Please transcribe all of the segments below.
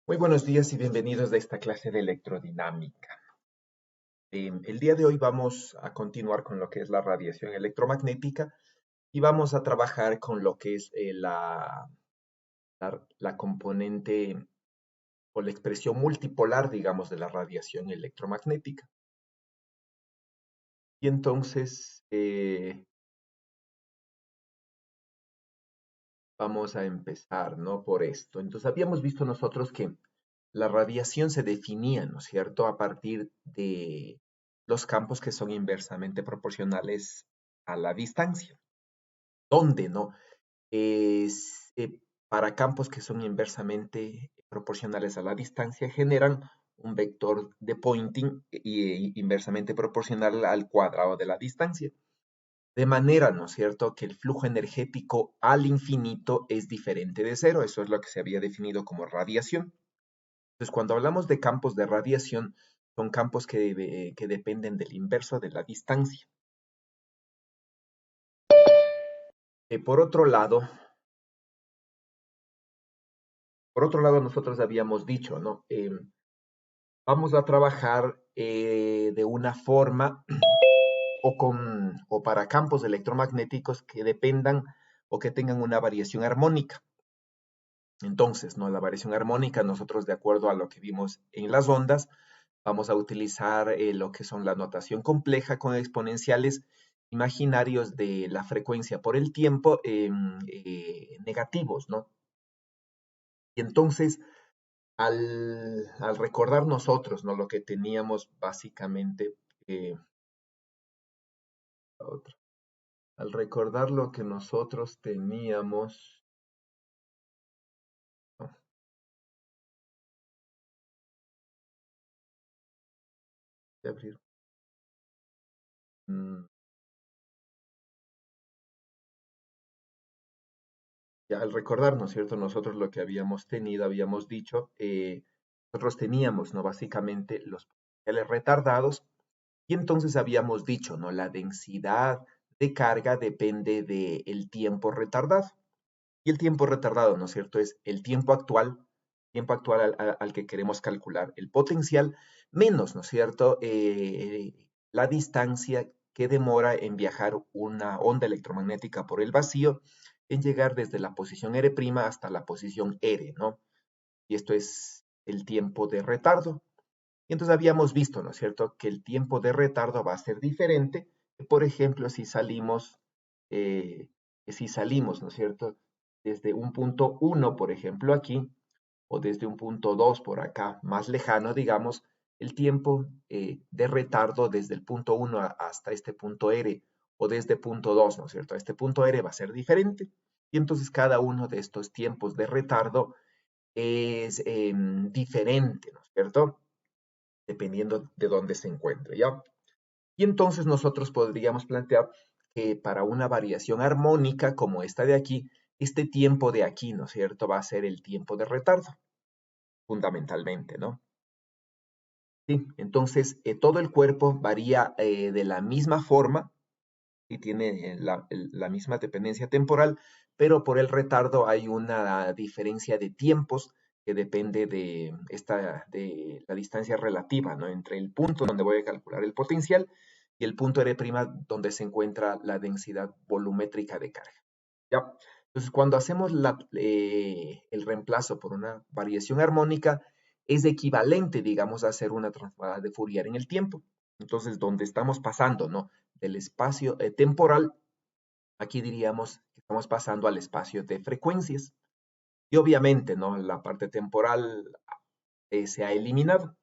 Muy buenos días y bienvenidos a esta clase de electrodinámica. El día de hoy vamos a continuar con lo que es la radiación electromagnética y vamos a trabajar con lo que es la componente o la expresión multipolar, digamos, de la radiación electromagnética. Y entonces vamos a empezar, ¿no? Por esto. Entonces habíamos visto nosotros que la radiación se definía, ¿no es cierto?, a partir de los campos que son inversamente proporcionales a la distancia. ¿Dónde, no? Es, para campos que son inversamente proporcionales a la distancia, generan un vector de Poynting inversamente proporcional al cuadrado de la distancia. De manera, ¿no es cierto?, que el flujo energético al infinito es diferente de cero. Eso es lo que se había definido como radiación. Entonces, cuando hablamos de campos de radiación, son campos que dependen del inverso de la distancia. Por otro lado, nosotros habíamos dicho, ¿no? Vamos a trabajar de una forma o para campos electromagnéticos que dependan o que tengan una variación armónica. Entonces, ¿no? La variación armónica, nosotros de acuerdo a lo que vimos en las ondas, vamos a utilizar lo que son la notación compleja con exponenciales imaginarios de la frecuencia por el tiempo negativos, ¿no? Y entonces, al recordar nosotros, ¿no? Lo que teníamos básicamente, al recordar lo que nosotros teníamos, no, de abrir, mm, ya al recordar, ¿no es cierto? Nosotros lo que habíamos tenido, habíamos dicho, nosotros teníamos, ¿no? Básicamente los potenciales retardados y entonces habíamos dicho, ¿no? La densidad de carga depende del tiempo retardado. Y el tiempo retardado, ¿no es cierto? Es el tiempo actual al que queremos calcular el potencial, menos, ¿no es cierto? La distancia que demora en viajar una onda electromagnética por el vacío, en llegar desde la posición R' hasta la posición R, ¿no? Y esto es el tiempo de retardo. Y entonces habíamos visto, ¿no es cierto?, que el tiempo de retardo va a ser diferente. Por ejemplo, eh, si salimos, ¿no es cierto?, desde un punto 1, por ejemplo, aquí, o desde un punto 2 por acá, más lejano, digamos, el tiempo de retardo desde el punto 1 hasta este punto R, o desde punto 2, ¿no es cierto?, a este punto R va a ser diferente. Y entonces cada uno de estos tiempos de retardo es diferente, ¿no es cierto?, dependiendo de dónde se encuentre, ¿ya? Y entonces nosotros podríamos plantear que para una variación armónica como esta de aquí, este tiempo de aquí, ¿no es cierto?, va a ser el tiempo de retardo, fundamentalmente, ¿no? Sí, entonces todo el cuerpo varía de la misma forma y tiene la misma dependencia temporal, pero por el retardo hay una diferencia de tiempos que depende de la distancia relativa, ¿no? Entre el punto donde voy a calcular el potencial y el punto R' donde se encuentra la densidad volumétrica de carga. ¿Ya? Entonces, cuando hacemos el reemplazo por una variación armónica, es equivalente, digamos, a hacer una transformada de Fourier en el tiempo. Entonces, donde estamos pasando, ¿no?, del espacio temporal, aquí diríamos que estamos pasando al espacio de frecuencias. Y obviamente, ¿no?, la parte temporal se ha eliminado.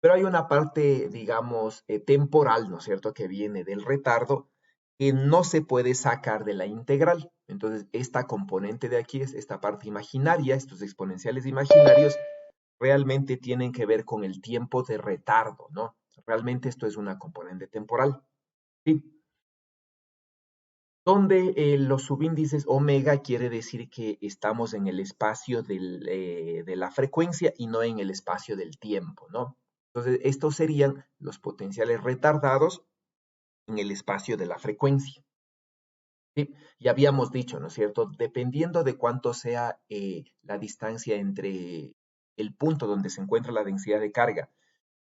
Pero hay una parte, digamos, temporal, ¿no es cierto?, que viene del retardo, que no se puede sacar de la integral. Entonces, esta componente de aquí es esta parte imaginaria, estos exponenciales imaginarios, realmente tienen que ver con el tiempo de retardo, ¿no? Realmente esto es una componente temporal. ¿Sí? Donde los subíndices omega quiere decir que estamos en el espacio de la frecuencia y no en el espacio del tiempo, ¿no? Entonces, estos serían los potenciales retardados en el espacio de la frecuencia. ¿Sí? Y habíamos dicho, ¿no es cierto? Dependiendo de cuánto sea la distancia entre el punto donde se encuentra la densidad de carga,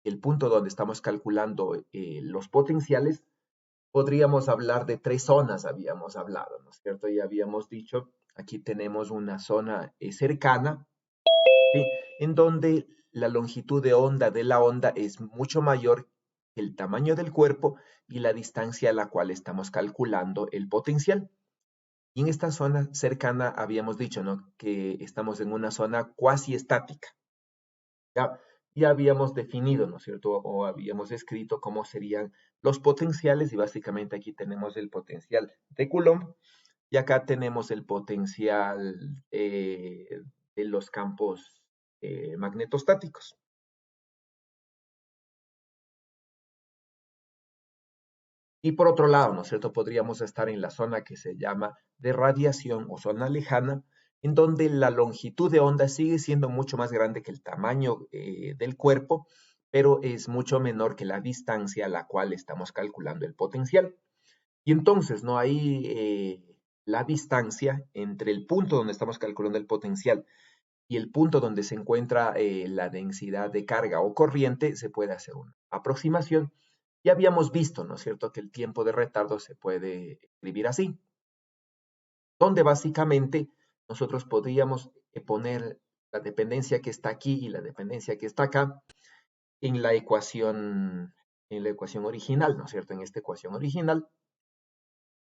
el punto donde estamos calculando los potenciales, podríamos hablar de tres zonas, habíamos hablado, ¿no es cierto? Y habíamos dicho, aquí tenemos una zona cercana, ¿sí? En donde la longitud de onda de la onda es mucho mayor que el tamaño del cuerpo y la distancia a la cual estamos calculando el potencial. Y en esta zona cercana habíamos dicho, ¿no?, que estamos en una zona cuasi estática. Ya, ya habíamos definido, ¿no es cierto? O habíamos escrito cómo serían los potenciales y básicamente aquí tenemos el potencial de Coulomb y acá tenemos el potencial de los campos magnetostáticos. Y por otro lado, ¿no es cierto? Podríamos estar en la zona que se llama de radiación o zona lejana, en donde la longitud de onda sigue siendo mucho más grande que el tamaño del cuerpo, pero es mucho menor que la distancia a la cual estamos calculando el potencial. Y entonces, ¿no? Ahí la distancia entre el punto donde estamos calculando el potencial y el punto donde se encuentra la densidad de carga o corriente, se puede hacer una aproximación. Ya habíamos visto, ¿no es cierto?, que el tiempo de retardo se puede escribir así, donde básicamente nosotros podríamos poner la dependencia que está aquí y la dependencia que está acá en la ecuación original, ¿no es cierto?, en esta ecuación original.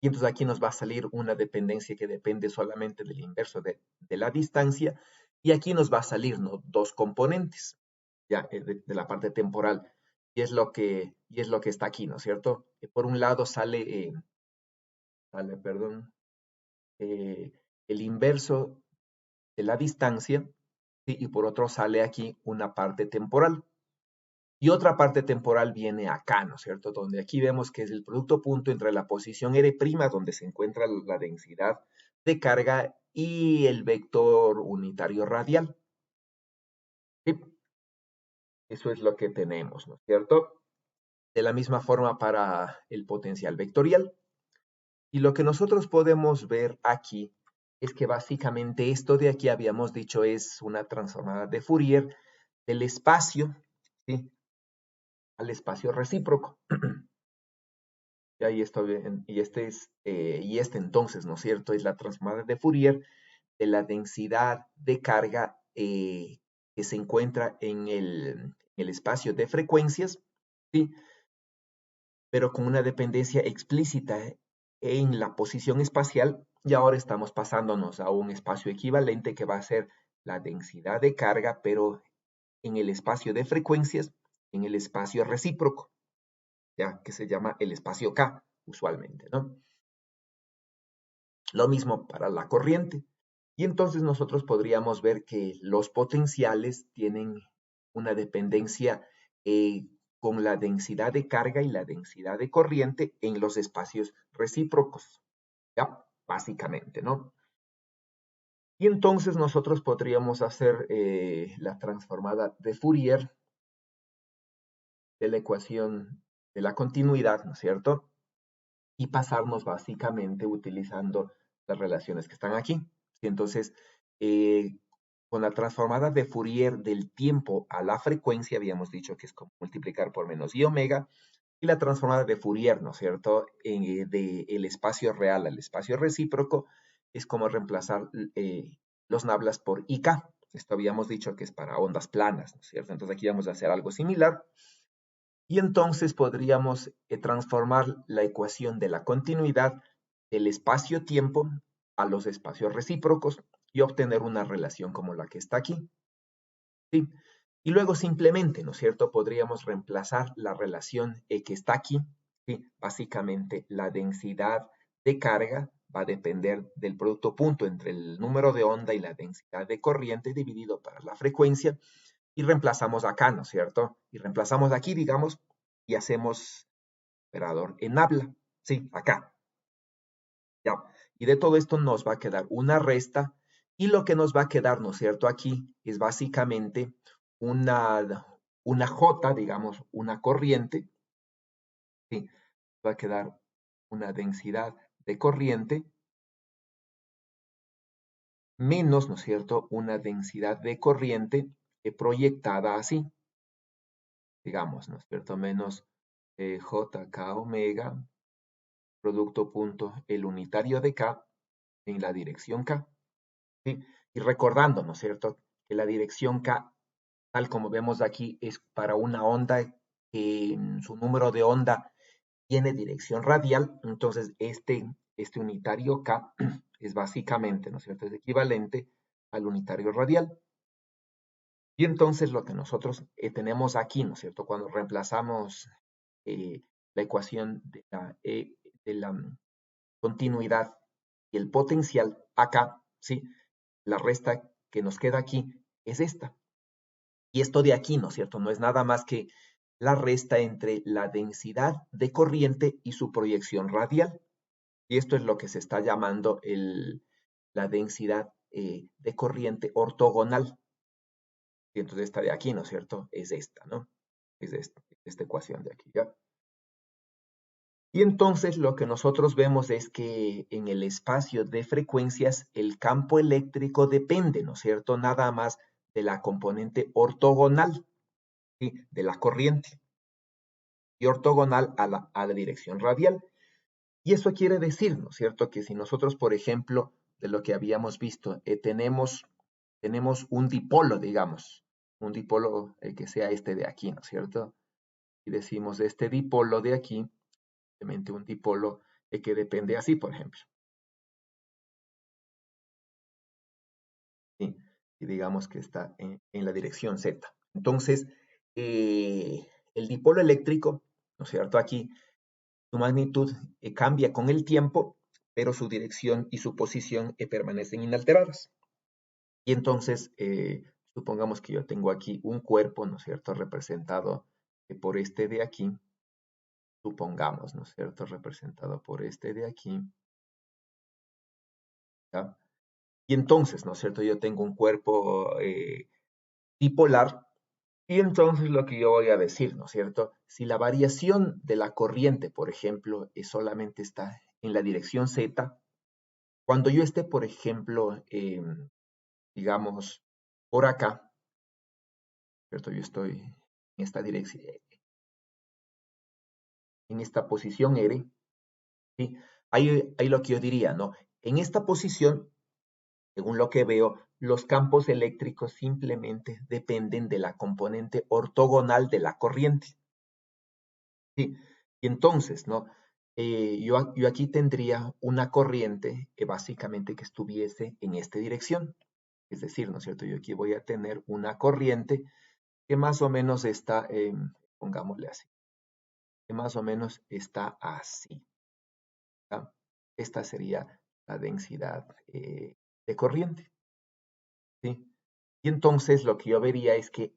Y entonces aquí nos va a salir una dependencia que depende solamente del inverso de la distancia. Y aquí nos va a salir, ¿no?, dos componentes ya de la parte temporal. Y es lo que está aquí, ¿no es cierto? Por un lado sale, perdón, eh, el inverso de la distancia, ¿sí? Y por otro sale aquí una parte temporal. Y otra parte temporal viene acá, ¿no es cierto? Donde aquí vemos que es el producto punto entre la posición R', donde se encuentra la densidad de carga, y el vector unitario radial. ¿Sí? Eso es lo que tenemos, ¿no es cierto? De la misma forma para el potencial vectorial. Y lo que nosotros podemos ver aquí es que básicamente esto de aquí habíamos dicho es una transformada de Fourier del espacio, ¿sí?, al espacio recíproco. Y este entonces, ¿no es cierto?, es la transformada de Fourier de la densidad de carga que se encuentra en el espacio de frecuencias, ¿sí?, pero con una dependencia explícita en la posición espacial, y ahora estamos pasándonos a un espacio equivalente que va a ser la densidad de carga, pero en el espacio de frecuencias, en el espacio recíproco, ya que se llama el espacio K usualmente, ¿no? Lo mismo para la corriente. Y entonces nosotros podríamos ver que los potenciales tienen una dependencia con la densidad de carga y la densidad de corriente en los espacios recíprocos, ¿ya? Básicamente, ¿no? Y entonces nosotros podríamos hacer la transformada de Fourier de la ecuación de la continuidad, ¿no es cierto? Y pasarnos básicamente utilizando las relaciones que están aquí. ¿Sí? Entonces, eh, con la transformada de Fourier del tiempo a la frecuencia, habíamos dicho que es como multiplicar por menos i omega, y la transformada de Fourier, ¿no es cierto?, del espacio real al espacio recíproco, es como reemplazar los nablas por IK. Esto habíamos dicho que es para ondas planas, ¿no es cierto? Entonces aquí vamos a hacer algo similar. Y entonces podríamos transformar la ecuación de la continuidad del espacio-tiempo a los espacios recíprocos y obtener una relación como la que está aquí, ¿sí? Y luego simplemente, ¿no es cierto?, podríamos reemplazar la relación que está aquí, ¿sí? Básicamente la densidad de carga va a depender del producto punto entre el número de onda y la densidad de corriente dividido por la frecuencia, y reemplazamos acá, ¿no es cierto? Y reemplazamos aquí, digamos, y hacemos operador en habla, ¿sí? Acá, ¿ya? Y de todo esto nos va a quedar una resta, y lo que nos va a quedar, ¿no es cierto?, aquí es básicamente una J, digamos, una corriente, ¿sí? Va a quedar una densidad de corriente menos, ¿no es cierto?, una densidad de corriente proyectada así, digamos, ¿no es cierto? Menos JK omega, producto punto el unitario de K en la dirección K, ¿sí? Y recordando, ¿no es cierto?, que la dirección K, tal como vemos aquí, es para una onda que en su número de onda tiene dirección radial, entonces este unitario K es básicamente, ¿no es cierto?, es equivalente al unitario radial. Y entonces lo que nosotros tenemos aquí, ¿no es cierto?, cuando reemplazamos eh, la ecuación de la continuidad y el potencial acá, ¿sí? La resta que nos queda aquí es esta. Y esto de aquí, ¿no es cierto?, no es nada más que la resta entre la densidad de corriente y su proyección radial. Y esto es lo que se está llamando la densidad de corriente ortogonal. Y entonces esta de aquí, ¿no es cierto?, es esta, ¿no? Es esta ecuación de aquí, ¿ya? Y entonces lo que nosotros vemos es que en el espacio de frecuencias el campo eléctrico depende, ¿no es cierto?, nada más de la componente ortogonal, ¿sí?, de la corriente, y ortogonal a la dirección radial. Y eso quiere decir, ¿no es cierto?, que si nosotros, por ejemplo, de lo que habíamos visto, tenemos un dipolo, digamos, un dipolo que sea este de aquí, ¿no es cierto? Y decimos este dipolo de aquí, simplemente un dipolo que depende así, por ejemplo. ¿Sí? Y digamos que está en la dirección Z. Entonces, el dipolo eléctrico, ¿no es cierto? Aquí su magnitud cambia con el tiempo, pero su dirección y su posición permanecen inalteradas. Y entonces, supongamos que yo tengo aquí un cuerpo, ¿no es cierto?, representado por este de aquí, supongamos, ¿no es cierto?, representado por este de aquí, ¿ya? Y entonces, ¿no es cierto?, yo tengo un cuerpo bipolar, y entonces lo que yo voy a decir, ¿no es cierto?, si la variación de la corriente, por ejemplo, solamente está en la dirección Z, cuando yo esté, por ejemplo, digamos, por acá, ¿cierto? Yo estoy en esta dirección, en esta posición R, ¿sí? Ahí lo que yo diría, ¿no? En esta posición, según lo que veo, los campos eléctricos simplemente dependen de la componente ortogonal de la corriente, ¿sí? Y entonces, ¿no? Yo aquí tendría una corriente que básicamente que estuviese en esta dirección. Es decir, ¿no es cierto? Yo aquí voy a tener una corriente que más o menos está, pongámosle así, que más o menos está así, ¿ya? Esta sería la densidad de corriente, ¿sí? Y entonces lo que yo vería es que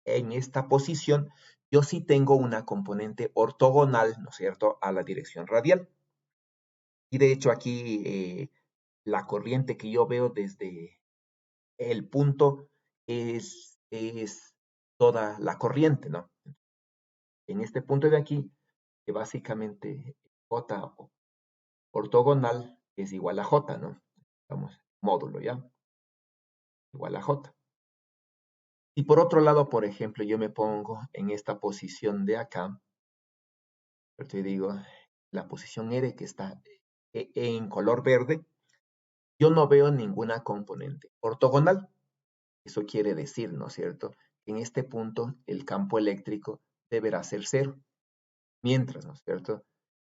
en esta posición yo sí tengo una componente ortogonal, ¿no es cierto?, a la dirección radial. Y de hecho aquí la corriente que yo veo desde el punto es toda la corriente, ¿no? En este punto de aquí, que básicamente J ortogonal es igual a J, ¿no? Vamos, módulo, ¿ya? Igual a J. Y por otro lado, por ejemplo, yo me pongo en esta posición de acá, pero te digo, la posición R que está en color verde, yo no veo ninguna componente ortogonal. Eso quiere decir, ¿no es cierto?, que en este punto el campo eléctrico deberá ser cero. Mientras, ¿no es cierto?,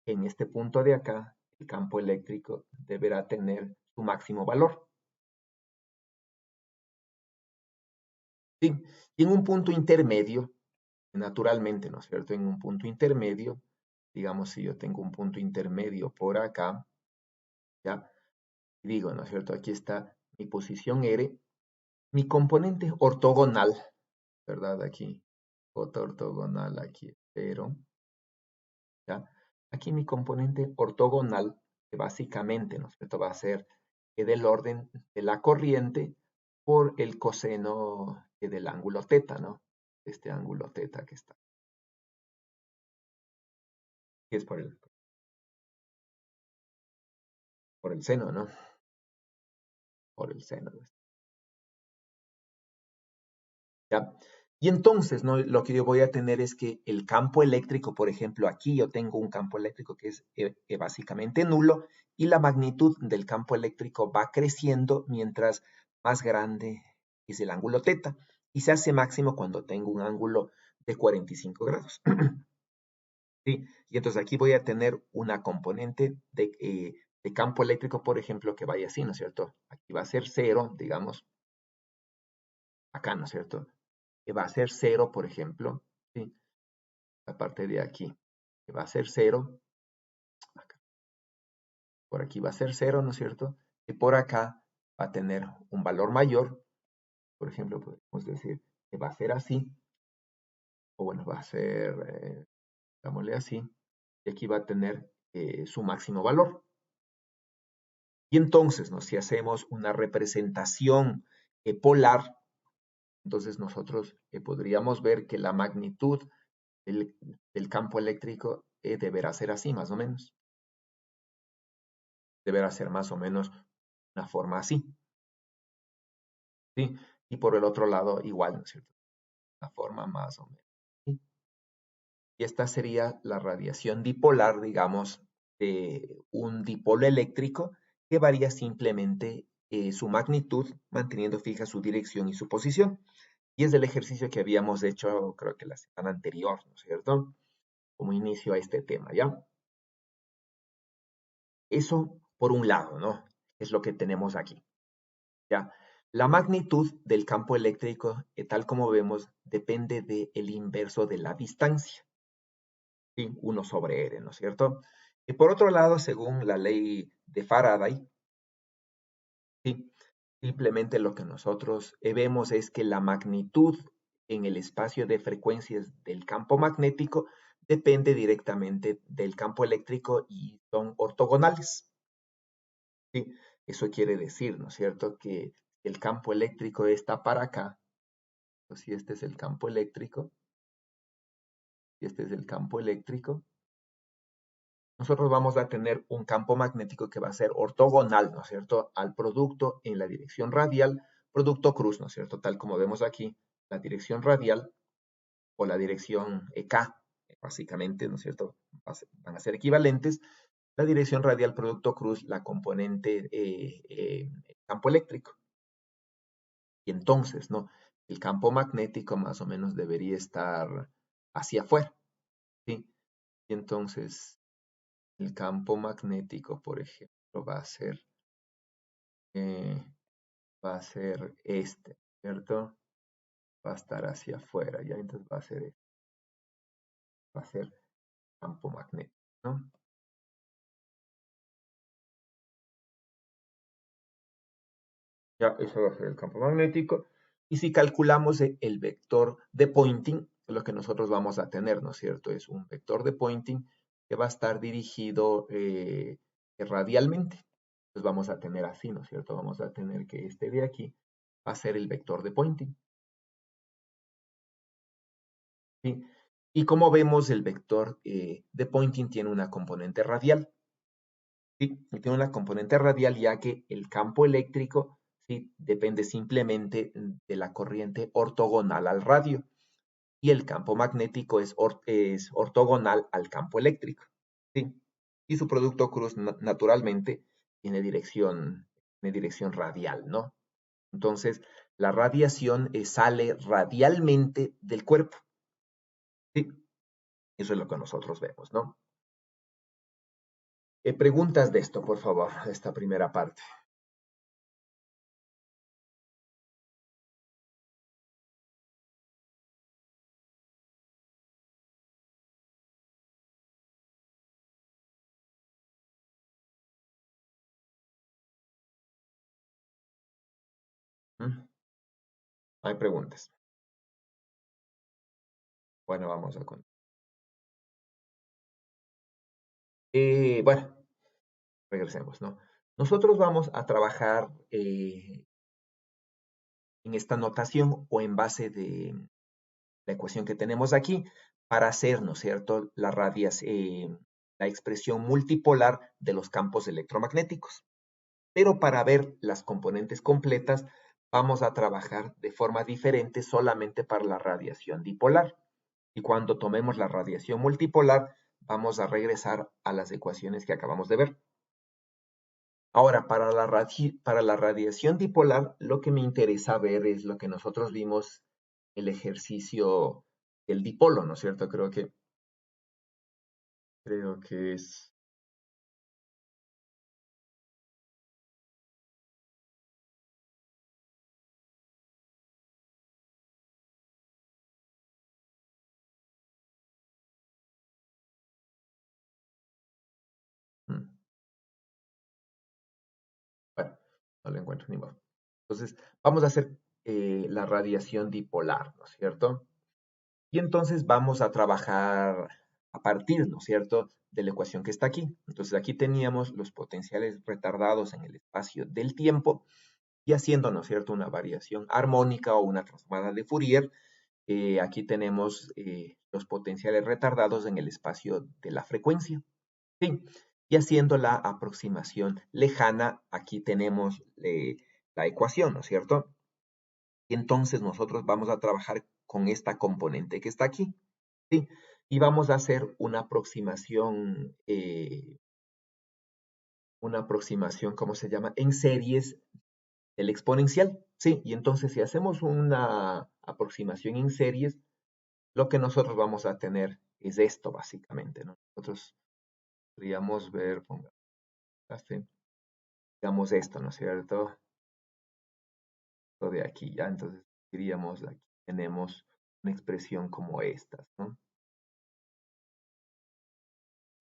en este punto de acá, el campo eléctrico deberá tener su máximo valor. ¿Sí? Y en un punto intermedio, naturalmente, ¿no es cierto?, en un punto intermedio, digamos, si yo tengo un punto intermedio por acá, ¿ya? Digo, ¿no es cierto?, aquí está mi posición R, mi componente ortogonal, ¿verdad? Aquí, J ortogonal, aquí es 0, ¿ya? Aquí mi componente ortogonal, que básicamente, ¿no es cierto?, va a ser del orden de la corriente por el coseno del ángulo teta, ¿no? Este ángulo teta que está. Que es por el seno, ¿no? Por el seno. ¿ya? Y entonces, ¿no? Lo que yo voy a tener es que el campo eléctrico, por ejemplo, aquí yo tengo un campo eléctrico que es básicamente nulo y la magnitud del campo eléctrico va creciendo mientras más grande es el ángulo teta y se hace máximo cuando tengo un ángulo de 45 grados. ¿Sí? Y entonces aquí voy a tener una componente de campo eléctrico, por ejemplo, que vaya así, ¿no es cierto? Aquí va a ser cero, digamos, acá, ¿no es cierto? Que va a ser cero, por ejemplo, ¿sí? La parte de aquí, que va a ser cero, acá. Por aquí va a ser cero, ¿no es cierto? Y por acá va a tener un valor mayor, por ejemplo, podemos decir que va a ser así, o bueno, va a ser, digámosle así, y aquí va a tener su máximo valor. Y entonces, ¿no? Si hacemos una representación polar, entonces nosotros podríamos ver que la magnitud del, del campo eléctrico deberá ser así, más o menos. Deberá ser más o menos una forma así, ¿sí? Y por el otro lado, igual, ¿no es cierto? Una forma más o menos, ¿sí? Y esta sería la radiación dipolar, digamos, de un dipolo eléctrico que varía simplemente su magnitud, manteniendo fija su dirección y su posición. Y es el ejercicio que habíamos hecho, creo que la semana anterior, ¿no es cierto? Como inicio a este tema, ¿ya? Eso por un lado, ¿no? Es lo que tenemos aquí, ¿ya? La magnitud del campo eléctrico, tal como vemos, depende del inverso de la distancia, ¿sí? 1 sobre r, ¿no es cierto? Y por otro lado, según la ley de Faraday, ¿sí? Simplemente lo que nosotros vemos es que la magnitud en el espacio de frecuencias del campo magnético depende directamente del campo eléctrico y son ortogonales, ¿sí? Eso quiere decir, ¿no es cierto?, que el campo eléctrico está para acá. Entonces, si este es el campo eléctrico, y este es el campo eléctrico, nosotros vamos a tener un campo magnético que va a ser ortogonal, ¿no es cierto?, al producto en la dirección radial, producto cruz, ¿no es cierto?, tal como vemos aquí, la dirección radial o la dirección K, básicamente, ¿no es cierto?, van a ser equivalentes. La dirección radial producto cruz, la componente campo eléctrico. Y entonces, ¿no? El campo magnético más o menos debería estar hacia afuera, ¿sí? Y entonces, el campo magnético, por ejemplo, eh, va a ser este, ¿cierto? Va a estar hacia afuera, ¿ya? Entonces va a ser este, va a ser campo magnético, ¿no? Ya, eso va a ser el campo magnético. Y si calculamos el vector de Poynting, lo que nosotros vamos a tener, ¿no es cierto? Es un vector de Poynting que va a estar dirigido radialmente. Entonces vamos a tener así, ¿no es cierto? Vamos a tener que este de aquí va a ser el vector de Poynting, ¿sí? Y como vemos, el vector de Poynting tiene una componente radial, ¿sí? Y tiene una componente radial ya que el campo eléctrico, ¿sí?, depende simplemente de la corriente ortogonal al radio y el campo magnético es ortogonal al campo eléctrico, ¿sí? Y su producto cruz naturalmente tiene dirección radial, ¿no? Entonces, la radiación sale radialmente del cuerpo, ¿sí? Eso es lo que nosotros vemos, ¿no? Preguntas de esto, por favor, de esta primera parte. ¿Mm? No hay preguntas. Bueno, vamos a continuar. Bueno, regresemos, ¿no? Nosotros vamos a trabajar en esta notación o en base de la ecuación que tenemos aquí para hacer, ¿no es cierto?, la expresión multipolar de los campos electromagnéticos. Pero para ver las componentes completas, vamos a trabajar de forma diferente solamente para la radiación dipolar. Y cuando tomemos la radiación multipolar, vamos a regresar a las ecuaciones que acabamos de ver. Ahora, para la radiación dipolar, lo que me interesa ver es lo que nosotros vimos, el ejercicio del dipolo, ¿no es cierto? Creo que es... mm, Bueno, no lo encuentro ni modo. Entonces, vamos a hacer la radiación dipolar, ¿no es cierto? Y entonces vamos a trabajar a partir, ¿no es cierto?, de la ecuación que está aquí. Entonces, aquí teníamos los potenciales retardados en el espacio del tiempo y haciendo, ¿no es cierto?, una variación armónica o una transformada de Fourier. Aquí tenemos los potenciales retardados en el espacio de la frecuencia. Sí, y haciendo la aproximación lejana, aquí tenemos la ecuación, ¿no es cierto? Y entonces nosotros vamos a trabajar con esta componente que está aquí, ¿sí? Y vamos a hacer una aproximación, ¿cómo se llama? En series del exponencial, ¿sí? Y entonces si hacemos una aproximación en series, lo que nosotros vamos a tener es esto, básicamente, ¿no? Nosotros podríamos ver, pongamos, digamos esto, ¿no es cierto? Esto de aquí, ¿ya? Entonces diríamos, aquí tenemos una expresión como esta, ¿no?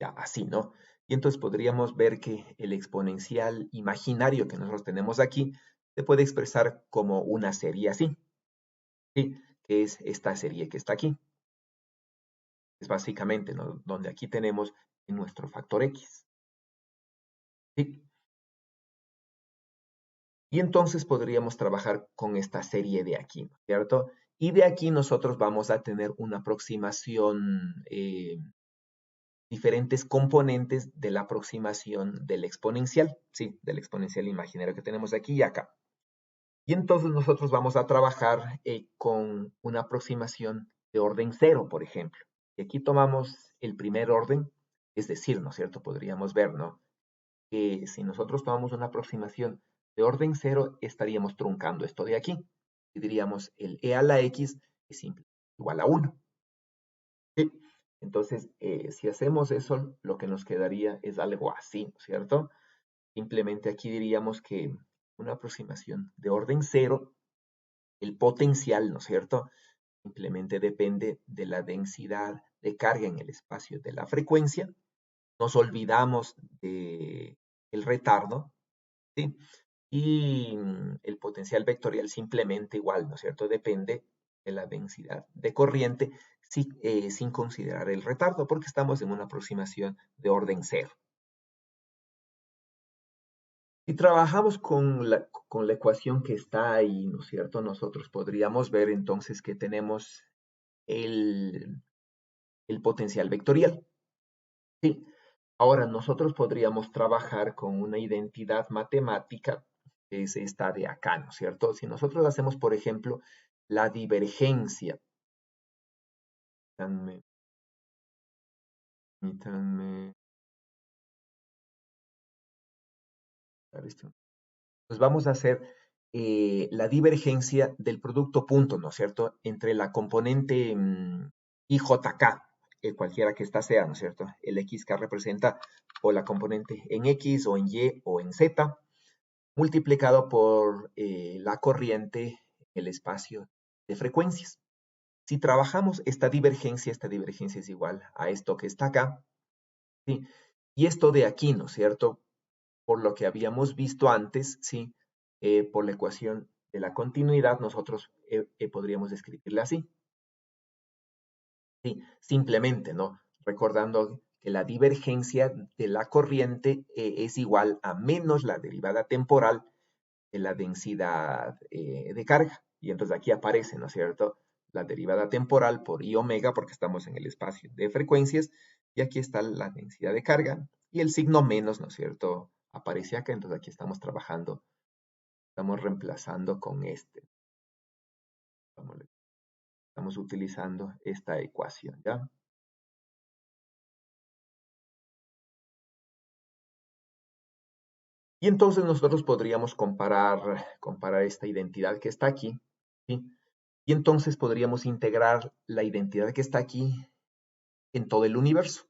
Ya, así, ¿no? Y entonces podríamos ver que el exponencial imaginario que nosotros tenemos aquí se puede expresar como una serie así, ¿sí? Que es esta serie que está aquí. Es básicamente, ¿no?, donde aquí tenemos nuestro factor X, ¿sí? Y entonces podríamos trabajar con esta serie de aquí, ¿no es cierto? Y de aquí nosotros vamos a tener una aproximación, diferentes componentes de la aproximación del exponencial, ¿sí? Del exponencial imaginario que tenemos aquí y acá. Y entonces nosotros vamos a trabajar con una aproximación de orden cero, por ejemplo. Y aquí tomamos el primer orden, es decir, ¿no es cierto? Podríamos ver, ¿no?, que si nosotros tomamos una aproximación de orden cero, estaríamos truncando esto de aquí. Y diríamos el e a la x es simple, igual a 1. ¿Sí? Entonces, si hacemos eso, lo que nos quedaría es algo así, ¿no es cierto? Simplemente aquí diríamos que una aproximación de orden cero, el potencial, ¿no es cierto?, simplemente depende de la densidad de carga en el espacio de la frecuencia. Nos olvidamos del retardo, ¿sí? Y el potencial vectorial simplemente igual, ¿no es cierto?, depende de la densidad de corriente sin considerar el retardo, porque estamos en una aproximación de orden cero. Si trabajamos con la ecuación que está ahí, ¿no es cierto?, nosotros podríamos ver entonces que tenemos el, el potencial vectorial. Sí. Ahora, nosotros podríamos trabajar con una identidad matemática, que es esta de acá, ¿no es cierto? Si nosotros hacemos, por ejemplo, la divergencia, permítanme, permítanme, pues vamos a hacer la divergencia del producto punto, ¿no es cierto?, entre la componente IJK, cualquiera que ésta sea, ¿no es cierto? El XK representa o la componente en X o en Y o en Z, multiplicado por la corriente en el espacio de frecuencias. Si trabajamos esta divergencia es igual a esto que está acá, ¿sí? Y esto de aquí, ¿no es cierto?, por lo que habíamos visto antes, ¿sí?, por la ecuación de la continuidad, nosotros podríamos escribirla así. Sí, simplemente, ¿no?, recordando que la divergencia de la corriente es igual a menos la derivada temporal de la densidad de carga. Y entonces aquí aparece, ¿no es cierto?, la derivada temporal por I omega, porque estamos en el espacio de frecuencias, y aquí está la densidad de carga, y el signo menos, ¿no es cierto?, aparece acá, entonces aquí estamos trabajando Estamos reemplazando con este. Estamos utilizando esta ecuación, ¿ya? Y entonces nosotros podríamos comparar esta identidad que está aquí, ¿sí? Y entonces podríamos integrar la identidad que está aquí en todo el universo,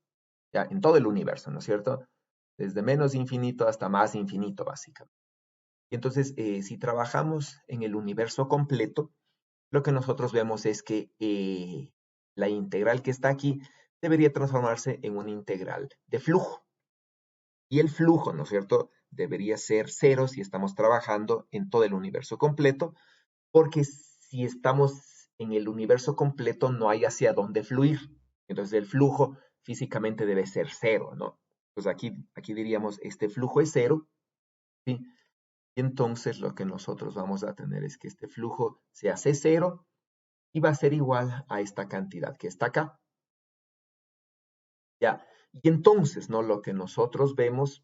¿ya? En todo el universo, ¿no es cierto? Desde menos infinito hasta más infinito, básicamente. Y entonces, si trabajamos en el universo completo, lo que nosotros vemos es que la integral que está aquí debería transformarse en una integral de flujo. Y el flujo, ¿no es cierto?, debería ser cero si estamos trabajando en todo el universo completo, porque si estamos en el universo completo no hay hacia dónde fluir. Entonces el flujo físicamente debe ser cero, ¿no? Pues aquí diríamos, este flujo es cero, ¿sí? Y entonces lo que nosotros vamos a tener es que este flujo se hace cero y va a ser igual a esta cantidad que está acá. ¿Ya? Y entonces, ¿no? Lo que nosotros vemos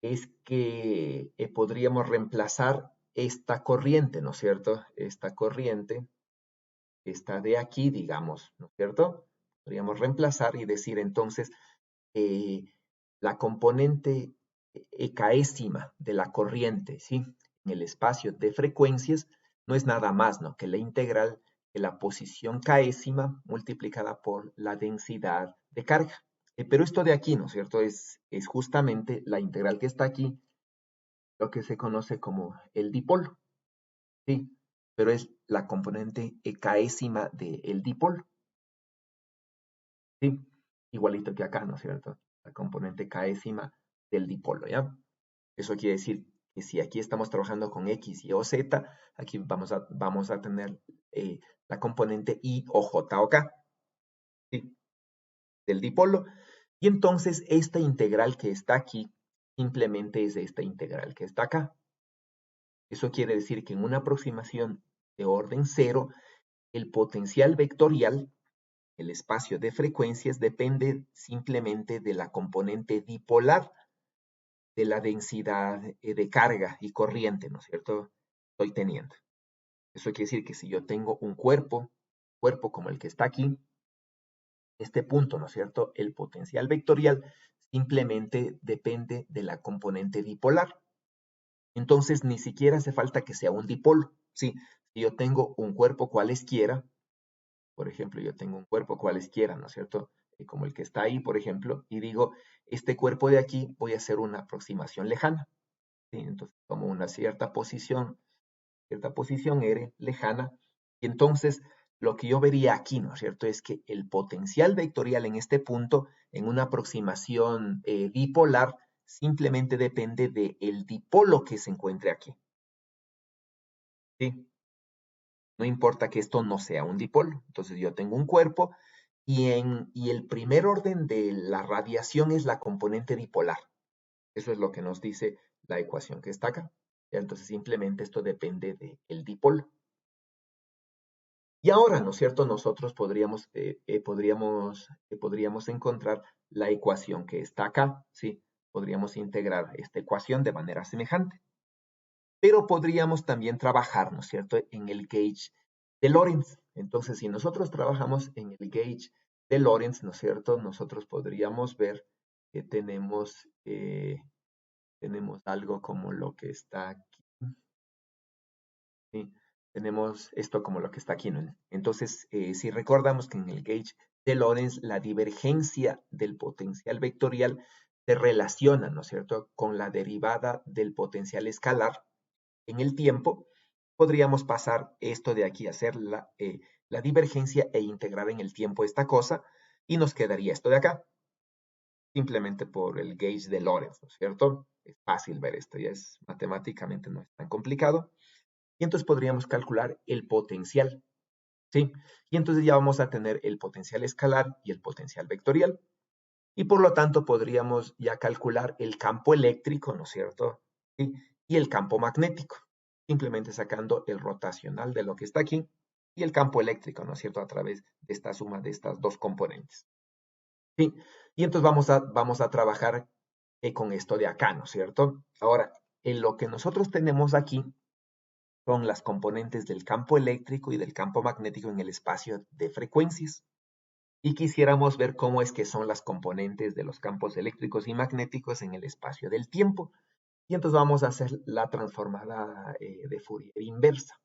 es que podríamos reemplazar esta corriente, ¿no es cierto? Esta corriente está de aquí, digamos, ¿no es cierto? Podríamos reemplazar y decir entonces eh, la componente késima de la corriente, ¿sí? En el espacio de frecuencias no es nada más, ¿no? Que la integral de la posición késima multiplicada por la densidad de carga. Pero esto de aquí, ¿no es cierto? Es justamente la integral que está aquí, lo que se conoce como el dipolo, ¿sí? Pero es la componente késima del dipolo, ¿sí? Igualito que acá, ¿no es cierto? La componente késima del dipolo, ¿ya? Eso quiere decir que si aquí estamos trabajando con X, Y o Z, aquí vamos a tener la componente I o J o K, ¿sí? Del dipolo. Y entonces esta integral que está aquí simplemente es esta integral que está acá. Eso quiere decir que en una aproximación de orden cero, el potencial vectorial, el espacio de frecuencias, depende simplemente de la componente dipolar de la densidad de carga y corriente, ¿no es cierto? Estoy teniendo. Eso quiere decir que si yo tengo un cuerpo como el que está aquí, este punto, ¿no es cierto? El potencial vectorial simplemente depende de la componente dipolar. Entonces, ni siquiera hace falta que sea un dipolo. Sí, si yo tengo un cuerpo cualesquiera, por ejemplo, yo tengo un cuerpo cualesquiera, ¿no es cierto? Como el que está ahí, por ejemplo, y digo, este cuerpo de aquí voy a hacer una aproximación lejana. ¿Sí? Entonces, tomo una cierta posición R lejana, y entonces lo que yo vería aquí, ¿no es cierto?, es que el potencial vectorial en este punto, en una aproximación dipolar, simplemente depende del dipolo que se encuentre aquí. ¿Sí? No importa que esto no sea un dipolo. Entonces yo tengo un cuerpo y el primer orden de la radiación es la componente dipolar. Eso es lo que nos dice la ecuación que está acá. Entonces simplemente esto depende del dipolo. Y ahora, ¿no es cierto?, nosotros podríamos encontrar la ecuación que está acá, ¿sí? Podríamos integrar esta ecuación de manera semejante. Pero podríamos también trabajar, ¿no es cierto?, en el gauge de Lorentz. Entonces, si nosotros trabajamos en el gauge de Lorentz, ¿no es cierto?, nosotros podríamos ver que tenemos algo como lo que está aquí, ¿sí? Tenemos esto como lo que está aquí, ¿no? Entonces, si recordamos que en el gauge de Lorentz la divergencia del potencial vectorial se relaciona, ¿no es cierto?, con la derivada del potencial escalar en el tiempo, podríamos pasar esto de aquí a hacer la divergencia e integrar en el tiempo esta cosa y nos quedaría esto de acá, simplemente por el gauge de Lorentz, ¿no es cierto? Es fácil ver esto, ya es matemáticamente no es tan complicado. Y entonces podríamos calcular el potencial, ¿sí? Y entonces ya vamos a tener el potencial escalar y el potencial vectorial. Y por lo tanto podríamos ya calcular el campo eléctrico, ¿no es cierto? ¿Sí? Y el campo magnético, simplemente sacando el rotacional de lo que está aquí y el campo eléctrico, ¿no es cierto? A través de esta suma de estas dos componentes. ¿Sí? Y entonces vamos a trabajar con esto de acá, ¿no es cierto? Ahora, lo que nosotros tenemos aquí son las componentes del campo eléctrico y del campo magnético en el espacio de frecuencias. Y quisiéramos ver cómo es que son las componentes de los campos eléctricos y magnéticos en el espacio del tiempo. Y entonces vamos a hacer la transformada de Fourier inversa.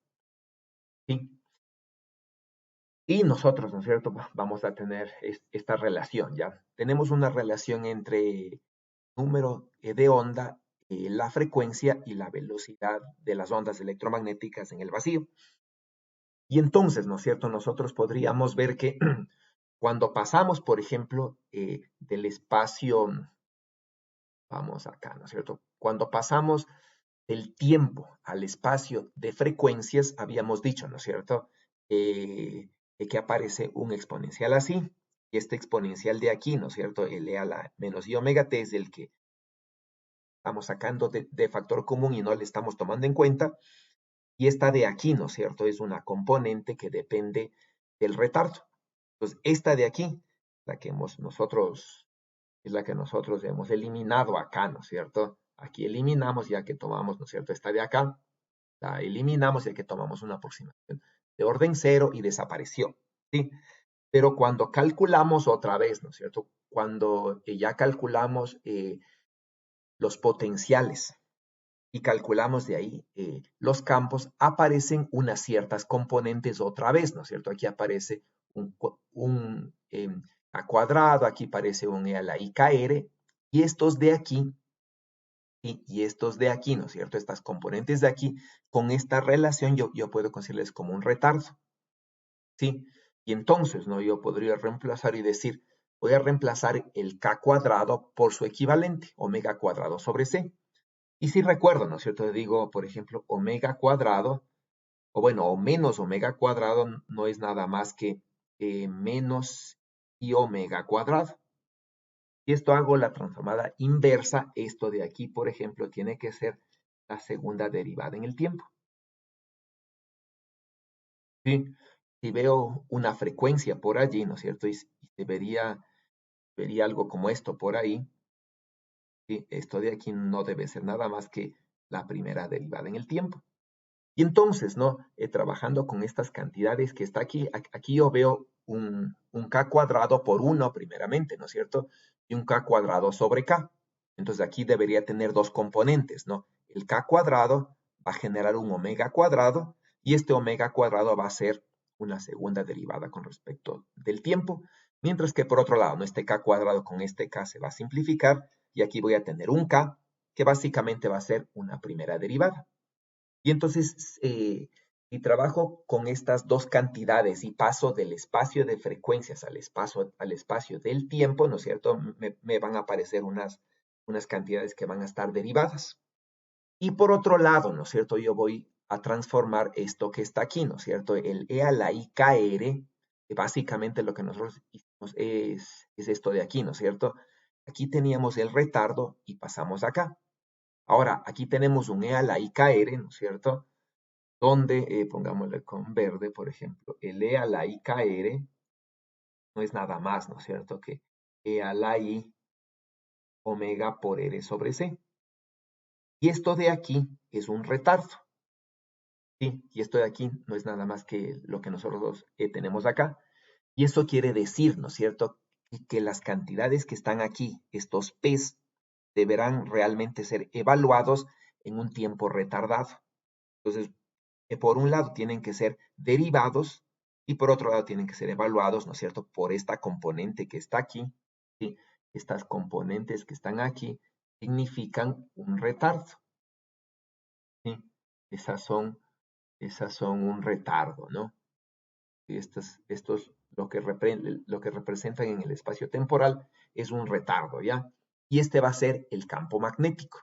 ¿Sí? Y nosotros, ¿no es cierto? Vamos a tener esta relación, ¿ya? Tenemos una relación entre número de onda, la frecuencia y la velocidad de las ondas electromagnéticas en el vacío. Y entonces, ¿no es cierto? Nosotros podríamos ver que cuando pasamos, por ejemplo, del espacio, vamos acá, ¿no es cierto? Cuando pasamos del tiempo al espacio de frecuencias, habíamos dicho, ¿no es cierto? Que aparece un exponencial así, y este exponencial de aquí, ¿no es cierto? L a la menos i omega t es el que estamos sacando de factor común y no le estamos tomando en cuenta, y esta de aquí, ¿no es cierto? Es una componente que depende del retardo. Entonces, esta de aquí, la que nosotros, es la que nosotros hemos eliminado acá, ¿no es cierto? Aquí eliminamos ya que tomamos, ¿no es cierto? Esta de acá, la eliminamos ya que tomamos una aproximación de orden cero y desapareció, ¿sí? Pero cuando calculamos otra vez, ¿no es cierto? Cuando ya calculamos los potenciales y calculamos de ahí los campos, aparecen unas ciertas componentes otra vez, ¿no es cierto? Aquí aparece un A cuadrado, aquí aparece un E a la I KR, y estos de aquí, y estos de aquí, ¿no es cierto? Estas componentes de aquí, con esta relación yo puedo considerarles como un retardo, ¿sí? Y entonces, ¿no? Yo podría reemplazar y decir, voy a reemplazar el K cuadrado por su equivalente, omega cuadrado sobre C. Y si recuerdo, ¿no es cierto? Digo, por ejemplo, omega cuadrado, o bueno, o menos omega cuadrado no es nada más que menos i omega cuadrado. Si esto hago la transformada inversa, esto de aquí, por ejemplo, tiene que ser la segunda derivada en el tiempo. ¿Sí? Si veo una frecuencia por allí, ¿no es cierto? Y se vería algo como esto por ahí, ¿sí? Esto de aquí no debe ser nada más que la primera derivada en el tiempo. Y entonces, ¿no? Trabajando con estas cantidades que está aquí, aquí yo veo un K cuadrado por 1 primeramente, ¿no es cierto? Y un K cuadrado sobre K. Entonces aquí debería tener dos componentes, ¿no? El K cuadrado va a generar un omega cuadrado y este omega cuadrado va a ser una segunda derivada con respecto del tiempo. Mientras que por otro lado, ¿no? Este K cuadrado con este K se va a simplificar y aquí voy a tener un K que básicamente va a ser una primera derivada. Y entonces, si trabajo con estas dos cantidades y paso del espacio de frecuencias al espacio del tiempo, ¿no es cierto? Me van a aparecer unas cantidades que van a estar derivadas. Y por otro lado, ¿no es cierto? Yo voy a transformar esto que está aquí, ¿no es cierto? El E a la I KR, que básicamente lo que nosotros hicimos es esto de aquí, ¿no es cierto? Aquí teníamos el retardo y pasamos acá. Ahora, aquí tenemos un E a la I KR, ¿no es cierto? Donde, pongámosle con verde, por ejemplo, el E a la I KR no es nada más, ¿no es cierto?, que E a la I omega por R sobre C. Y esto de aquí es un retardo, ¿sí? Y esto de aquí no es nada más que lo que nosotros tenemos acá. Y eso quiere decir, ¿no es cierto?, que las cantidades que están aquí, estos P's, deberán realmente ser evaluados en un tiempo retardado. Entonces, por un lado tienen que ser derivados y por otro lado tienen que ser evaluados, ¿no es cierto?, por esta componente que está aquí, ¿sí? Estas componentes que están aquí significan un retardo, ¿sí? Esas son, un retardo, ¿no? Y estos lo que representan en el espacio temporal es un retardo, ¿ya? Y este va a ser el campo magnético.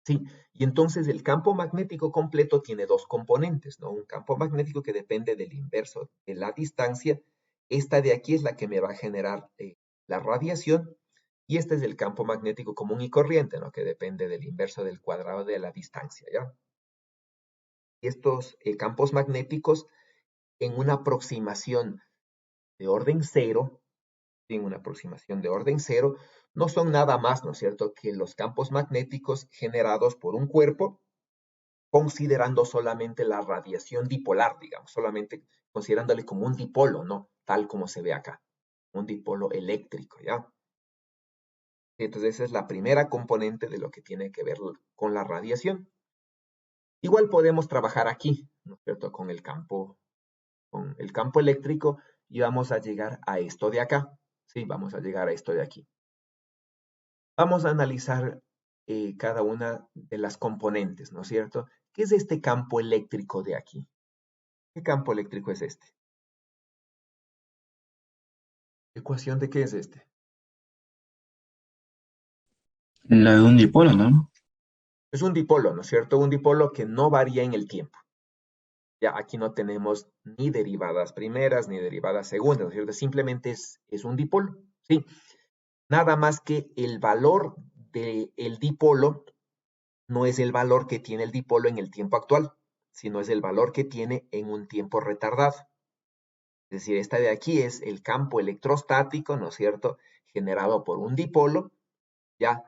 Sí, y entonces el campo magnético completo tiene dos componentes, ¿no? Un campo magnético que depende del inverso de la distancia. Esta de aquí es la que me va a generar la radiación. Y este es el campo magnético común y corriente, ¿no? Que depende del inverso del cuadrado de la distancia, ¿ya? Y estos campos magnéticos en una aproximación de orden cero, en una aproximación de orden cero, no son nada más, ¿no es cierto?, que los campos magnéticos generados por un cuerpo, considerando solamente la radiación dipolar, digamos, solamente considerándole como un dipolo, ¿no? Tal como se ve acá, un dipolo eléctrico, ¿ya? Entonces esa es la primera componente de lo que tiene que ver con la radiación. Igual podemos trabajar aquí, ¿no es cierto?, con el campo eléctrico y vamos a llegar a esto de acá. Sí, vamos a llegar a esto de aquí. Vamos a analizar cada una de las componentes, ¿no es cierto? ¿Qué es este campo eléctrico de aquí? ¿Qué campo eléctrico es este? ¿Ecuación de qué es este? La de un dipolo, ¿no? Es un dipolo, ¿no es cierto? Un dipolo que no varía en el tiempo. Ya aquí no tenemos ni derivadas primeras ni derivadas segundas, ¿no es cierto? Simplemente es un dipolo, ¿sí? Nada más que el valor del dipolo no es el valor que tiene el dipolo en el tiempo actual, sino es el valor que tiene en un tiempo retardado. Es decir, esta de aquí es el campo electrostático, ¿no es cierto?, generado por un dipolo, ¿ya?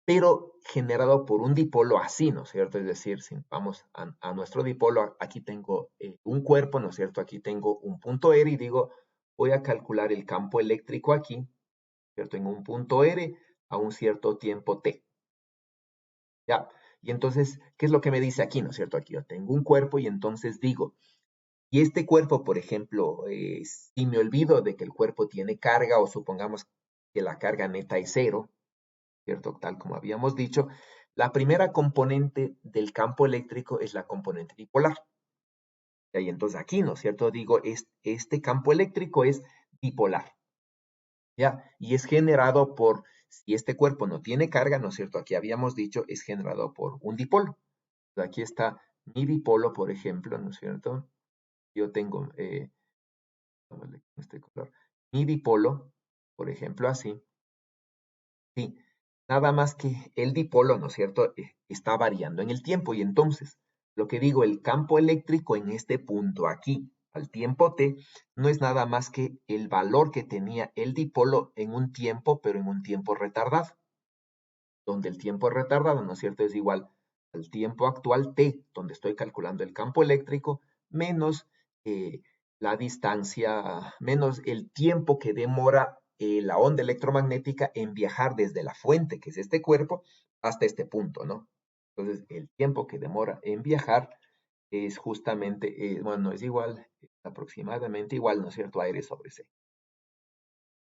Pero generado por un dipolo así, ¿no es cierto? Es decir, si vamos a nuestro dipolo, aquí tengo un cuerpo, ¿no es cierto? Aquí tengo un punto R y digo, voy a calcular el campo eléctrico aquí, ¿cierto? En un punto R a un cierto tiempo t, ¿ya? Y entonces, ¿qué es lo que me dice aquí, no es cierto? Aquí yo tengo un cuerpo y entonces digo, y este cuerpo, por ejemplo, si me olvido de que el cuerpo tiene carga o supongamos que la carga neta es cero, ¿cierto? Tal como habíamos dicho, la primera componente del campo eléctrico es la componente dipolar. Y entonces aquí, ¿no es cierto? Digo, este campo eléctrico es dipolar, ¿ya? Y es generado por, si este cuerpo no tiene carga, ¿no es cierto? Aquí habíamos dicho, es generado por un dipolo. Aquí está mi dipolo, por ejemplo, ¿no es cierto? Yo tengo, este color, mi dipolo, por ejemplo, así, sí, nada más que el dipolo, ¿no es cierto?, está variando en el tiempo y entonces, lo que digo, el campo eléctrico en este punto aquí, al tiempo t, no es nada más que el valor que tenía el dipolo en un tiempo, pero en un tiempo retardado, donde el tiempo retardado, ¿no es cierto?, es igual al tiempo actual t, donde estoy calculando el campo eléctrico, menos eh, la distancia, menos el tiempo que demora la onda electromagnética en viajar desde la fuente, que es este cuerpo, hasta este punto, ¿no? Entonces, el tiempo que demora en viajar es justamente, bueno, es igual, aproximadamente igual, ¿no es cierto?, a R sobre C.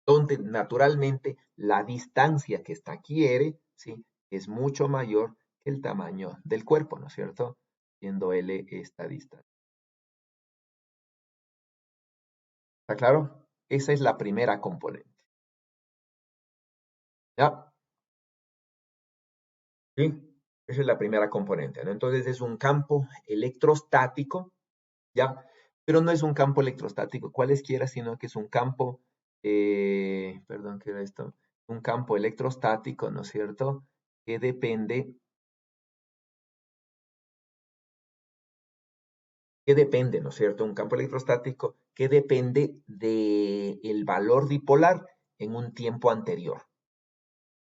Donde naturalmente la distancia que está aquí R, ¿sí?, es mucho mayor que el tamaño del cuerpo, ¿no es cierto?, siendo L esta distancia. ¿Está claro? Esa es la primera componente. ¿Ya? ¿Sí? Esa es la primera componente, ¿no? Entonces es un campo electrostático, ¿ya? Pero no es un campo electrostático cualesquiera, sino que es un campo, perdón, ¿qué era esto? Un campo electrostático, ¿no es cierto?, que depende, ¿no es cierto? Un campo electrostático que depende del valor dipolar en un tiempo anterior.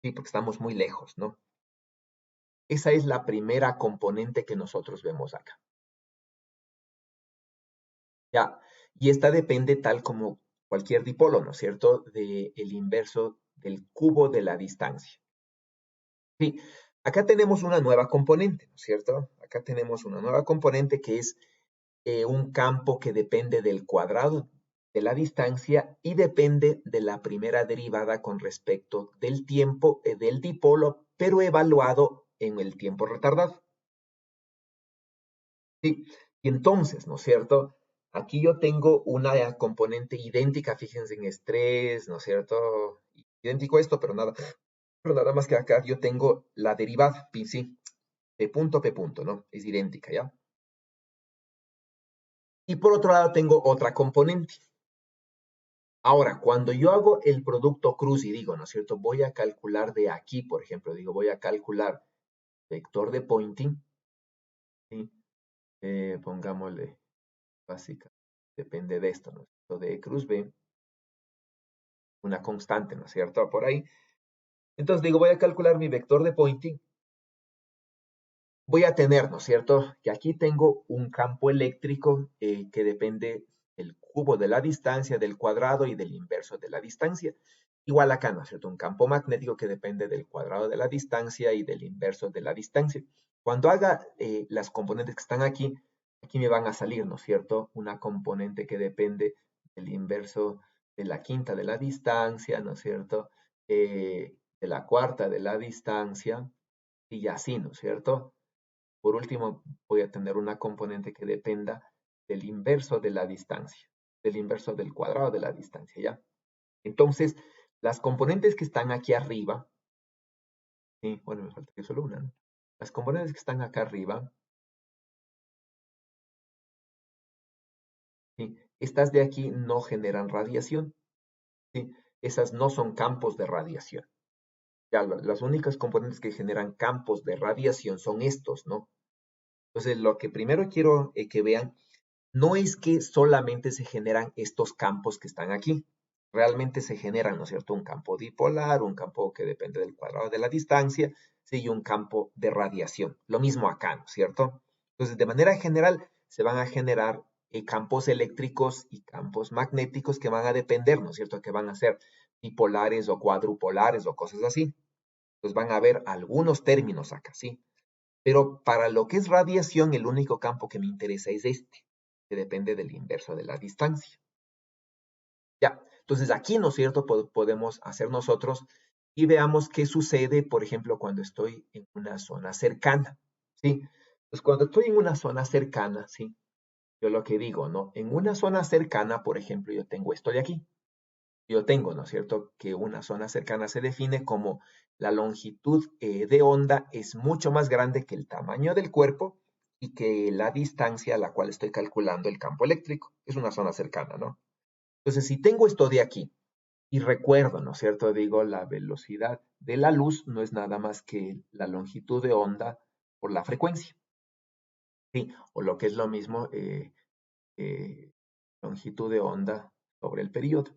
Sí, porque estamos muy lejos, ¿no? Esa es la primera componente que nosotros vemos acá. Ya, y esta depende tal como cualquier dipolo, ¿no es cierto?, del inverso del cubo de la distancia. Sí, acá tenemos una nueva componente, ¿no es cierto? Acá tenemos una nueva componente que es un campo que depende del cuadrado de la distancia y depende de la primera derivada con respecto del tiempo del dipolo, pero evaluado en el tiempo retardado. Sí, y entonces, ¿no es cierto? Aquí yo tengo una componente idéntica, fíjense en estrés, ¿no es cierto? Idéntico a esto, pero nada más que acá yo tengo la derivada, sí, P punto, ¿no? Es idéntica, ¿ya? Y por otro lado tengo otra componente. Ahora, cuando yo hago el producto cruz y digo, ¿no es cierto? Voy a calcular de aquí, por ejemplo, digo, voy a calcular vector de Poynting, ¿sí? Pongámosle básica, depende de esto, ¿no es cierto? De cruz B, una constante, ¿no es cierto? Por ahí. Entonces digo, voy a calcular mi vector de Poynting. Voy a tener, ¿no es cierto? Que aquí tengo un campo eléctrico que depende del cubo de la distancia, del cuadrado y del inverso de la distancia. Igual acá, ¿no es cierto? Un campo magnético que depende del cuadrado de la distancia y del inverso de la distancia. Cuando haga las componentes que están aquí, aquí me van a salir, ¿no es cierto? Una componente que depende del inverso de la quinta de la distancia, ¿no es cierto? De la cuarta de la distancia y así, ¿no es cierto? Por último, voy a tener una componente que dependa del inverso de la distancia, del inverso del cuadrado de la distancia, ¿ya? Entonces, las componentes que están aquí arriba, ¿sí? Bueno, me falta que solo una, ¿no? Las componentes que están acá arriba, ¿sí? Estas de aquí no generan radiación, ¿sí? Esas no son campos de radiación. Ya, las únicas componentes que generan campos de radiación son estos, ¿no? Entonces, lo que primero quiero que vean no es que solamente se generan estos campos que están aquí. Realmente se generan, ¿no es cierto? Un campo dipolar, un campo que depende del cuadrado de la distancia, sí, y un campo de radiación. Lo mismo acá, ¿no es cierto? Entonces, de manera general, se van a generar campos eléctricos y campos magnéticos que van a depender, ¿no es cierto? Que van a ser bipolares o cuadrupolares o cosas así. Entonces van a haber algunos términos acá, ¿sí? Pero para lo que es radiación, el único campo que me interesa es este, que depende del inverso de la distancia. Ya, entonces aquí, ¿no es cierto?, podemos hacer nosotros y veamos qué sucede, por ejemplo, cuando estoy en una zona cercana, ¿sí? Pues cuando estoy en una zona cercana, ¿sí? Yo lo que digo, ¿no? En una zona cercana, por ejemplo, yo tengo esto de aquí. Yo tengo, ¿no es cierto?, que una zona cercana se define como la longitud de onda es mucho más grande que el tamaño del cuerpo y que la distancia a la cual estoy calculando el campo eléctrico. Es una zona cercana, ¿no? Entonces, si tengo esto de aquí y recuerdo, ¿no es cierto?, digo, la velocidad de la luz no es nada más que la longitud de onda por la frecuencia, ¿sí? O lo que es lo mismo, eh, longitud de onda sobre el periodo,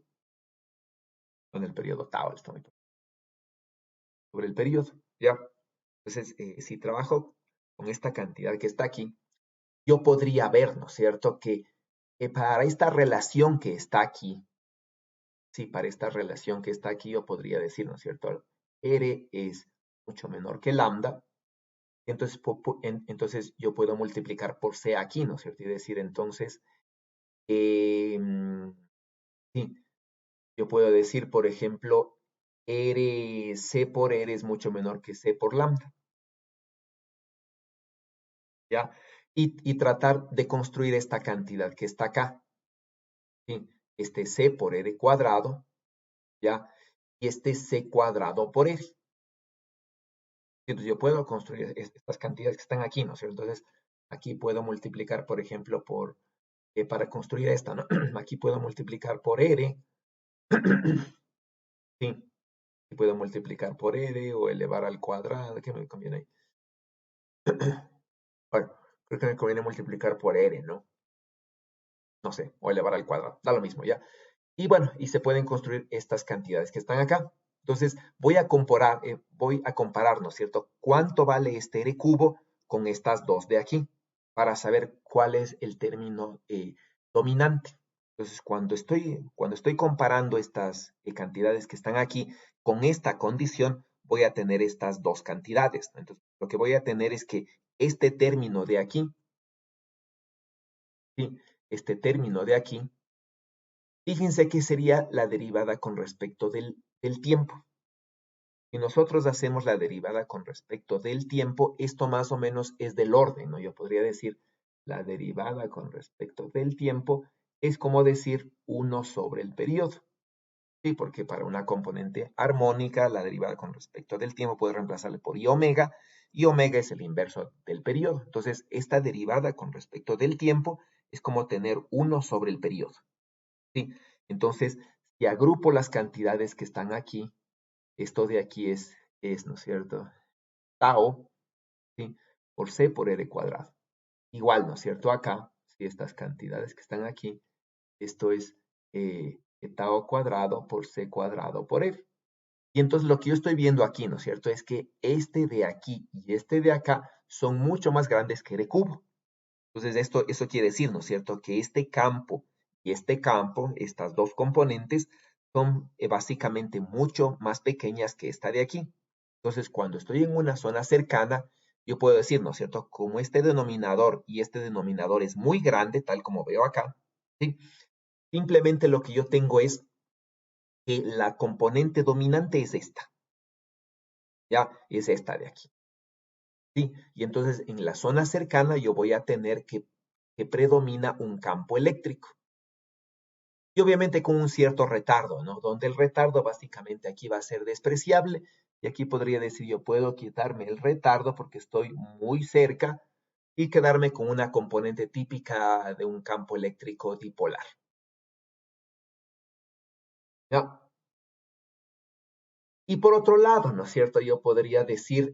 con el periodo tau, sobre el periodo, ¿ya? Entonces, si trabajo con esta cantidad que está aquí, yo podría ver, ¿no es cierto?, que para esta relación que está aquí, sí, para esta relación que está aquí, yo podría decir, ¿no es cierto?, R es mucho menor que lambda, entonces, entonces yo puedo multiplicar por C aquí, ¿no es cierto? Y decir, entonces, eh, sí, yo puedo decir, por ejemplo, C por R es mucho menor que C por lambda. ¿Ya? Y tratar de construir esta cantidad que está acá, ¿sí? Este C por R cuadrado, ¿ya? Y este C cuadrado por R. Entonces yo puedo construir estas cantidades que están aquí, ¿no es cierto? Entonces aquí puedo multiplicar, por ejemplo, para construir esta, ¿no? Aquí puedo multiplicar por R, ¿sí? Y puedo multiplicar por R o elevar al cuadrado, ¿qué me conviene ahí? Bueno, creo que me conviene multiplicar por R, ¿no? No sé, o elevar al cuadrado, da lo mismo, ¿ya? Y bueno, y se pueden construir estas cantidades que están acá. Entonces, voy a comparar, ¿no es cierto?, cuánto vale este R cubo con estas dos de aquí, para saber cuál es el término dominante. Entonces, cuando estoy comparando estas cantidades que están aquí con esta condición, voy a tener estas dos cantidades, ¿no? Entonces, lo que voy a tener es que este término de aquí, ¿sí? Este término de aquí, fíjense que sería la derivada con respecto del tiempo. Si nosotros hacemos la derivada con respecto del tiempo, esto más o menos es del orden, ¿no? Yo podría decir la derivada con respecto del tiempo es como decir 1 sobre el periodo. Sí, porque para una componente armónica, la derivada con respecto del tiempo puede reemplazarle por y omega es el inverso del periodo. Entonces, esta derivada con respecto del tiempo es como tener 1 sobre el periodo. ¿Sí? Entonces, si agrupo las cantidades que están aquí, esto de aquí ¿no es cierto?, tau, ¿sí?, por C por R cuadrado. Igual, ¿no es cierto?, acá, si estas cantidades que están aquí, esto es eta ao cuadrado por c cuadrado por r. Y entonces lo que yo estoy viendo aquí, ¿no es cierto? Es que este de aquí y este de acá son mucho más grandes que r cubo. Entonces eso quiere decir, ¿no es cierto? Que este campo y este campo, estas dos componentes, son básicamente mucho más pequeñas que esta de aquí. Entonces, cuando estoy en una zona cercana, yo puedo decir, ¿no es cierto? Como este denominador y este denominador es muy grande, tal como veo acá, ¿sí? Simplemente lo que yo tengo es que la componente dominante es esta, ¿ya? Es esta de aquí, ¿sí? Y entonces en la zona cercana yo voy a tener que predomina un campo eléctrico. Y obviamente con un cierto retardo, ¿no? Donde el retardo básicamente aquí va a ser despreciable. Y aquí podría decir, yo puedo quitarme el retardo porque estoy muy cerca y quedarme con una componente típica de un campo eléctrico dipolar. ¿Ya? Y por otro lado, ¿no es cierto? Yo podría decir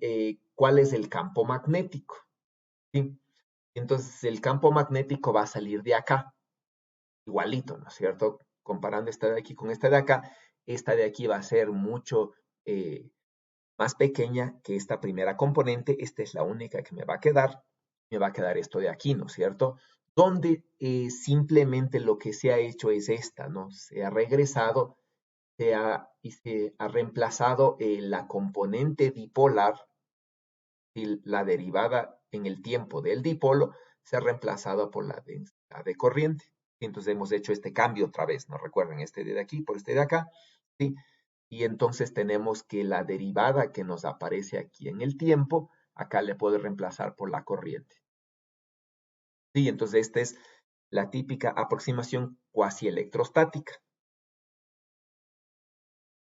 cuál es el campo magnético, ¿sí? Entonces el campo magnético va a salir de acá, igualito, ¿no es cierto? Comparando esta de aquí con esta de acá, esta de aquí va a ser mucho más pequeña que esta primera componente. Esta es la única que me va a quedar. Me va a quedar esto de aquí, ¿no es cierto? Donde simplemente lo que se ha hecho es esta, ¿no? Se ha regresado y se ha reemplazado la componente dipolar y la derivada en el tiempo del dipolo se ha reemplazado por la densidad de corriente. Entonces hemos hecho este cambio otra vez, ¿no? Recuerden, este de aquí por este de acá, ¿sí? Y entonces tenemos que la derivada que nos aparece aquí en el tiempo, acá le puedo reemplazar por la corriente. Sí, entonces esta es la típica aproximación cuasi electrostática.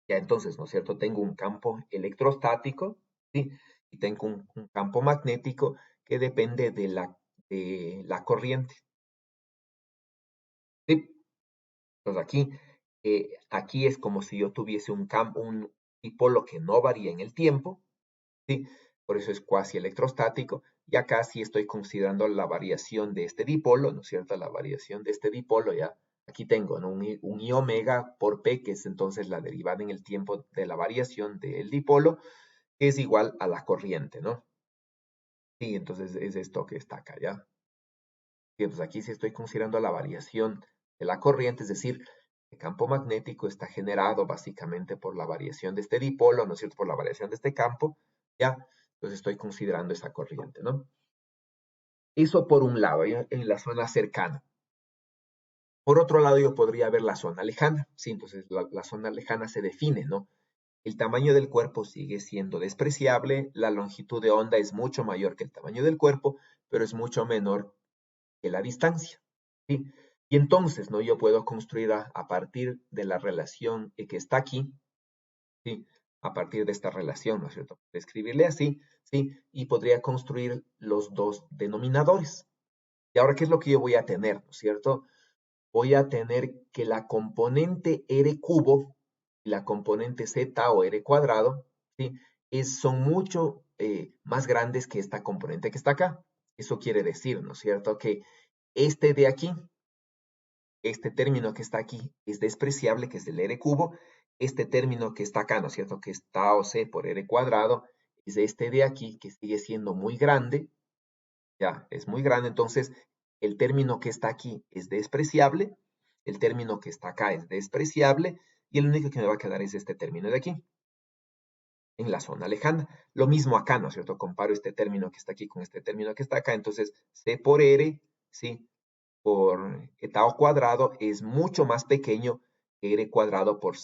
Ya entonces, ¿no es cierto? Tengo un campo electrostático, ¿sí? Y tengo un campo magnético que depende de la corriente. ¿Sí? Entonces aquí es como si yo tuviese un dipolo que no varía en el tiempo, ¿sí? Por eso es cuasi electrostático. Y acá sí estoy considerando la variación de este dipolo, ¿no es cierto? La variación de este dipolo, ya. Aquí tengo, ¿no? un I omega por P, que es entonces la derivada en el tiempo de la variación del dipolo, que es igual a la corriente, ¿no? Sí, entonces es esto que está acá, ¿ya? Y entonces aquí sí estoy considerando la variación de la corriente, es decir, el campo magnético está generado básicamente por la variación de este dipolo, ¿no es cierto? Por la variación de este campo, ¿ya? Entonces estoy considerando esa corriente, ¿no? Eso por un lado, ¿ya? En la zona cercana. Por otro lado, yo podría ver la zona lejana, ¿sí? Entonces la zona lejana se define, ¿no? El tamaño del cuerpo sigue siendo despreciable, la longitud de onda es mucho mayor que el tamaño del cuerpo, pero es mucho menor que la distancia, ¿sí? Y entonces, ¿no? Yo puedo construir a partir de la relación que está aquí, ¿sí? A partir de esta relación, ¿no es cierto? Escribirle así, ¿sí? Y podría construir los dos denominadores. Y ahora, ¿qué es lo que yo voy a tener, ¿no es cierto? Voy a tener que la componente r cubo y la componente z o r cuadrado, ¿sí? Son mucho más grandes que esta componente que está acá. Eso quiere decir, ¿no es cierto? Que este de aquí, este término que está aquí, es despreciable, que es el r cubo. Este término que está acá, ¿no es cierto? Que es tau c por r cuadrado, es este de aquí, que sigue siendo muy grande, ya, es muy grande. Entonces, el término que está aquí es despreciable, el término que está acá es despreciable, y el único que me va a quedar es este término de aquí, en la zona lejana. Lo mismo acá, ¿no es cierto? Comparo este término que está aquí con este término que está acá, entonces c por r, ¿sí? Por eta ao cuadrado es mucho más pequeño que r cuadrado por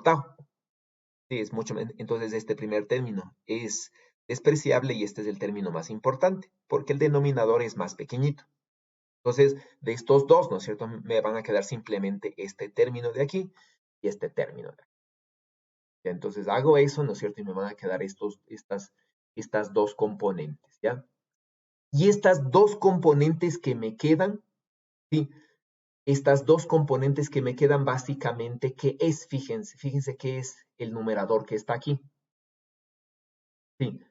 tau. Sí, es mucho. Entonces, este primer término es despreciable y este es el término más importante, porque el denominador es más pequeñito. Entonces, de estos dos, ¿no es cierto? Me van a quedar simplemente este término de aquí y este término de aquí. Entonces, hago eso, ¿no es cierto? Y me van a quedar estas dos componentes, ¿ya? Y estas dos componentes que me quedan, ¿sí? Estas dos componentes que me quedan básicamente, ¿qué es? Fíjense qué es el numerador que está aquí. Sí,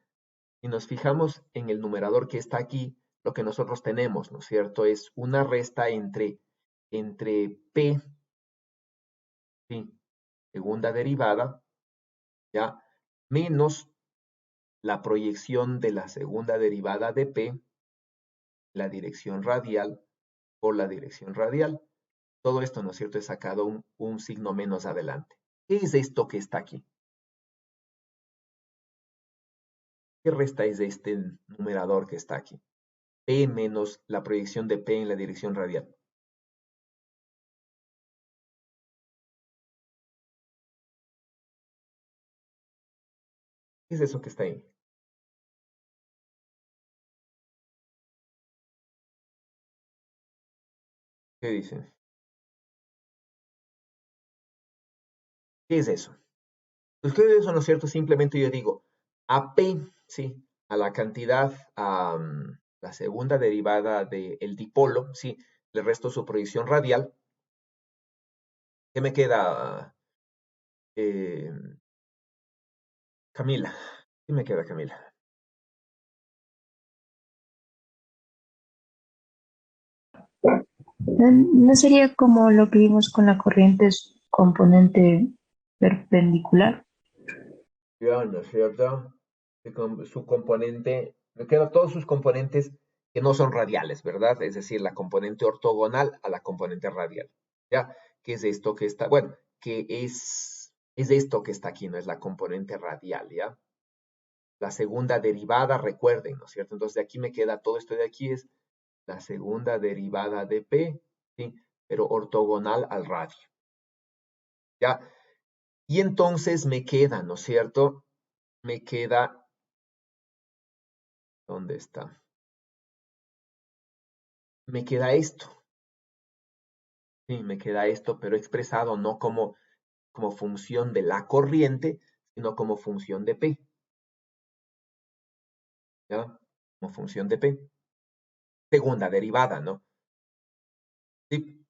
si nos fijamos en el numerador que está aquí, lo que nosotros tenemos, ¿no es cierto? Es una resta entre P ¿sí? Segunda derivada, ¿ya? Menos la proyección de la segunda derivada de P, la dirección radial, por la dirección radial. Todo esto, ¿no es cierto?, he sacado un signo menos adelante. ¿Qué es esto que está aquí? ¿Qué resta es de este numerador que está aquí? P menos la proyección de P en la dirección radial. ¿Qué es eso que está ahí? ¿Qué dicen? ¿Qué es eso? Pues ¿qué es eso, no es cierto? Simplemente yo digo, a P, ¿sí? A la cantidad, la segunda derivada del dipolo, ¿sí? Le resto su proyección radial. ¿Qué me queda, eh, Camila? ¿Qué me queda, Camila? ¿No sería como lo que vimos con la corriente componente perpendicular? Ya, ¿no es cierto? Su componente, me quedan todos sus componentes que no son radiales, ¿verdad? Es decir, la componente ortogonal a la componente radial. ¿Ya? ¿Qué es esto que está? Bueno, que es esto que está aquí, no es la componente radial, ¿ya? La segunda derivada, recuerden, ¿no es cierto? Entonces de aquí me queda todo esto de aquí es la segunda derivada de P, ¿sí? Pero ortogonal al radio, ¿ya? Y entonces me queda, ¿no es cierto? Me queda, ¿dónde está? Me queda esto, sí, me queda esto, pero expresado no como función de la corriente, sino como función de P, ¿ya? Como función de P. Segunda derivada, ¿no? Sí,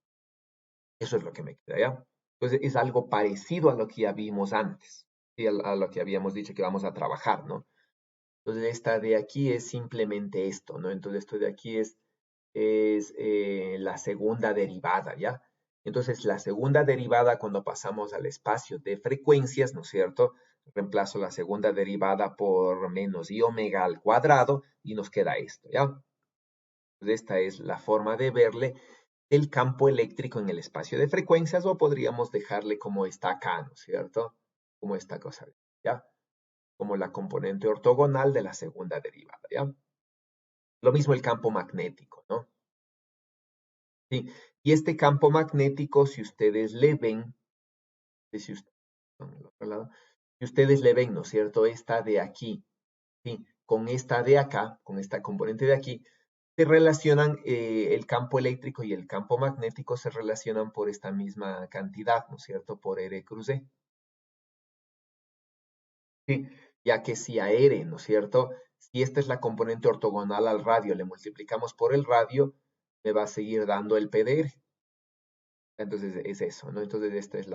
eso es lo que me queda, ¿ya? Entonces es algo parecido a lo que ya vimos antes, ¿sí? A lo que habíamos dicho que vamos a trabajar, ¿no? Entonces esta de aquí es simplemente esto, ¿no? Entonces esto de aquí es la segunda derivada, ¿ya? Entonces la segunda derivada cuando pasamos al espacio de frecuencias, ¿no es cierto? Reemplazo la segunda derivada por menos i omega al cuadrado y nos queda esto, ¿ya? Entonces esta es la forma de verle el campo eléctrico en el espacio de frecuencias o podríamos dejarle como está acá, ¿no es cierto? Como esta cosa, ¿ya? Como la componente ortogonal de la segunda derivada, ¿ya? Lo mismo el campo magnético, ¿no? Sí. Y este campo magnético, si ustedes le ven, si, si ustedes le ven, ¿no es cierto? Esta de aquí, ¿sí? Con esta de acá, con esta componente de aquí, se relacionan, el campo eléctrico y el campo magnético se relacionan por esta misma cantidad, ¿no es cierto? Por R cruz E. Sí, ya que si a R, ¿no es cierto? Si esta es la componente ortogonal al radio, le multiplicamos por el radio, me va a seguir dando el P de R. Entonces es eso, ¿no? Entonces esta es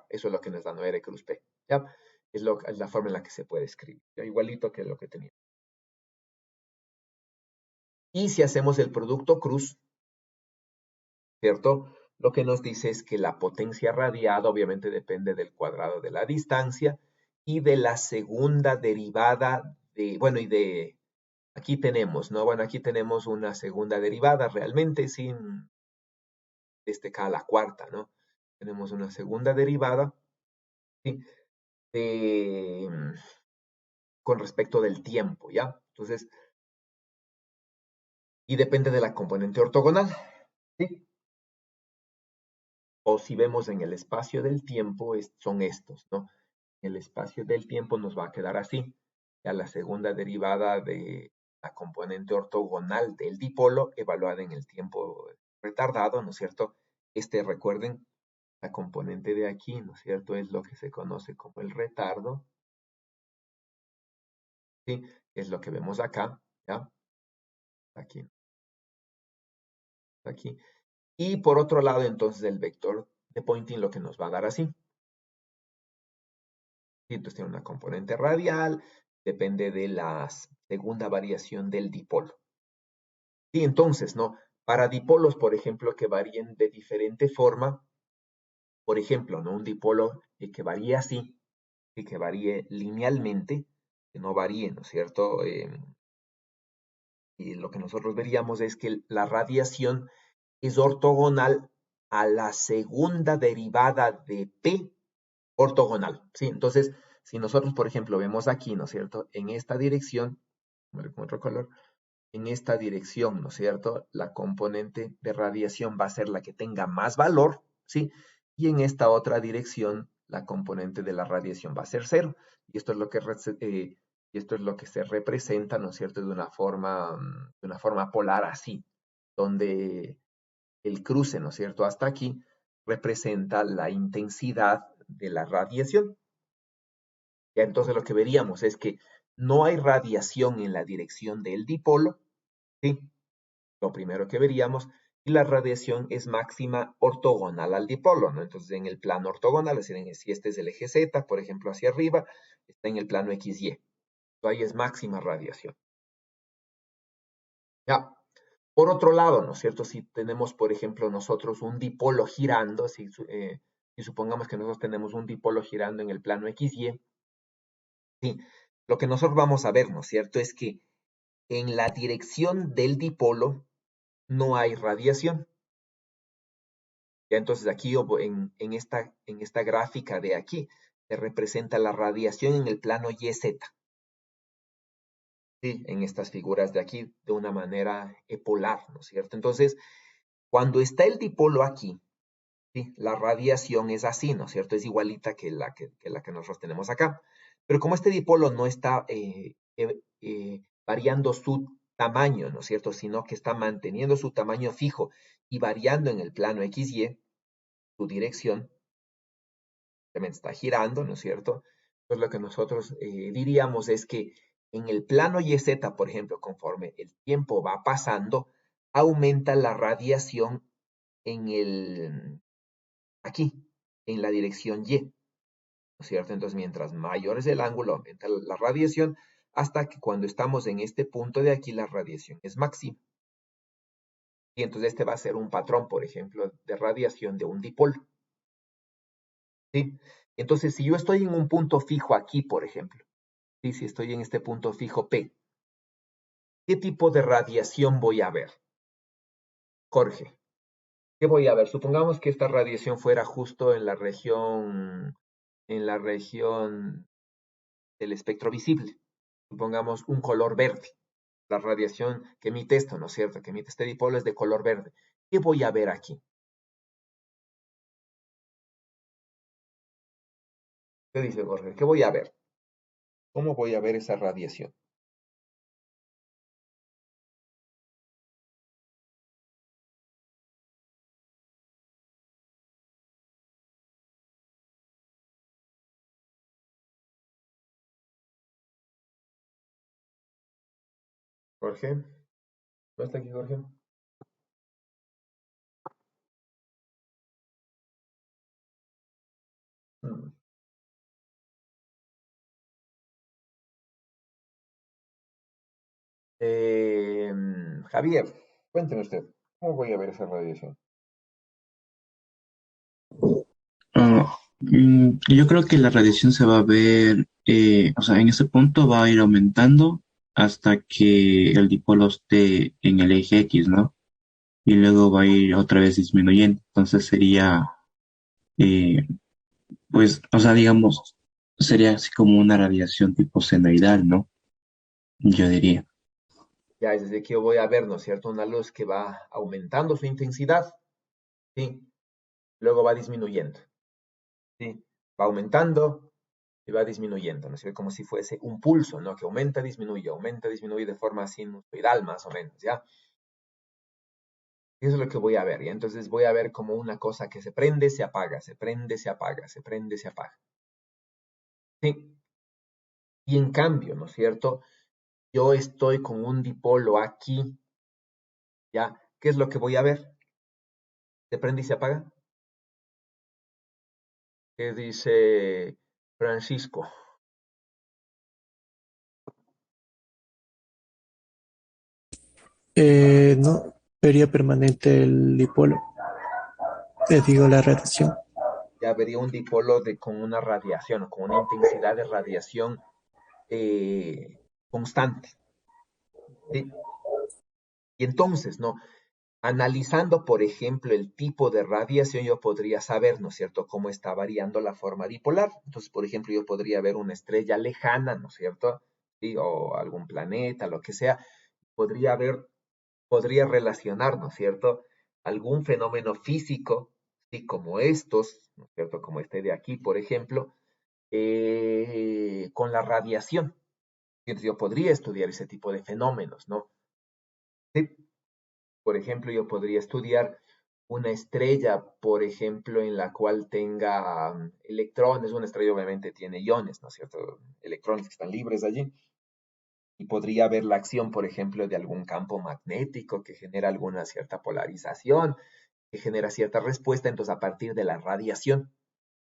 eso es lo que nos da, ¿no? R cruz P, ¿ya? Es la forma en la que se puede escribir, ¿ya? Igualito que lo que tenía. Y si hacemos el producto cruz, ¿cierto? Lo que nos dice es que la potencia radiada obviamente depende del cuadrado de la distancia y de la segunda derivada bueno, aquí tenemos, ¿no? Bueno, aquí tenemos una segunda derivada realmente sin acá a la cuarta, ¿no? Tenemos una segunda derivada, ¿sí? De, con respecto del tiempo, ¿ya? Entonces, y depende de la componente ortogonal, ¿sí? O si vemos en el espacio del tiempo, son estos, ¿no? El espacio del tiempo nos va a quedar así. Ya la segunda derivada de la componente ortogonal del dipolo evaluada en el tiempo retardado, ¿no es cierto? Recuerden, la componente de aquí, ¿no es cierto? Es lo que se conoce como el retardo, ¿sí? Es lo que vemos acá, ¿ya? Aquí, aquí. Y por otro lado, entonces, el vector de Poynting lo que nos va a dar así. ¿Sí? Entonces tiene una componente radial, depende de la segunda variación del dipolo. Sí, entonces, ¿no? Para dipolos, por ejemplo, que varíen de diferente forma, por ejemplo, ¿no? Un dipolo que varíe así, y que varíe linealmente, que no varíe, ¿no es cierto? Y lo que nosotros veríamos es que la radiación es ortogonal a la segunda derivada de P ortogonal, ¿sí? Entonces, si nosotros, por ejemplo, vemos aquí, ¿no es cierto? En esta dirección, con otro color, en esta dirección, ¿no es cierto? La componente de radiación va a ser la que tenga más valor, ¿sí? Y en esta otra dirección, la componente de la radiación va a ser cero. Y esto es lo que, y esto es lo que se representa, ¿no es cierto? De una forma polar así, donde el cruce, ¿no es cierto? Hasta aquí representa la intensidad de la radiación. Ya entonces lo que veríamos es que no hay radiación en la dirección del dipolo, ¿sí? Lo primero que veríamos, y la radiación es máxima ortogonal al dipolo, ¿no? Entonces en el plano ortogonal, es decir, si este es el eje Z, por ejemplo, hacia arriba, está en el plano XY. Entonces, ahí es máxima radiación. Ya. Por otro lado, ¿no es cierto? Si tenemos, por ejemplo, nosotros un dipolo girando, si supongamos que nosotros tenemos un dipolo girando en el plano XY, sí, lo que nosotros vamos a ver, ¿no es cierto? Es que en la dirección del dipolo no hay radiación. Ya entonces aquí en esta gráfica de aquí se representa la radiación en el plano YZ. ¿Sí? En estas figuras de aquí de una manera polar, ¿no es cierto? Entonces, cuando está el dipolo aquí, ¿sí? La radiación es así, ¿no es cierto? Es igualita que la que nosotros tenemos acá. Pero como este dipolo no está variando su tamaño, ¿no es cierto? Sino que está manteniendo su tamaño fijo y variando en el plano XY, su dirección, simplemente está girando, ¿no es cierto? Entonces lo que nosotros diríamos es que en el plano YZ, por ejemplo, conforme el tiempo va pasando, aumenta la radiación aquí, en la dirección Y, ¿no es cierto? Entonces, mientras mayor es el ángulo, aumenta la radiación, hasta que cuando estamos en este punto de aquí, la radiación es máxima. Y entonces este va a ser un patrón, por ejemplo, de radiación de un dipolo. ¿Sí? Entonces, si yo estoy en un punto fijo aquí, por ejemplo, ¿sí? Si estoy en este punto fijo P, ¿qué tipo de radiación voy a ver? Jorge, ¿qué voy a ver? Supongamos que esta radiación fuera justo en la región del espectro visible. Supongamos un color verde. La radiación que emite esto, ¿no es cierto? Que emite este dipolo es de color verde. ¿Qué voy a ver aquí? ¿Qué dice Jorge? ¿Qué voy a ver? ¿Cómo voy a ver esa radiación? Jorge, ¿no está aquí Jorge? Hmm. Javier, cuénteme usted, ¿cómo voy a ver esa radiación? Yo creo que la radiación se va a ver, o sea, en ese punto va a ir aumentando hasta que el dipolo esté en el eje X, ¿no? Y luego va a ir otra vez disminuyendo. Entonces sería, eh, pues, o sea, digamos, sería así como una radiación tipo senoidal, ¿no? Yo diría. Ya es desde que yo voy a ver, ¿no es cierto? Una luz que va aumentando su intensidad, ¿sí? Luego va disminuyendo, ¿sí? Va aumentando y va disminuyendo, ¿no es cierto? Como si fuese un pulso, ¿no? Que aumenta, disminuye de forma sinusoidal, más o menos, ¿ya? Eso es lo que voy a ver, ¿ya? Entonces voy a ver como una cosa que se prende, se apaga, se prende, se apaga, se prende, se apaga, ¿sí? Y en cambio, ¿no es cierto? Yo estoy con un dipolo aquí, ¿ya? ¿Qué es lo que voy a ver? ¿Se prende y se apaga? ¿Qué dice Francisco? No, sería permanente el dipolo, te digo la radiación. ya vería un dipolo con una radiación o con una intensidad de radiación constante. ¿Sí? Y entonces, ¿no? Analizando, por ejemplo, el tipo de radiación, yo podría saber, ¿no es cierto?, cómo está variando la forma dipolar. Entonces, por ejemplo, yo podría ver una estrella lejana, ¿no es cierto?, ¿sí? O algún planeta, lo que sea. Podría relacionar, ¿no es cierto?, algún fenómeno físico, ¿sí? Como estos, ¿no es cierto?, como este de aquí, por ejemplo, con la radiación. Entonces, yo podría estudiar ese tipo de fenómenos, ¿no? ¿Sí? Por ejemplo, yo podría estudiar una estrella, por ejemplo, en la cual tenga electrones. Una estrella obviamente tiene iones, ¿no es cierto? Electrones que están libres allí. Y podría ver la acción, por ejemplo, de algún campo magnético que genera alguna cierta polarización, que genera cierta respuesta, entonces a partir de la radiación.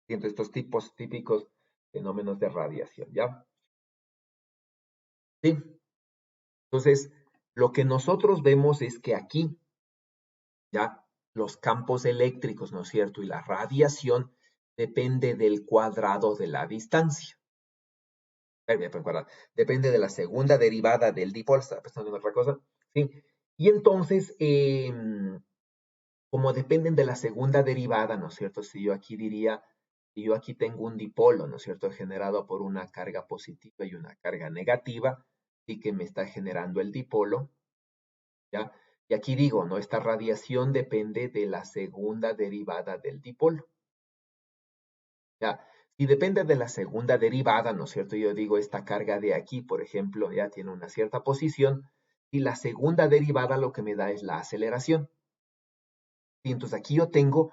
¿Sí? Entonces, estos tipos típicos fenómenos de radiación, ¿ya? Sí. Entonces, lo que nosotros vemos es que aquí, ¿ya? Los campos eléctricos, ¿no es cierto? Y la radiación depende del cuadrado de la distancia. Depende de la segunda derivada del dipolo, estaba pensando en otra cosa. ¿Sí? Y entonces, como dependen de la segunda derivada, ¿no es cierto? Si yo aquí diría, si yo aquí tengo un dipolo, ¿no es cierto? Generado por una carga positiva y una carga negativa, sí que me está generando el dipolo, ¿ya? Y aquí digo, ¿no? Esta radiación depende de la segunda derivada del dipolo. ¿Ya? Si depende de la segunda derivada, ¿no es cierto? Yo digo, esta carga de aquí, por ejemplo, ya tiene una cierta posición, y la segunda derivada lo que me da es la aceleración. Y entonces aquí yo tengo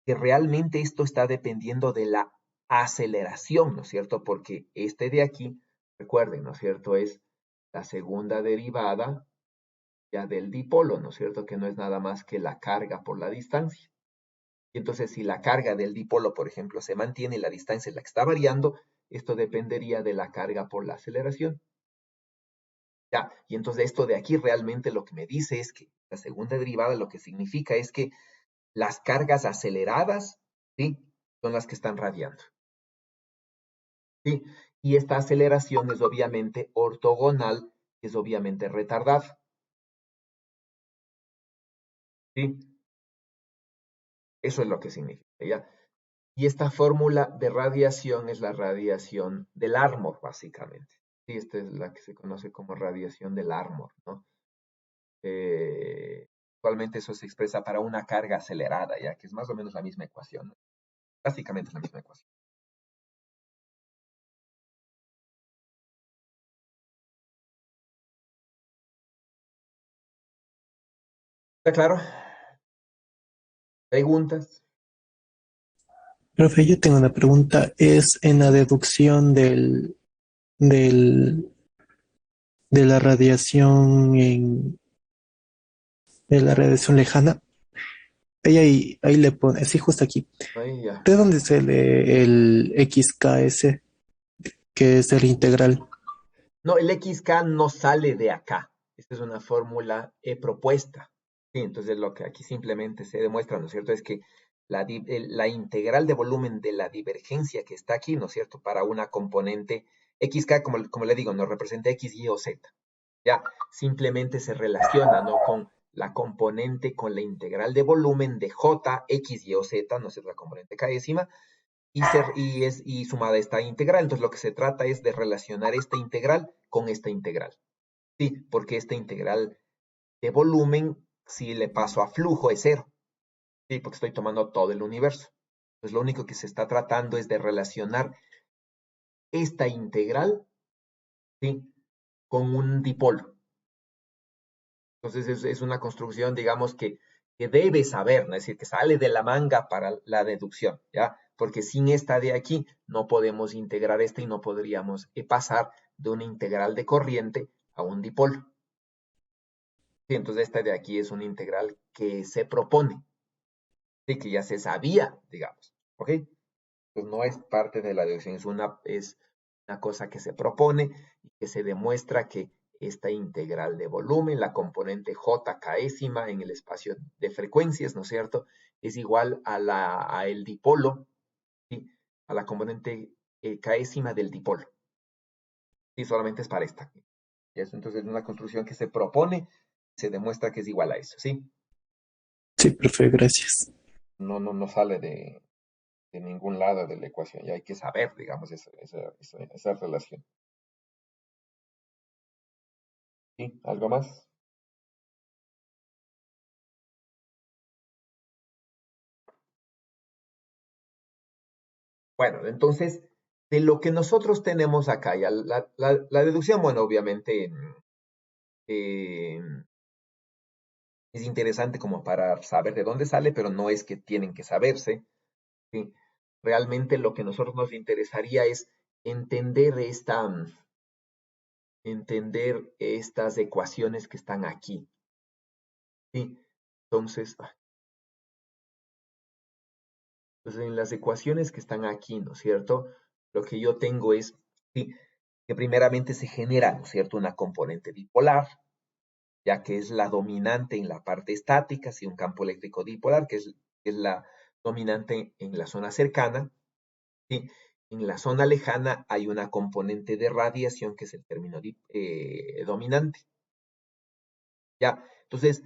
que realmente esto está dependiendo de la aceleración, ¿no es cierto? Porque este de aquí, recuerden, ¿no es cierto? Es la segunda derivada ya del dipolo, ¿no es cierto? Que no es nada más que la carga por la distancia. Y entonces, si la carga del dipolo, por ejemplo, se mantiene y la distancia es la que está variando, esto dependería de la carga por la aceleración. Ya, y entonces esto de aquí realmente lo que me dice es que la segunda derivada lo que significa es que las cargas aceleradas, ¿sí? Son las que están radiando. ¿Sí? Y esta aceleración es obviamente ortogonal, es obviamente retardada. ¿Sí? Eso es lo que significa, ¿ya? Y esta fórmula de radiación es la radiación del Larmor, básicamente. Sí, esta es la que se conoce como radiación del Larmor, ¿no? Actualmente eso se expresa para una carga acelerada, ya que es más o menos la misma ecuación, ¿no? Básicamente es la misma ecuación. ¿Está claro? ¿Preguntas? Profe, yo tengo una pregunta. ¿Es en la deducción del, de la radiación de la radiación lejana? Ahí le pone, sí, justo aquí. Ahí ya. ¿De dónde se lee el XKS, que es el integral? No, el XK no sale de acá. Esta es una fórmula propuesta. Sí, entonces lo que aquí simplemente se demuestra, ¿no es cierto? Es que la integral de volumen de la divergencia que está aquí, ¿no es cierto? Para una componente XK, como le digo, no representa X, Y o Z. Ya, simplemente se relaciona, ¿no? Con la componente, con la integral de volumen de J, X, Y o Z, ¿no es cierto? La componente k'ísima, y sumada esta integral. Entonces lo que se trata es de relacionar esta integral con esta integral. Sí, porque esta integral de volumen, si le paso a flujo, es cero. Sí, porque estoy tomando todo el universo. Pues lo único que se está tratando es de relacionar esta integral, ¿sí? Con un dipolo. Entonces es una construcción, digamos, que debe saber, ¿no? Es decir, que sale de la manga para la deducción, ¿ya? Porque sin esta de aquí no podemos integrar esta y no podríamos pasar de una integral de corriente a un dipolo. Sí, entonces esta de aquí es una integral que se propone, sí, que ya se sabía, digamos, ¿ok? Pues no es parte de la deducción, es una cosa que se propone y que se demuestra que esta integral de volumen, la componente j k'ésima en el espacio de frecuencias, ¿no es cierto?, es igual a el dipolo, ¿sí? A la componente késima del dipolo. Sí, solamente es para esta. Entonces, es una construcción que se propone, se demuestra que es igual a eso, ¿sí? Sí, profe, gracias. No sale de ningún lado de la ecuación, ya hay que saber, digamos, esa relación. ¿Sí? ¿Algo más? Bueno, entonces, de lo que nosotros tenemos acá, ya la deducción, bueno, obviamente eh, es interesante como para saber de dónde sale, pero no es que tienen que saberse, ¿sí? Realmente lo que a nosotros nos interesaría es entender entender estas ecuaciones que están aquí, ¿sí? Entonces, en las ecuaciones que están aquí, ¿no es cierto? Lo que yo tengo es, ¿sí? Que primeramente se genera, ¿no es cierto?, una componente dipolar, ya que es la dominante en la parte estática, ¿sí? Un campo eléctrico dipolar, que es la dominante en la zona cercana, ¿sí? En la zona lejana hay una componente de radiación, que es el término dominante, ¿ya? Entonces,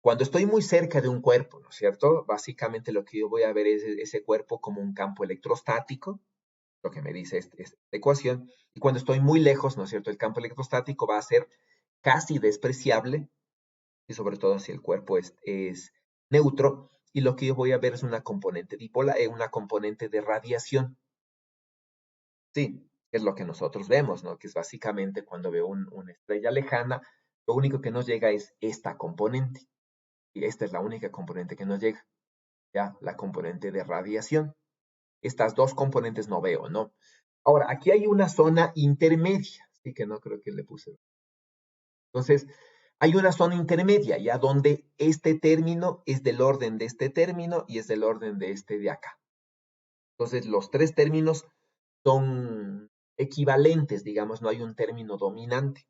cuando estoy muy cerca de un cuerpo, ¿no es cierto? Básicamente lo que yo voy a ver es ese cuerpo como un campo electrostático, lo que me dice esta ecuación, y cuando estoy muy lejos, ¿no es cierto? El campo electrostático va a ser casi despreciable, y sobre todo si el cuerpo es neutro, y lo que yo voy a ver es una componente dipolar, una componente de radiación. Sí, es lo que nosotros vemos, ¿no? Que es básicamente cuando veo una estrella lejana, lo único que nos llega es esta componente, y esta es la única componente que nos llega, ¿ya? La componente de radiación. Estas dos componentes no veo, ¿no? Ahora, aquí hay una zona intermedia, así que no creo que le puse. Entonces, hay una zona intermedia, ya donde este término es del orden de este término y es del orden de este de acá. Entonces, los tres términos son equivalentes, digamos, no hay un término dominante.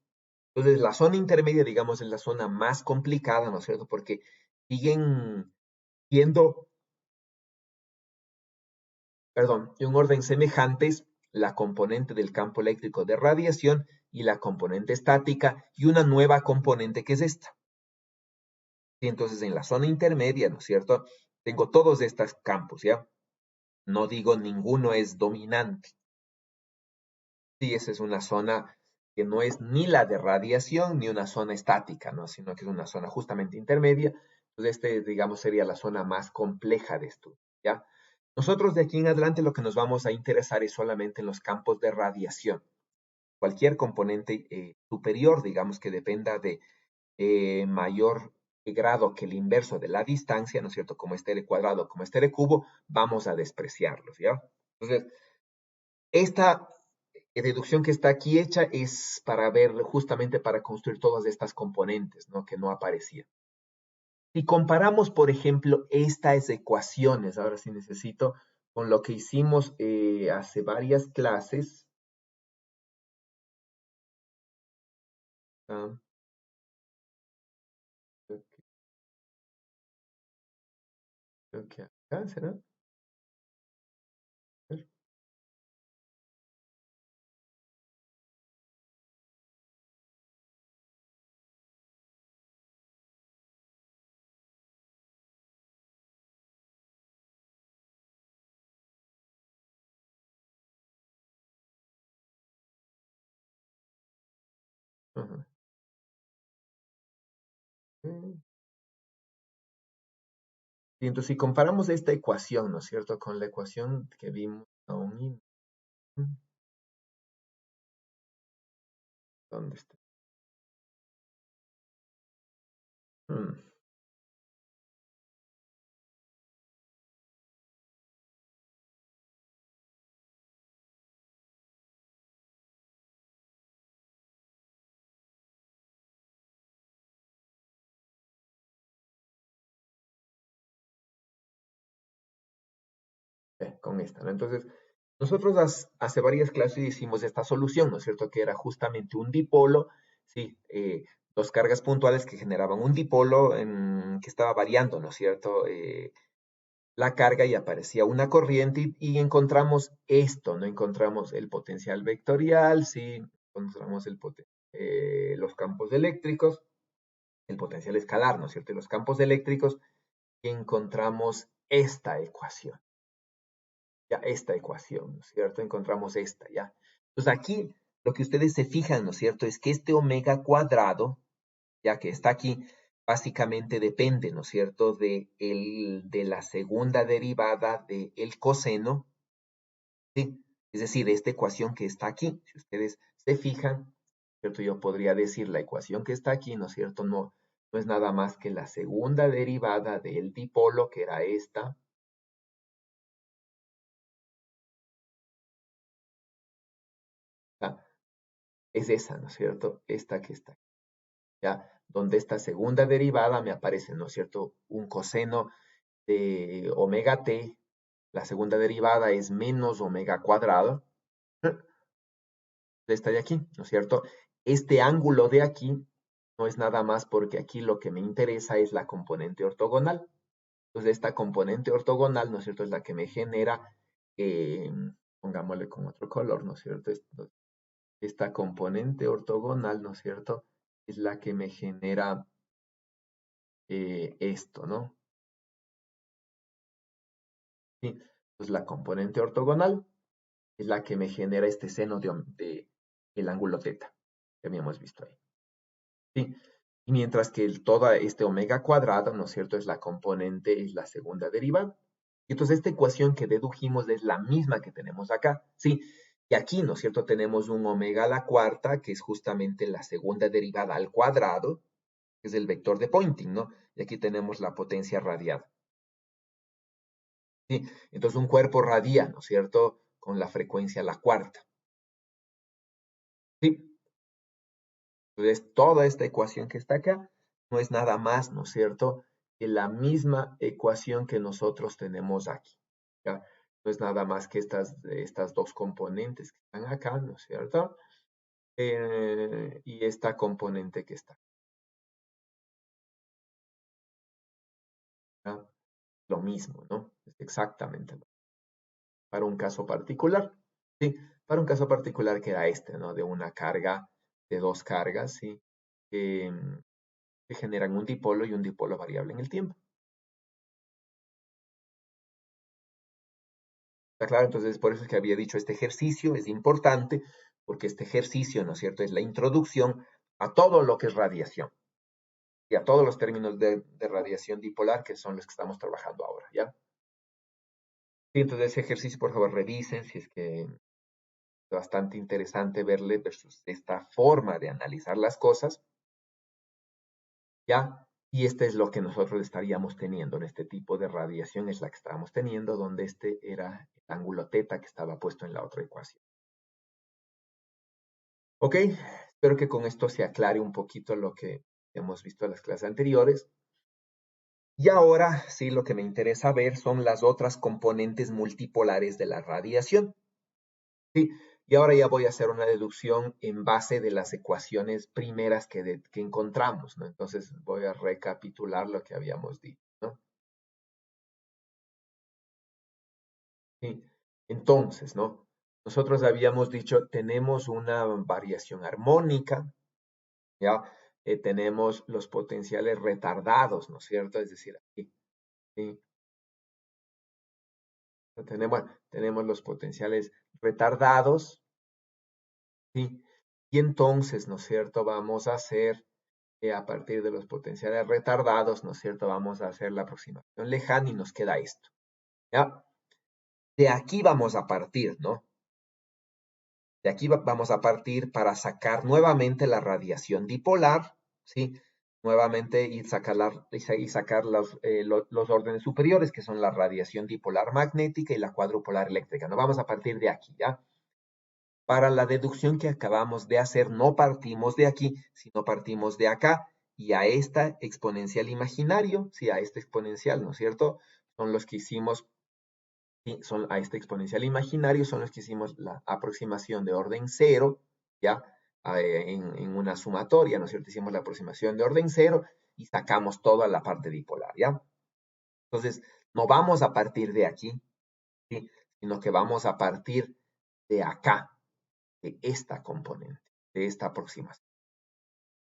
Entonces, la zona intermedia, digamos, es la zona más complicada, ¿no es cierto? Porque siguen siendo, perdón, en un orden semejantes la componente del campo eléctrico de radiación y la componente estática y una nueva componente que es esta. Y entonces en la zona intermedia, ¿no es cierto? Tengo todos estos campos, ¿ya? No digo ninguno es dominante. Sí, esa es una zona que no es ni la de radiación ni una zona estática, ¿no? Sino que es una zona justamente intermedia. Entonces, digamos, sería la zona más compleja de estudio, ¿ya? Nosotros de aquí en adelante lo que nos vamos a interesar es solamente en los campos de radiación. Cualquier componente superior, digamos, que dependa de mayor grado que el inverso de la distancia, ¿no es cierto? Como este r cuadrado, como este r cubo, vamos a despreciarlos, ¿ya? Entonces, esta deducción que está aquí hecha es para ver, justamente para construir todas estas componentes, ¿no? Que no aparecían. Si comparamos, por ejemplo, estas ecuaciones, ahora sí necesito, con lo que hicimos hace varias clases. Ah, creo que acá será. A ver. Ajá. Y entonces, si comparamos esta ecuación, ¿no es cierto?, con la ecuación que vimos aún, ¿dónde está? Mm, con esta, ¿no? Entonces, nosotros hace varias clases hicimos esta solución, ¿no es cierto?, que era justamente un dipolo, sí, dos cargas puntuales que generaban un dipolo que estaba variando, ¿no es cierto?, la carga y aparecía una corriente y encontramos esto, ¿no? Encontramos el potencial vectorial, sí, encontramos los campos eléctricos, el potencial escalar, ¿no es cierto? Y los campos eléctricos, y encontramos esta ecuación, ya, esta ecuación, ¿no es cierto? Encontramos esta, ¿ya? Entonces aquí, lo que ustedes se fijan, ¿no es cierto? Es que este omega cuadrado, ya que está aquí, básicamente depende, ¿no es cierto?, de la segunda derivada del coseno, ¿sí? Es decir, esta ecuación que está aquí, si ustedes se fijan, ¿cierto? Yo podría decir la ecuación que está aquí, ¿no es cierto? No es nada más que la segunda derivada del dipolo, que era esta. ¿Ya? Es esa, ¿no es cierto? Esta que está aquí, ¿ya? Donde esta segunda derivada me aparece, ¿no es cierto?, un coseno de omega t, la segunda derivada es menos omega cuadrado, esta de aquí, ¿no es cierto? Este ángulo de aquí no es nada más porque aquí lo que me interesa es la componente ortogonal. Entonces, esta componente ortogonal, ¿no es cierto?, es la que me genera, pongámosle con otro color, ¿no es cierto? Esta componente ortogonal, ¿no es cierto?, es la que me genera esto, ¿no? ¿Sí? Pues la componente ortogonal es la que me genera este seno de el ángulo teta que habíamos visto ahí. ¿Sí? Y mientras que todo este omega cuadrado, ¿no es cierto?, es la componente, es la segunda derivada. Y entonces esta ecuación que dedujimos es la misma que tenemos acá, ¿sí? Y aquí, ¿no es cierto?, tenemos un omega a la cuarta, que es justamente la segunda derivada al cuadrado, que es el vector de Poynting, ¿no? Y aquí tenemos la potencia radiada. ¿Sí? Entonces un cuerpo radia, ¿no es cierto?, con la frecuencia a la cuarta. ¿Sí? Entonces, toda esta ecuación que está acá no es nada más, ¿no es cierto?, que la misma ecuación que nosotros tenemos aquí, ¿ya? No es nada más que estas dos componentes que están acá, ¿no es cierto? Y esta componente que está acá, lo mismo, ¿no? Es exactamente lo mismo. Para un caso particular, ¿sí? Para un caso particular que era este, ¿no? De una carga, de dos cargas, ¿sí? Que generan un dipolo y un dipolo variable en el tiempo. ¿Está claro? Entonces, por eso es que había dicho este ejercicio, es importante, porque este ejercicio, ¿no es cierto?, es la introducción a todo lo que es radiación y a todos los términos de radiación dipolar, que son los que estamos trabajando ahora, ¿ya? Sí, entonces ese ejercicio, por favor, revisen si es que es bastante interesante verle versus esta forma de analizar las cosas, ¿ya? Y este es lo que nosotros estaríamos teniendo en este tipo de radiación, es la que estábamos teniendo, donde este era el ángulo teta que estaba puesto en la otra ecuación. Ok, espero que con esto se aclare un poquito lo que hemos visto en las clases anteriores. Y ahora sí, lo que me interesa ver son las otras componentes multipolares de la radiación. Sí, y ahora ya voy a hacer una deducción en base de las ecuaciones primeras que encontramos, ¿no? Entonces voy a recapitular lo que habíamos dicho, ¿no? Sí, entonces, ¿no? Nosotros habíamos dicho, tenemos una variación armónica, ¿ya? Tenemos los potenciales retardados, ¿no es cierto? Es decir, aquí, ¿sí? Tenemos los potenciales retardados, ¿sí? Y entonces, ¿no es cierto? Vamos a hacer, a partir de los potenciales retardados, ¿no es cierto? Vamos a hacer la aproximación lejana y nos queda esto, ¿ya? De aquí vamos a partir, ¿no? De aquí vamos a partir para sacar nuevamente la radiación dipolar, ¿sí? Nuevamente y sacar los órdenes superiores, que son la radiación dipolar magnética y la cuadrupolar eléctrica. No vamos a partir de aquí, ¿ya? Para la deducción que acabamos de hacer, no partimos de aquí, sino partimos de acá y a esta exponencial imaginario, sí, a este exponencial, ¿no es cierto? Son los que hicimos, sí, son a este exponencial imaginario, son los que hicimos la aproximación de orden cero, ¿ya? En una sumatoria, ¿no es cierto? Hicimos la aproximación de orden cero y sacamos toda la parte dipolar, ¿ya? Entonces, No vamos a partir de aquí, ¿sí? Sino que vamos a partir de acá, de esta componente, de esta aproximación,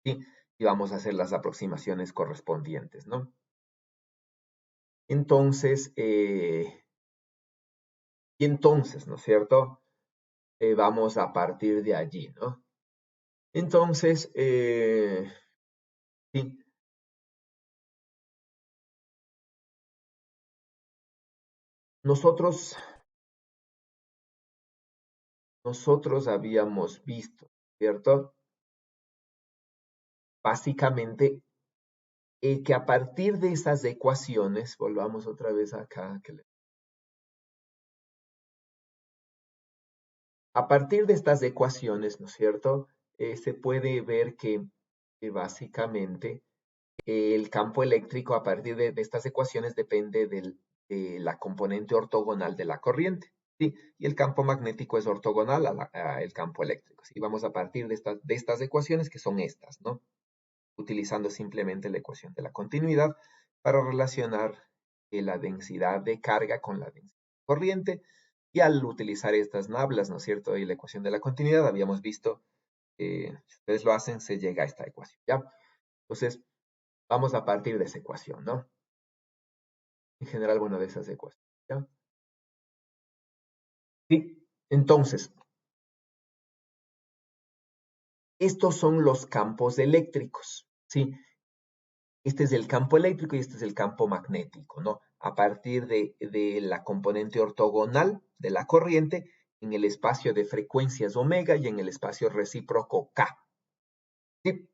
¿sí? Y vamos a hacer las aproximaciones correspondientes, ¿no? Entonces, ¿no es cierto? Vamos a partir de allí, ¿no? Entonces, sí, nosotros habíamos visto, ¿cierto? Básicamente, que a partir de esas ecuaciones, volvamos otra vez acá, a partir de estas ecuaciones, ¿no es cierto? Se puede ver que básicamente el campo eléctrico a partir de estas ecuaciones depende de la componente ortogonal de la corriente, ¿sí? Y el campo magnético es ortogonal al campo eléctrico, ¿sí? Vamos a partir de estas ecuaciones que son estas, ¿no? Utilizando simplemente la ecuación de la continuidad para relacionar la densidad de carga con la densidad de corriente. Y al utilizar estas nablas, ¿no es cierto? Y la ecuación de la continuidad, habíamos visto, si ustedes lo hacen, se llega a esta ecuación, ¿ya? Entonces, vamos a partir de esa ecuación, ¿no? En general, bueno, de esas ecuaciones, ¿ya? Sí, entonces, estos son los campos eléctricos, ¿sí? Este es el campo eléctrico y este es el campo magnético, ¿no? A partir de la componente ortogonal de la corriente en el espacio de frecuencias omega y en el espacio recíproco K, ¿sí?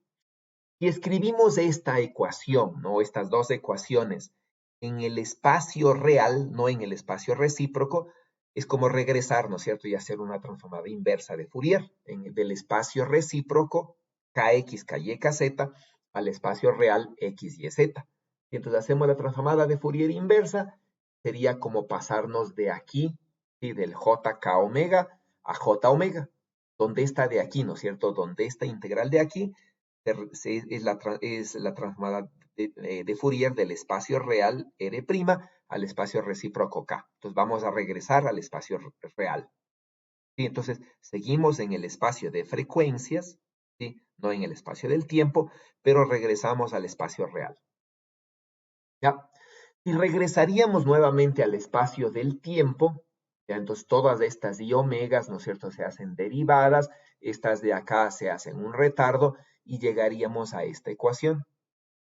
Si escribimos esta ecuación, ¿no? Estas dos ecuaciones en el espacio real, no en el espacio recíproco, es como regresar, ¿no es cierto? Y hacer una transformada inversa de Fourier del espacio recíproco Kx, Ky, Kz al espacio real X, Y, Z. Y entonces hacemos la transformada de Fourier inversa, sería como pasarnos de aquí, ¿sí? Del JK omega a J omega, donde está de aquí, ¿no es cierto? Donde esta integral de aquí es la transformada de Fourier del espacio real R' al espacio recíproco K. Entonces vamos a regresar al espacio real. ¿Sí? Entonces seguimos en el espacio de frecuencias, ¿sí? No en el espacio del tiempo, pero regresamos al espacio real. ¿Ya? Y regresaríamos nuevamente al espacio del tiempo, ¿ya? Entonces todas estas y omegas, ¿no es cierto?, se hacen derivadas, estas de acá se hacen un retardo y llegaríamos a esta ecuación.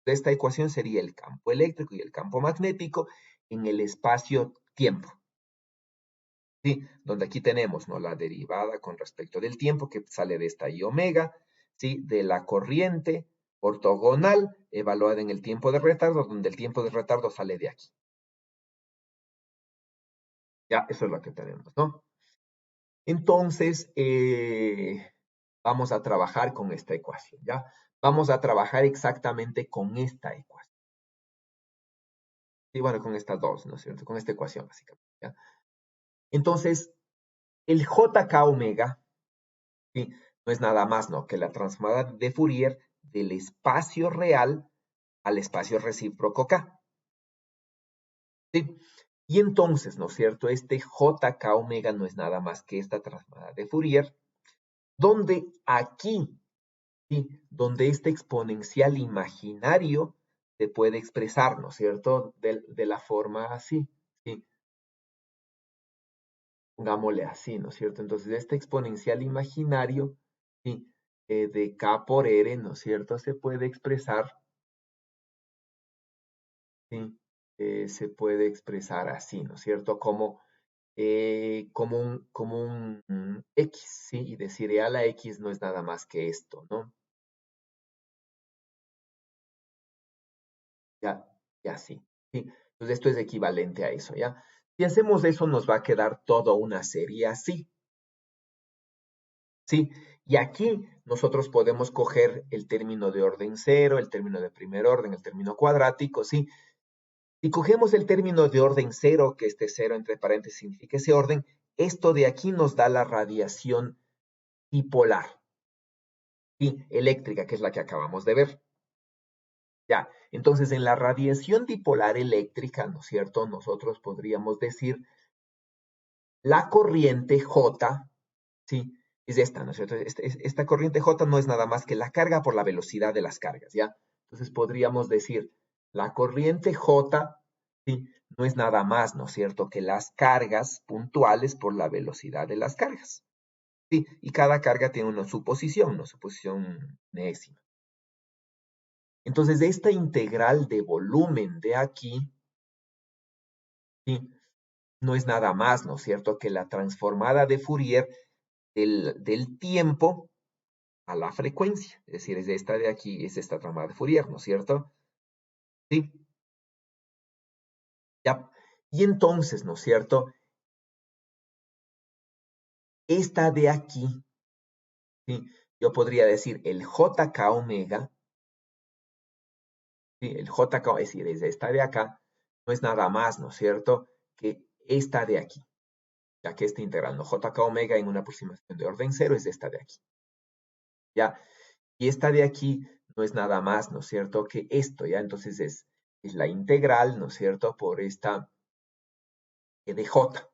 Esta ecuación sería el campo eléctrico y el campo magnético en el espacio-tiempo, ¿sí? Donde aquí tenemos, ¿no?, la derivada con respecto del tiempo que sale de esta y omega, ¿sí?, de la corriente ortogonal evaluada en el tiempo de retardo, donde el tiempo de retardo sale de aquí. Ya, eso es lo que tenemos, ¿no? Entonces, vamos a trabajar con esta ecuación, ¿ya? Vamos a trabajar exactamente con esta ecuación. Sí, bueno, con estas dos, ¿no es cierto? Con esta ecuación, básicamente, ¿ya? Entonces, el JK omega, ¿sí?, no es nada más, ¿no?, que la transformada de Fourier del espacio real al espacio recíproco K, ¿sí? Y entonces, ¿no es cierto?, este JK omega no es nada más que esta transformada de Fourier, donde aquí, ¿sí?, donde este exponencial imaginario se puede expresar, ¿no es cierto?, de la forma así, ¿sí? Pongámosle así, ¿no es cierto? Entonces, este exponencial imaginario, ¿sí?, de K por R, ¿no es cierto?, se puede expresar, ¿sí? Se puede expresar así, ¿no es cierto?, como un X, ¿sí? Y decir a la X no es nada más que esto, ¿no? Ya, ya sí, ¿sí? Entonces, esto es equivalente a eso, ¿ya? Si hacemos eso, nos va a quedar toda una serie así, ¿sí? Y aquí nosotros podemos coger el término de orden cero, el término de primer orden, el término cuadrático, ¿sí? Si cogemos el término de orden cero, que este cero entre paréntesis significa ese orden, esto de aquí nos da la radiación dipolar, ¿sí?, eléctrica, que es la que acabamos de ver. Ya, entonces en la radiación dipolar eléctrica, ¿no es cierto? Nosotros podríamos decir la corriente J, ¿sí? Es esta, ¿no es cierto? Esta corriente J no es nada más que la carga por la velocidad de las cargas, ¿ya? Entonces podríamos decir, la corriente J, ¿sí? No es nada más, ¿no es cierto?, que las cargas puntuales por la velocidad de las cargas, ¿sí? Y cada carga tiene su posición, ¿no? Su posición enésima. Entonces, esta integral de volumen de aquí, ¿sí? No es nada más, ¿no es cierto?, que la transformada de Fourier del tiempo a la frecuencia. Es decir, es esta de aquí, es esta transformada de Fourier, ¿no es cierto? Sí. Ya. Y entonces, ¿no es cierto?, esta de aquí, ¿sí? Yo podría decir el JK omega, ¿sí? El JK, es decir, es esta de acá, no es nada más, ¿no es cierto?, que esta de aquí, ya que esta integral, ¿no? JK omega en una aproximación de orden cero es esta de aquí. ¿Ya? Y esta de aquí no es nada más, ¿no es cierto?, que esto, ¿ya? Entonces es la integral, ¿no es cierto?, por esta de J,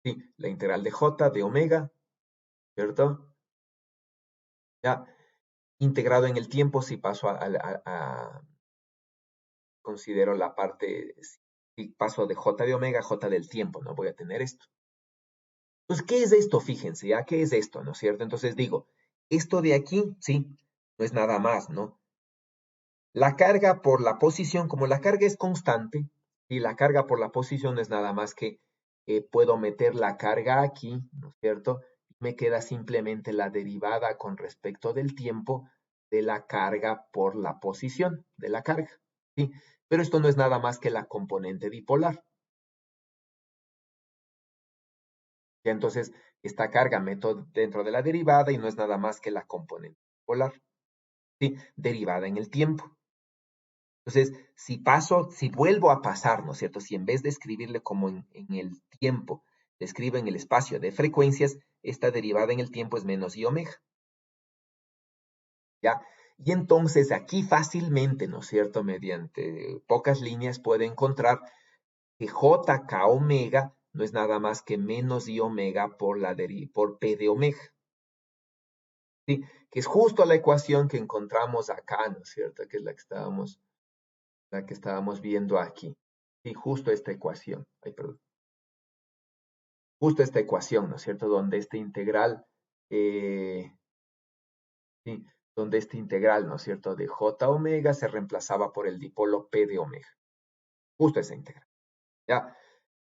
¿sí? La integral de J de omega, ¿cierto? Ya, integrado en el tiempo, si paso considero la parte, si paso de J de omega a J del tiempo, ¿no? Voy a tener esto. Entonces, ¿qué es esto? Fíjense, ¿ya? ¿Qué es esto? ¿No es cierto? Entonces digo, esto de aquí, sí, no es nada más, ¿no? La carga por la posición, como la carga es constante, y la carga por la posición es nada más que puedo meter la carga aquí, ¿no es cierto? Me queda simplemente la derivada con respecto del tiempo de la carga por la posición de la carga, ¿sí? Pero esto no es nada más que la componente dipolar. Y entonces, esta carga meto dentro de la derivada y no es nada más que la componente dipolar, ¿sí? Derivada en el tiempo. Entonces, si vuelvo a pasar, ¿no es cierto? Si en vez de escribirle como en el tiempo, le escribo en el espacio de frecuencias, esta derivada en el tiempo es menos i omega, ¿ya? Y entonces aquí fácilmente, ¿no es cierto? Mediante pocas líneas puedo encontrar que jk omega no es nada más que menos i omega por p de omega, ¿sí? Que es justo la ecuación que encontramos acá, ¿no es cierto? Que es la que estábamos viendo aquí. Sí, justo esta ecuación. Ay, perdón. Justo esta ecuación, ¿no es cierto? Donde este integral, sí, donde este integral, ¿no es cierto?, de j omega se reemplazaba por el dipolo p de omega. Justo esa integral. ¿Ya?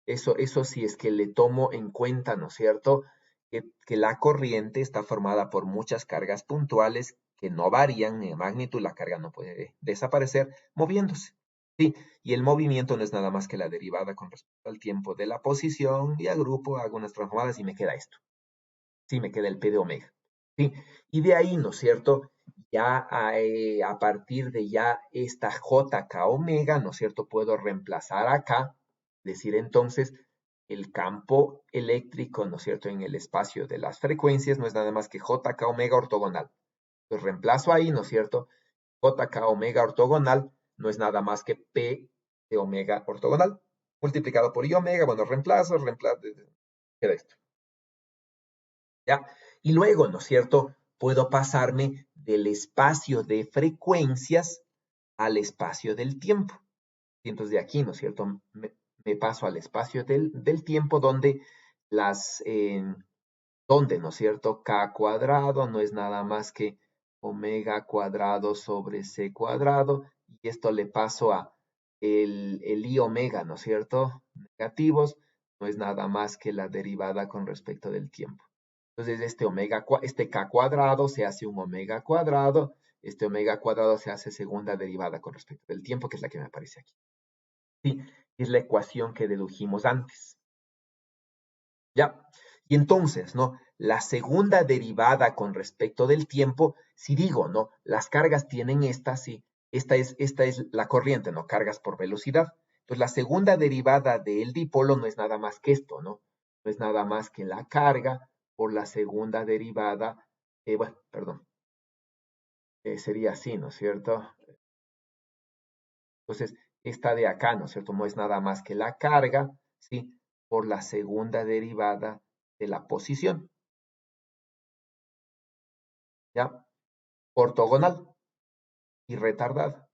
Eso sí es que le tomo en cuenta, ¿no es cierto?, que la corriente está formada por muchas cargas puntuales que no varían en magnitud, la carga no puede desaparecer moviéndose. Sí, y el movimiento no es nada más que la derivada con respecto al tiempo de la posición, y agrupo, hago unas transformadas y me queda esto. Sí, me queda el P de omega. Sí, y de ahí, ¿no es cierto?, ya a partir de ya esta JK omega, ¿no es cierto?, puedo reemplazar acá, decir entonces, el campo eléctrico, ¿no es cierto?, en el espacio de las frecuencias no es nada más que JK omega ortogonal. Entonces reemplazo ahí, ¿no es cierto?, JK omega ortogonal no es nada más que P de omega ortogonal, multiplicado por I omega, bueno, reemplazo, queda esto. ¿Ya? Y luego, ¿no es cierto?, puedo pasarme del espacio de frecuencias al espacio del tiempo. Y entonces de aquí, ¿no es cierto?, me paso al espacio del tiempo donde ¿no es cierto?, k cuadrado no es nada más que omega cuadrado sobre c cuadrado, y esto le paso a el i omega, ¿no es cierto?, negativos, no es nada más que la derivada con respecto del tiempo. Entonces este k cuadrado se hace un omega cuadrado, este omega cuadrado se hace segunda derivada con respecto del tiempo, que es la que me aparece aquí. Sí, es la ecuación que dedujimos antes. ¿Ya? Y entonces, ¿no?, la segunda derivada con respecto del tiempo, si digo, ¿no?, las cargas tienen sí, esta es la corriente, ¿no?, cargas por velocidad. Entonces, la segunda derivada del dipolo no es nada más que esto, ¿no? No es nada más que la carga por la segunda derivada, bueno, perdón, sería así, ¿no es cierto? Entonces, esta de acá, ¿no es cierto? No es nada más que la carga, ¿sí? Por la segunda derivada de la posición, ¿ya? Ortogonal y retardada.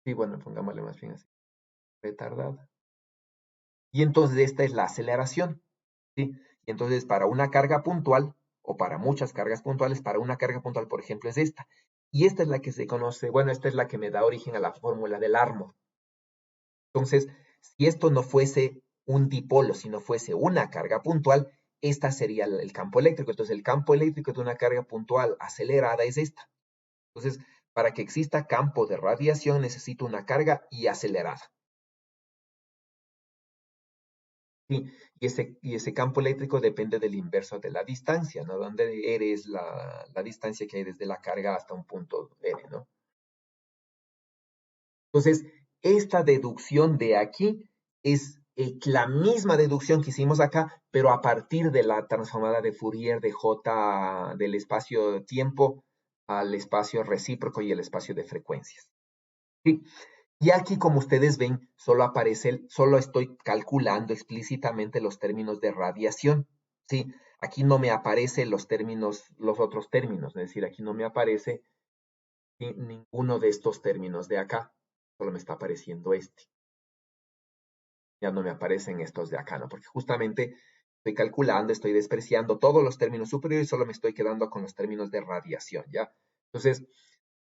Sí, bueno, pongámosle más bien así. Retardada. Y entonces esta es la aceleración, ¿sí? Y entonces para una carga puntual, o para muchas cargas puntuales, para una carga puntual, por ejemplo, es esta. Y esta es la que se conoce, bueno, esta es la que me da origen a la fórmula del Armor. Entonces, si esto no fuese un dipolo, si no fuese una carga puntual, esta sería el campo eléctrico. Entonces, el campo eléctrico de una carga puntual acelerada es esta. Entonces, para que exista campo de radiación, necesito una carga y acelerada. Sí, y ese campo eléctrico depende del inverso de la distancia, ¿no? Donde R es la distancia que hay desde la carga hasta un punto N, ¿no? Entonces, esta deducción de aquí es la misma deducción que hicimos acá, pero a partir de la transformada de Fourier de J del espacio-tiempo al espacio recíproco y el espacio de frecuencias. ¿Sí? Y aquí, como ustedes ven, solo estoy calculando explícitamente los términos de radiación. ¿Sí? Aquí no me aparecen los otros términos, es decir, aquí no me aparece ninguno de estos términos de acá. Solo me está apareciendo este. Ya no me aparecen estos de acá, ¿no? Porque justamente estoy calculando, estoy despreciando todos los términos superiores y solo me estoy quedando con los términos de radiación, ¿ya? Entonces,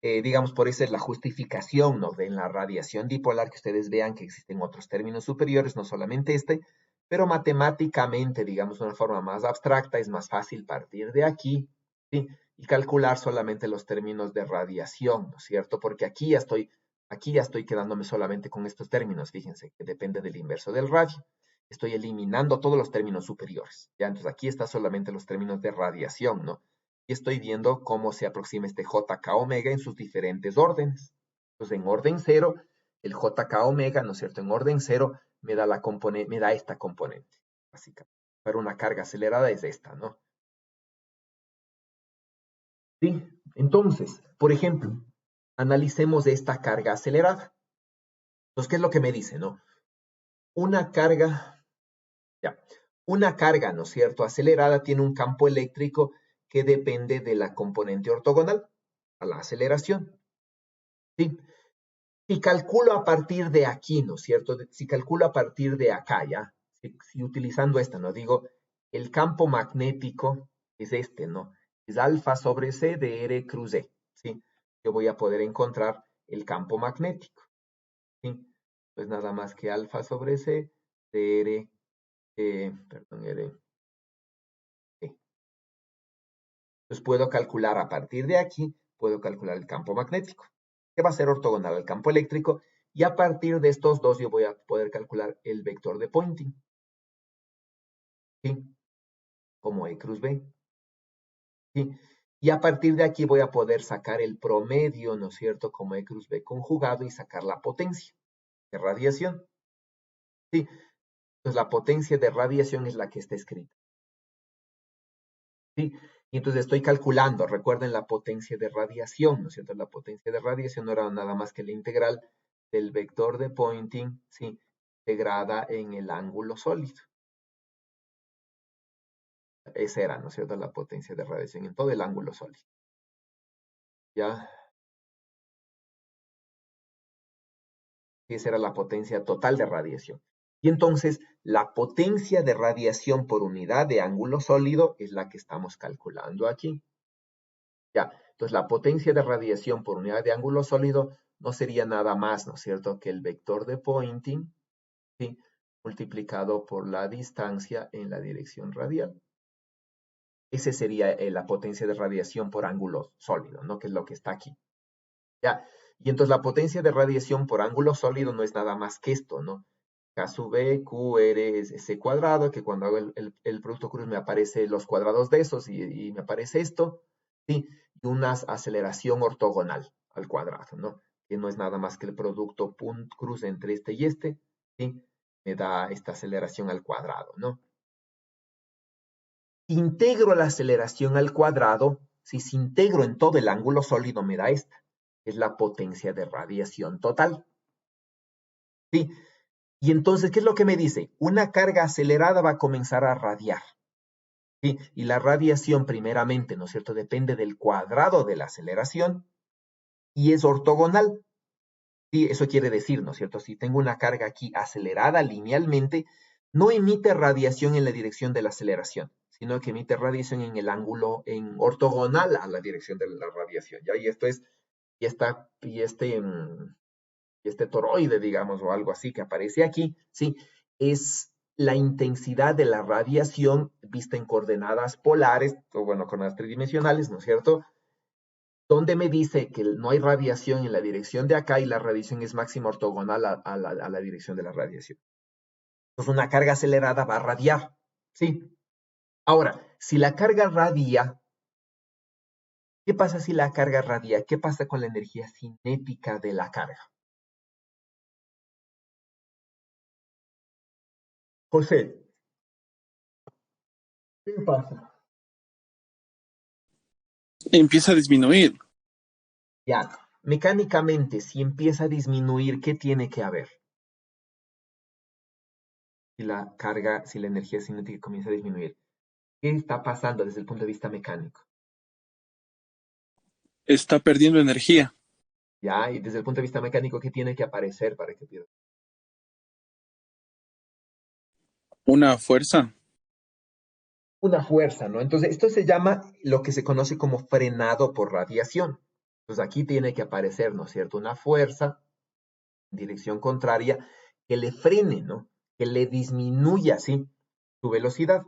digamos, por eso es la justificación, ¿no? De la radiación dipolar, que ustedes vean que existen otros términos superiores, no solamente este, pero matemáticamente, digamos, de una forma más abstracta, es más fácil partir de aquí, ¿sí? Y calcular solamente los términos de radiación, ¿no es cierto? Porque aquí ya estoy quedándome solamente con estos términos, fíjense, que depende del inverso del radio. Estoy eliminando todos los términos superiores, ¿ya? Entonces aquí están solamente los términos de radiación, ¿no? Y estoy viendo cómo se aproxima este JK omega en sus diferentes órdenes. Entonces, en orden cero, el JK omega, ¿no es cierto? En orden cero me da esta componente, básicamente. Para una carga acelerada es esta, ¿no? Sí, entonces, por ejemplo, analicemos esta carga acelerada. Entonces, ¿qué es lo que me dice, no? Una carga, ya, una carga, ¿no es cierto?, acelerada tiene un campo eléctrico que depende de la componente ortogonal a la aceleración. ¿Sí? Si calculo a partir de aquí, ¿no es cierto? Si calculo a partir de acá, ¿ya? Si utilizando esta, ¿no? Digo, el campo magnético es este, ¿no? Es alfa sobre C de R cruz E, ¿sí? Yo voy a poder encontrar el campo magnético, ¿sí? Pues nada más que alfa sobre C de R, R, E. Entonces puedo calcular a partir de aquí, puedo calcular el campo magnético, que va a ser ortogonal al campo eléctrico, y a partir de estos dos yo voy a poder calcular el vector de Poynting, ¿sí? Como E cruz B, ¿sí? Y a partir de aquí voy a poder sacar el promedio, ¿no es cierto? Como E cruz B conjugado y sacar la potencia de radiación, ¿sí? Entonces la potencia de radiación es la que está escrita, ¿sí? Y entonces estoy calculando, recuerden la potencia de radiación, ¿no es cierto? La potencia de radiación no era nada más que la integral del vector de Poynting, ¿sí? Integrada en el ángulo sólido. Esa era, ¿no es cierto?, la potencia de radiación en todo el ángulo sólido. ¿Ya? Y esa era la potencia total de radiación. Y entonces, la potencia de radiación por unidad de ángulo sólido es la que estamos calculando aquí. Ya, entonces la potencia de radiación por unidad de ángulo sólido no sería nada más, ¿no es cierto?, que el vector de Poynting, ¿sí?, multiplicado por la distancia en la dirección radial. Ese sería la potencia de radiación por ángulo sólido, ¿no?, que es lo que está aquí. Ya, y entonces la potencia de radiación por ángulo sólido no es nada más que esto, ¿no? K sub B, Q, R es C cuadrado, que cuando hago el producto cruz me aparece los cuadrados de esos y me aparece esto, ¿sí? Y una aceleración ortogonal al cuadrado, ¿no? Que no es nada más que el producto cruz entre este y este, ¿sí? Me da esta aceleración al cuadrado, ¿no? Integro la aceleración al cuadrado, si integro en todo el ángulo sólido me da esta, es la potencia de radiación total, ¿sí? Y entonces, ¿qué es lo que me dice? Una carga acelerada va a comenzar a radiar, ¿sí? Y la radiación, primeramente, ¿no es cierto?, depende del cuadrado de la aceleración y es ortogonal. Sí, eso quiere decir, ¿no es cierto? Si tengo una carga aquí acelerada linealmente, no emite radiación en la dirección de la aceleración, sino que emite radiación en el ángulo en ortogonal a la dirección de la radiación, ¿ya? Y esto es, y esta, y este toroide, digamos, o algo así que aparece aquí, ¿sí? Es la intensidad de la radiación vista en coordenadas polares, o bueno, coordenadas tridimensionales, ¿no es cierto?, donde me dice que no hay radiación en la dirección de acá y la radiación es máxima ortogonal a la dirección de la radiación. Entonces una carga acelerada va a radiar, ¿sí? Ahora, si la carga radia, ¿qué pasa si la carga radia? ¿Qué pasa con la energía cinética de la carga? José, ¿qué pasa? Empieza a disminuir. Ya, mecánicamente, si empieza a disminuir, ¿qué tiene que haber? Si la carga, si la energía cinética comienza a disminuir, ¿qué está pasando desde el punto de vista mecánico? Está perdiendo energía. ¿Ya? Y desde el punto de vista mecánico, ¿qué tiene que aparecer para que pierda? Una fuerza. Una fuerza, ¿no? Entonces, esto se llama lo que se conoce como frenado por radiación. Entonces, aquí tiene que aparecer, ¿no es cierto?, una fuerza en dirección contraria que le frene, ¿no? Que le disminuya, ¿sí?, su velocidad.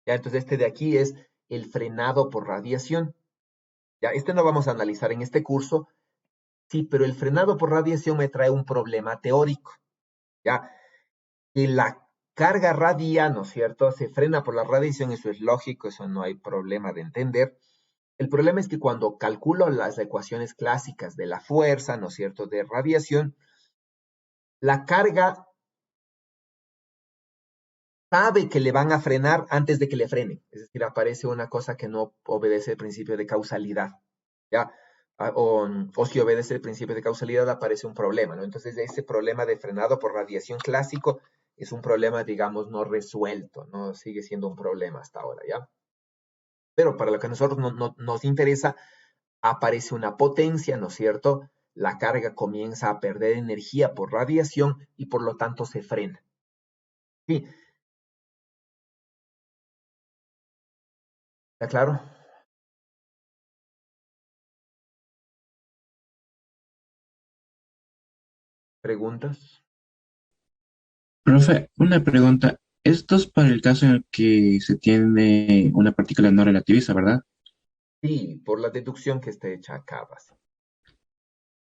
¿Ya? Entonces, este de aquí es el frenado por radiación. ¿Ya? Este no vamos a analizar en este curso, sí, pero el frenado por radiación me trae un problema teórico, ¿ya? Que la carga radia, ¿no es cierto?, se frena por la radiación, eso es lógico, eso no hay problema de entender. El problema es que cuando calculo las ecuaciones clásicas de la fuerza, ¿no es cierto?, de radiación, la carga sabe que le van a frenar antes de que le frenen. Es decir, aparece una cosa que no obedece el principio de causalidad, ¿ya? O si obedece el principio de causalidad, aparece un problema, ¿no? Entonces, ese problema de frenado por radiación clásico es un problema, digamos, no resuelto, ¿no? Sigue siendo un problema hasta ahora, ¿ya? Pero para lo que a nosotros nos interesa, aparece una potencia, ¿no es cierto? La carga comienza a perder energía por radiación y por lo tanto se frena. ¿Sí? ¿Está claro? ¿Preguntas? Profe, una pregunta. Esto es para el caso en el que se tiene una partícula no relativista, ¿verdad? Sí, por la deducción que está hecha acá, básicamente.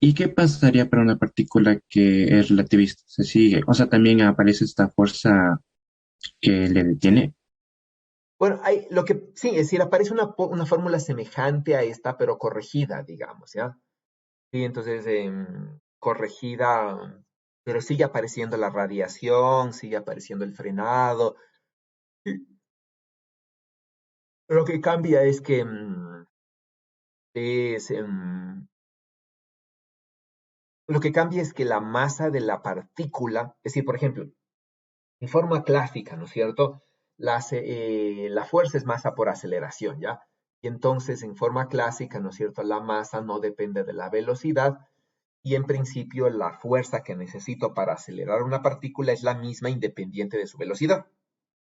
¿Y qué pasaría para una partícula que es relativista? ¿Se sigue? O sea, también aparece esta fuerza que le detiene. Bueno, sí, es decir, aparece una fórmula semejante a esta, pero corregida, digamos, ¿ya? Sí, entonces, corregida, pero sigue apareciendo la radiación, sigue apareciendo el frenado. Sí, lo que cambia es que es, lo que cambia es que la masa de la partícula, es decir, por ejemplo, en forma clásica, ¿no es cierto? La fuerza es masa por aceleración, ¿ya? Y entonces, en forma clásica, ¿no es cierto? La masa no depende de la velocidad y en principio la fuerza que necesito para acelerar una partícula es la misma independiente de su velocidad,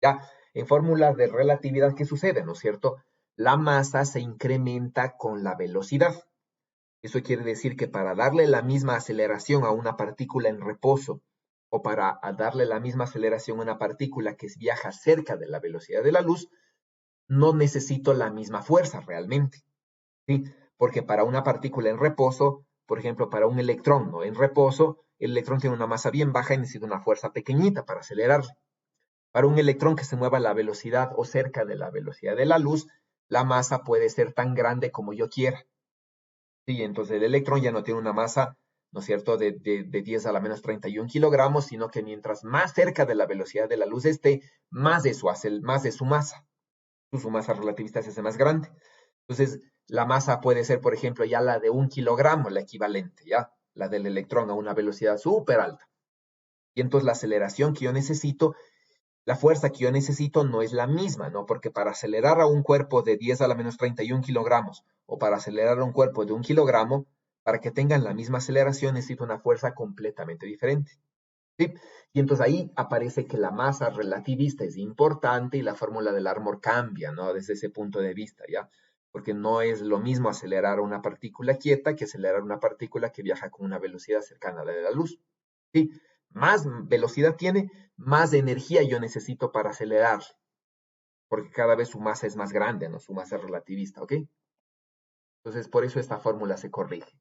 ¿ya? En fórmulas de relatividad, ¿qué sucede, no es cierto? La masa se incrementa con la velocidad. Eso quiere decir que para darle la misma aceleración a una partícula en reposo o para darle la misma aceleración a una partícula que viaja cerca de la velocidad de la luz, no necesito la misma fuerza realmente, ¿sí? Porque para una partícula en reposo, por ejemplo, para un electrón, ¿no?, en reposo, el electrón tiene una masa bien baja y necesita una fuerza pequeñita para acelerarlo. Para un electrón que se mueva a la velocidad o cerca de la velocidad de la luz, la masa puede ser tan grande como yo quiera. Sí, entonces el electrón ya no tiene una masa, ¿no es cierto?, de 10 a la menos 31 kilogramos, sino que mientras más cerca de la velocidad de la luz esté, más de su masa. Su masa relativista se hace más grande. Entonces, la masa puede ser, por ejemplo, ya la de 1 kilogramo, la equivalente, ¿ya? La del electrón a una velocidad súper alta. Y entonces la aceleración que yo necesito, la fuerza que yo necesito no es la misma, ¿no? Porque para acelerar a un cuerpo de 10 a la menos 31 kilogramos o para acelerar a un cuerpo de 1 kilogramo, para que tengan la misma aceleración necesito una fuerza completamente diferente. ¿Sí? Y entonces ahí aparece que la masa relativista es importante y la fórmula del Armor cambia, ¿no? Desde ese punto de vista, ¿ya? Porque no es lo mismo acelerar una partícula quieta que acelerar una partícula que viaja con una velocidad cercana a la de la luz. ¿Sí? Más velocidad tiene, más energía yo necesito para acelerar, porque cada vez su masa es más grande, ¿no? Su masa relativista, ¿ok? Entonces, por eso esta fórmula se corrige.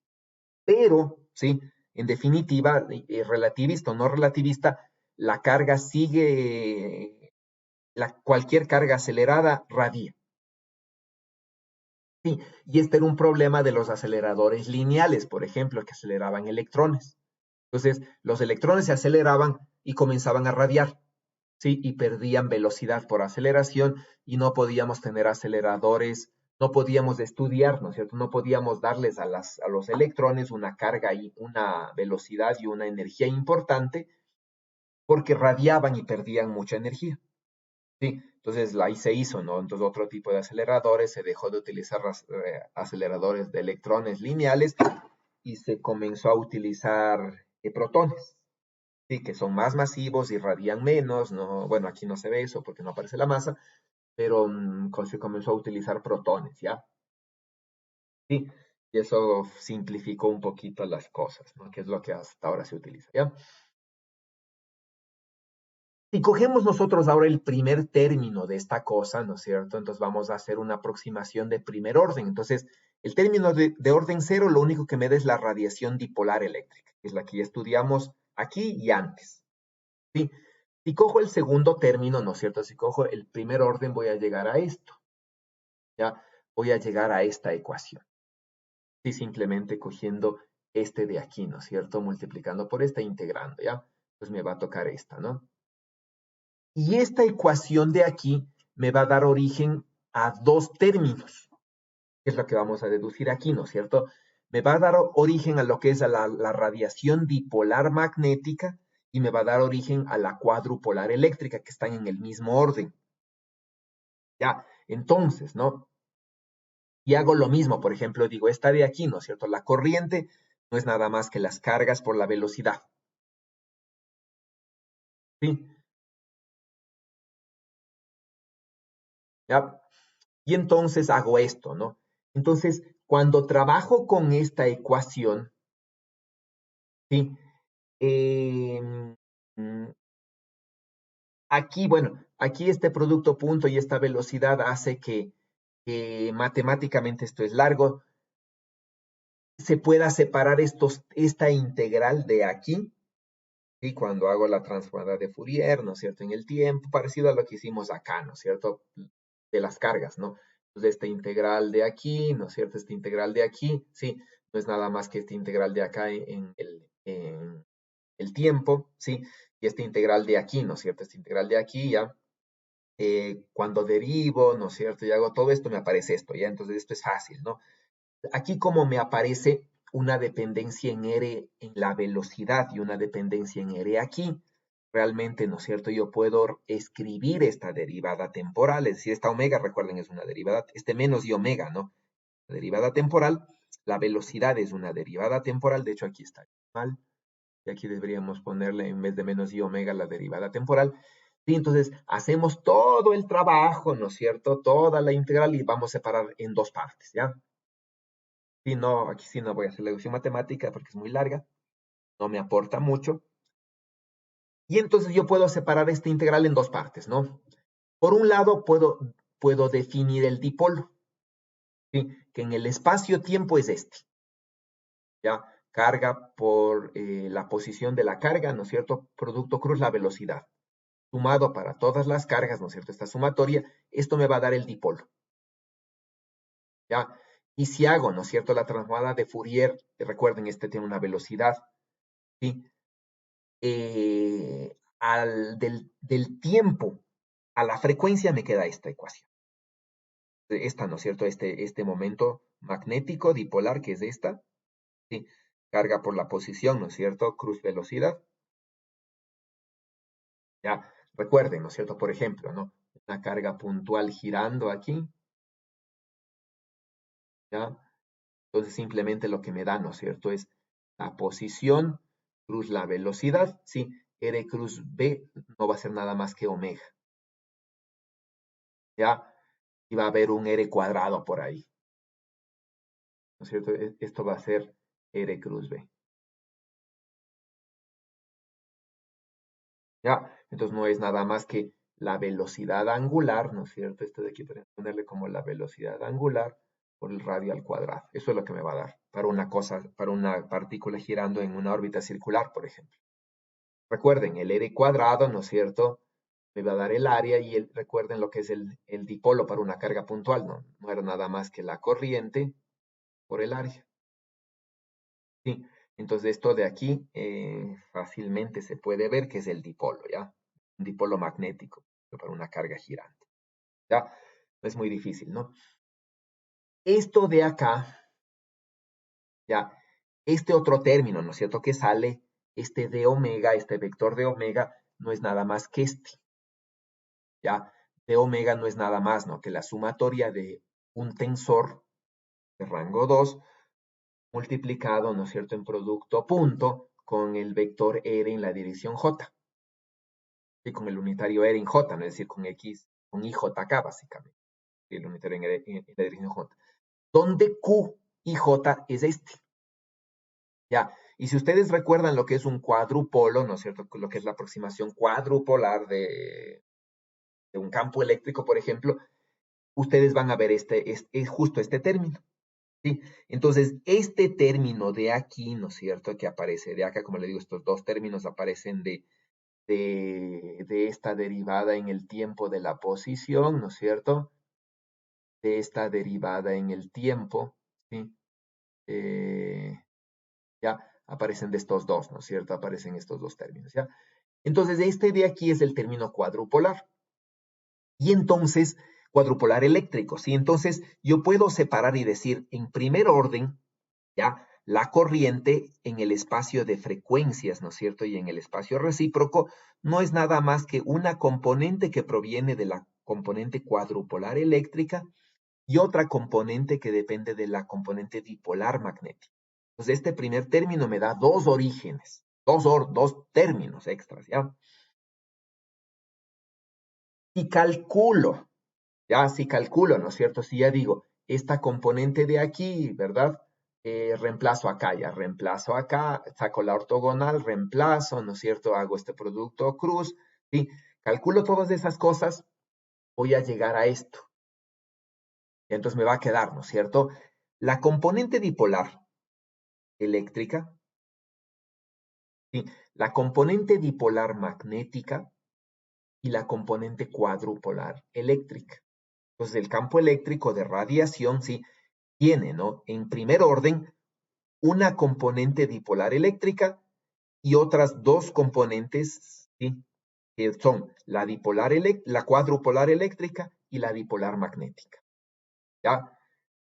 Pero, ¿sí? En definitiva, relativista o no relativista, la carga sigue, cualquier carga acelerada radia. Sí, y este era un problema de los aceleradores lineales, por ejemplo, que aceleraban electrones. Entonces, los electrones se aceleraban y comenzaban a radiar, ¿sí? Y perdían velocidad por aceleración y no podíamos tener aceleradores, no podíamos estudiar, ¿no es cierto? No podíamos darles a los electrones una carga y una velocidad y una energía importante porque radiaban y perdían mucha energía. Sí, entonces ahí se hizo, ¿no? Entonces otro tipo de aceleradores, se dejó de utilizar aceleradores de electrones lineales y se comenzó a utilizar protones, sí, que son más masivos y radian menos, ¿no? Bueno, aquí no se ve eso porque no aparece la masa, pero se comenzó a utilizar protones, ¿ya? Sí, y eso simplificó un poquito las cosas, ¿no? Que es lo que hasta ahora se utiliza, ¿ya? Si cogemos nosotros ahora el primer término de esta cosa, ¿no es cierto? Entonces vamos a hacer una aproximación de primer orden. Entonces, el término de orden cero lo único que me da es la radiación dipolar eléctrica, que es la que ya estudiamos aquí y antes. ¿Sí? Si cojo el segundo término, ¿no es cierto? Si cojo el primer orden, voy a llegar a esto. ¿Ya? Voy a llegar a esta ecuación. Sí, simplemente cogiendo este de aquí, ¿no es cierto? Multiplicando por esta, integrando, ¿ya? Pues me va a tocar esta, ¿no? Y esta ecuación de aquí me va a dar origen a dos términos, que es lo que vamos a deducir aquí, ¿no es cierto? Me va a dar origen a lo que es la radiación dipolar magnética y me va a dar origen a la cuadrupolar eléctrica, que están en el mismo orden. Ya, entonces, ¿no? Y hago lo mismo, por ejemplo, digo, esta de aquí, ¿no es cierto? La corriente no es nada más que las cargas por la velocidad. ¿Sí? ¿Ya? Y entonces hago esto, ¿no? Entonces, cuando trabajo con esta ecuación, ¿sí? Eh, aquí, bueno, aquí este producto punto y esta velocidad hace que matemáticamente esto es largo, se pueda separar esta integral de aquí, ¿sí? Cuando hago la transformada de Fourier, ¿no es cierto? En el tiempo, parecido a lo que hicimos acá, ¿no es cierto? De las cargas, ¿no? Entonces, esta integral de aquí, ¿no es cierto? Esta integral de aquí, sí, no es nada más que esta integral de acá en el tiempo, ¿sí? Y esta integral de aquí, ¿no es cierto? Esta integral de aquí ya, cuando derivo, ¿no es cierto? Y hago todo esto, me aparece esto, ¿ya? Entonces, esto es fácil, ¿no? Aquí como me aparece una dependencia en R en la velocidad y una dependencia en R aquí, realmente, ¿no es cierto? Yo puedo escribir esta derivada temporal, es decir, esta omega, recuerden, es una derivada, este menos y omega, ¿no? La derivada temporal, la velocidad es una derivada temporal, de hecho aquí está mal, y aquí deberíamos ponerle en vez de menos y omega la derivada temporal. Sí, entonces hacemos todo el trabajo, ¿no es cierto? Toda la integral y vamos a separar en dos partes, ¿ya? Sí, no, aquí sí no voy a hacer la deducción matemática porque es muy larga, no me aporta mucho. Y entonces yo puedo separar esta integral en dos partes, ¿no? Por un lado puedo definir el dipolo, ¿sí? Que en el espacio-tiempo es este, ¿ya? Carga por la posición de la carga, ¿no es cierto? Producto cruz la velocidad. Sumado para todas las cargas, ¿no es cierto? Esta sumatoria, esto me va a dar el dipolo, ¿ya? Y si hago, ¿no es cierto? La transformada de Fourier, recuerden, este tiene una velocidad, ¿sí? Del tiempo a la frecuencia me queda esta ecuación. Esta, ¿no es cierto? Este momento magnético dipolar, que es esta, ¿sí? Carga por la posición, ¿no es cierto? Cruz velocidad. Ya, recuerden, ¿no es cierto? Por ejemplo, ¿no? Una carga puntual girando aquí, ¿ya? Entonces simplemente lo que me da, ¿no es cierto? Es la posición cruz la velocidad, ¿sí? R cruz B no va a ser nada más que omega, ¿ya? Y va a haber un R cuadrado por ahí, ¿no es cierto? Esto va a ser R cruz B, ¿ya? Entonces no es nada más que la velocidad angular, ¿no es cierto? Esto de aquí podemos ponerle como la velocidad angular por el radio al cuadrado. Eso es lo que me va a dar para una cosa, para una partícula girando en una órbita circular, por ejemplo. Recuerden, el R cuadrado, ¿no es cierto? Me va a dar el área y recuerden lo que es el dipolo para una carga puntual, ¿no? No era nada más que la corriente por el área. Sí, entonces esto de aquí fácilmente se puede ver que es el dipolo, ¿ya? Un dipolo magnético para una carga girante, ¿ya? No es muy difícil, ¿no? Esto de acá, ¿ya? Este otro término, ¿no es cierto? Que sale, este de omega, este vector de omega, no es nada más que este, ¿ya? De omega no es nada más, ¿no? Que la sumatoria de un tensor de rango 2 multiplicado, ¿no es cierto?, en producto punto con el vector R en la dirección J, y con el unitario R en J, ¿no? Es decir, con X, con IJK básicamente, y el unitario en la dirección J, donde Q y J es este, ¿ya? Y si ustedes recuerdan lo que es un cuadrupolo, ¿no es cierto?, lo que es la aproximación cuadrupolar de un campo eléctrico, por ejemplo, ustedes van a ver es justo este término. ¿Sí? Entonces, este término de aquí, ¿no es cierto?, que aparece de acá, como le digo, estos dos términos aparecen de esta derivada en el tiempo de la posición, ¿no es cierto?, de esta derivada en el tiempo, ¿sí? Ya aparecen de estos dos, ¿no es cierto?, aparecen estos dos términos, ¿ya? Entonces, este de aquí es el término cuadrupolar. Y entonces, cuadrupolar eléctrico, ¿sí? Entonces, yo puedo separar y decir, en primer orden, ¿ya? La corriente en el espacio de frecuencias, ¿no es cierto? Y en el espacio recíproco no es nada más que una componente que proviene de la componente cuadrupolar eléctrica y otra componente que depende de la componente dipolar magnética. Entonces, este primer término me da dos orígenes, dos términos extras, ¿ya? Y calculo, ya si calculo, ¿no es cierto? Si ya digo, esta componente de aquí, ¿verdad? Reemplazo acá, saco la ortogonal, reemplazo, ¿no es cierto? Hago este producto cruz, ¿sí? Calculo todas esas cosas, voy a llegar a esto. Y entonces me va a quedar, ¿no es cierto? La componente dipolar eléctrica, ¿sí? La componente dipolar magnética y la componente cuadrupolar eléctrica. Entonces, el campo eléctrico de radiación, sí, tiene, ¿no? En primer orden, una componente dipolar eléctrica y otras dos componentes, ¿sí? Que son la cuadrupolar eléctrica y la dipolar magnética, ¿ya?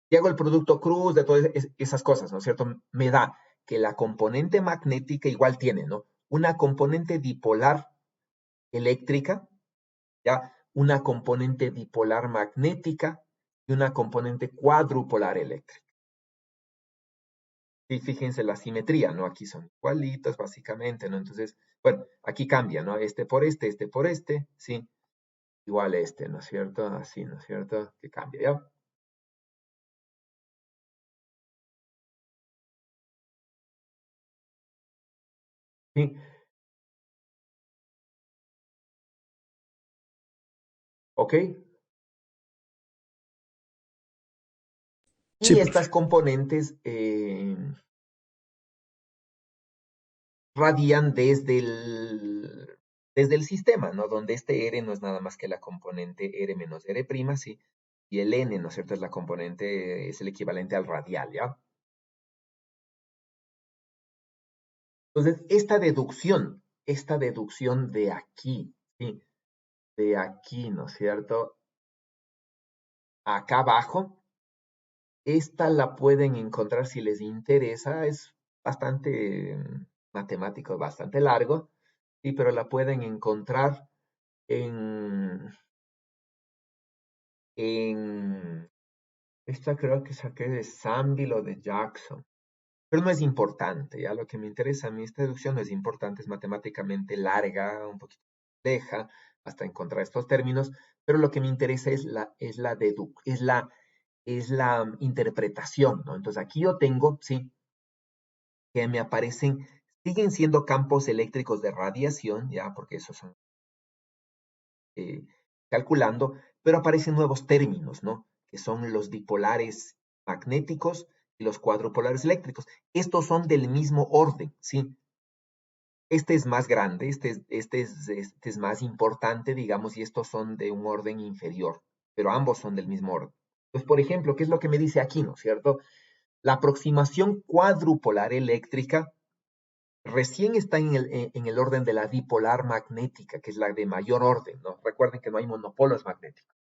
Y hago el producto cruz de todas esas cosas, ¿no es cierto? Me da que la componente magnética igual tiene, ¿no? Una componente dipolar eléctrica, ¿ya? Una componente dipolar magnética y una componente cuadrupolar eléctrica. Y fíjense la simetría, ¿no? Aquí son igualitos, básicamente, ¿no? Entonces, bueno, aquí cambia, ¿no? Este por este, ¿sí? Igual este, ¿no es cierto? Así, ¿no es cierto? Que cambia, ¿ya? Sí, ¿ok? Sí, Y profe. estas componentes radian desde el sistema, ¿no? Donde este R no es nada más que la componente R menos R', ¿sí? Y el N, ¿no es cierto? Es la componente, es el equivalente al radial, ¿ya? Entonces, esta deducción de aquí, ¿sí? De aquí, ¿no es cierto? Acá abajo, esta la pueden encontrar si les interesa, es bastante matemático, bastante largo, sí, pero la pueden encontrar en esta creo que saqué de Samville o de Jackson. Pero no es importante, ya lo que me interesa a mí, esta deducción no es importante, es matemáticamente larga, un poquito compleja, hasta encontrar estos términos, pero lo que me interesa es la interpretación, ¿no? Entonces aquí yo tengo, sí, que me aparecen, siguen siendo campos eléctricos de radiación, ya, porque esos son eh, calculando, pero aparecen nuevos términos, ¿no? Que son los dipolares magnéticos y los cuadrupolares eléctricos. Estos son del mismo orden, ¿sí? Este es más grande, este es más importante, digamos, y estos son de un orden inferior, pero ambos son del mismo orden. Pues, por ejemplo, ¿qué es lo que me dice aquí, no es cierto? La aproximación cuadrupolar eléctrica recién está en el orden de la dipolar magnética, que es la de mayor orden, ¿no? Recuerden que no hay monopolos magnéticos.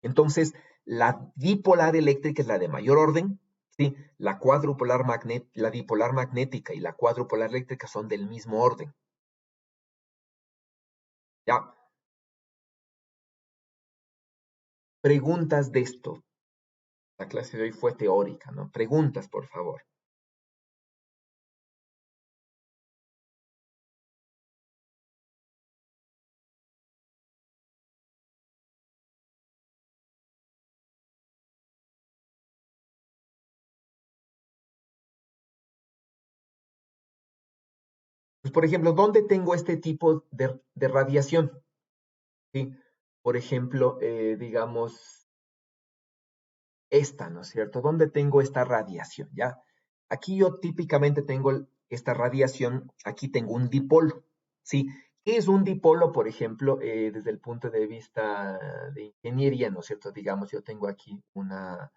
Entonces, la dipolar eléctrica es la de mayor orden, ¿sí? La dipolar magnética y la cuadrupolar eléctrica son del mismo orden. ¿Ya? Preguntas de esto. La clase de hoy fue teórica, ¿no? Preguntas, por favor. Pues, por ejemplo, ¿dónde tengo este tipo de radiación? ¿Sí? Por ejemplo, digamos, esta, ¿no es cierto? ¿Dónde tengo esta radiación? ¿Ya? Aquí yo típicamente tengo esta radiación, aquí tengo un dipolo, ¿sí? ¿Qué es un dipolo, por ejemplo, desde el punto de vista de ingeniería, ¿no es cierto? Digamos, yo tengo aquí una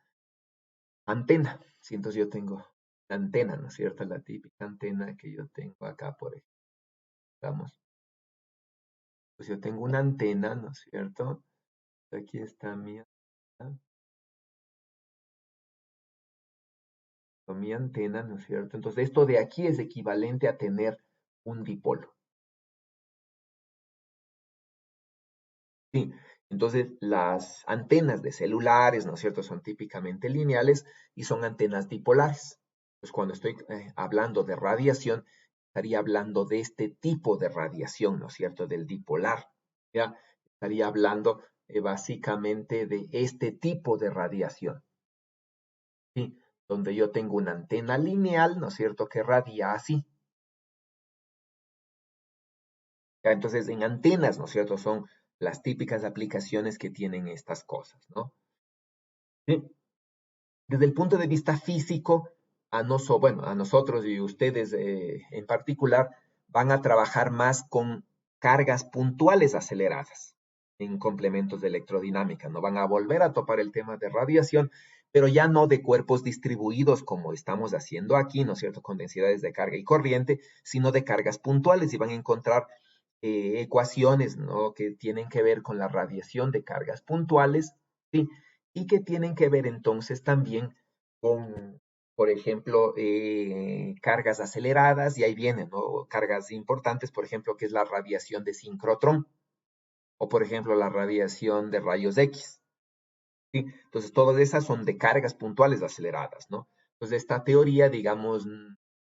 antena, ¿sí? Entonces yo tengo la antena, ¿no es cierto? La típica antena que yo tengo acá, por ejemplo, digamos. Pues yo tengo una antena, ¿no es cierto? Aquí está mi antena, ¿no es cierto? Entonces esto de aquí es equivalente a tener un dipolo. Sí, entonces las antenas de celulares, ¿no es cierto?, son típicamente lineales y son antenas dipolares. Pues cuando estoy hablando de radiación, estaría hablando de este tipo de radiación, ¿no es cierto?, del dipolar. ¿Ya? Estaría hablando básicamente de este tipo de radiación, ¿sí? Donde yo tengo una antena lineal, ¿no es cierto?, que radia así. ¿Ya? Entonces, en antenas, ¿no es cierto?, son las típicas aplicaciones que tienen estas cosas, ¿no? ¿Sí? Desde el punto de vista físico, bueno, a nosotros y ustedes en particular, van a trabajar más con cargas puntuales aceleradas en complementos de electrodinámica. No van a volver a topar el tema de radiación, pero ya no de cuerpos distribuidos como estamos haciendo aquí, ¿no es cierto?, con densidades de carga y corriente, sino de cargas puntuales y van a encontrar ecuaciones, ¿no?, que tienen que ver con la radiación de cargas puntuales, ¿sí?, y que tienen que ver entonces también con, por ejemplo, cargas aceleradas, y ahí vienen, ¿no?, cargas importantes, por ejemplo, que es la radiación de sincrotrón, o por ejemplo, la radiación de rayos X. ¿Sí? Entonces, todas esas son de cargas puntuales aceleradas, ¿no? Entonces, esta teoría, digamos,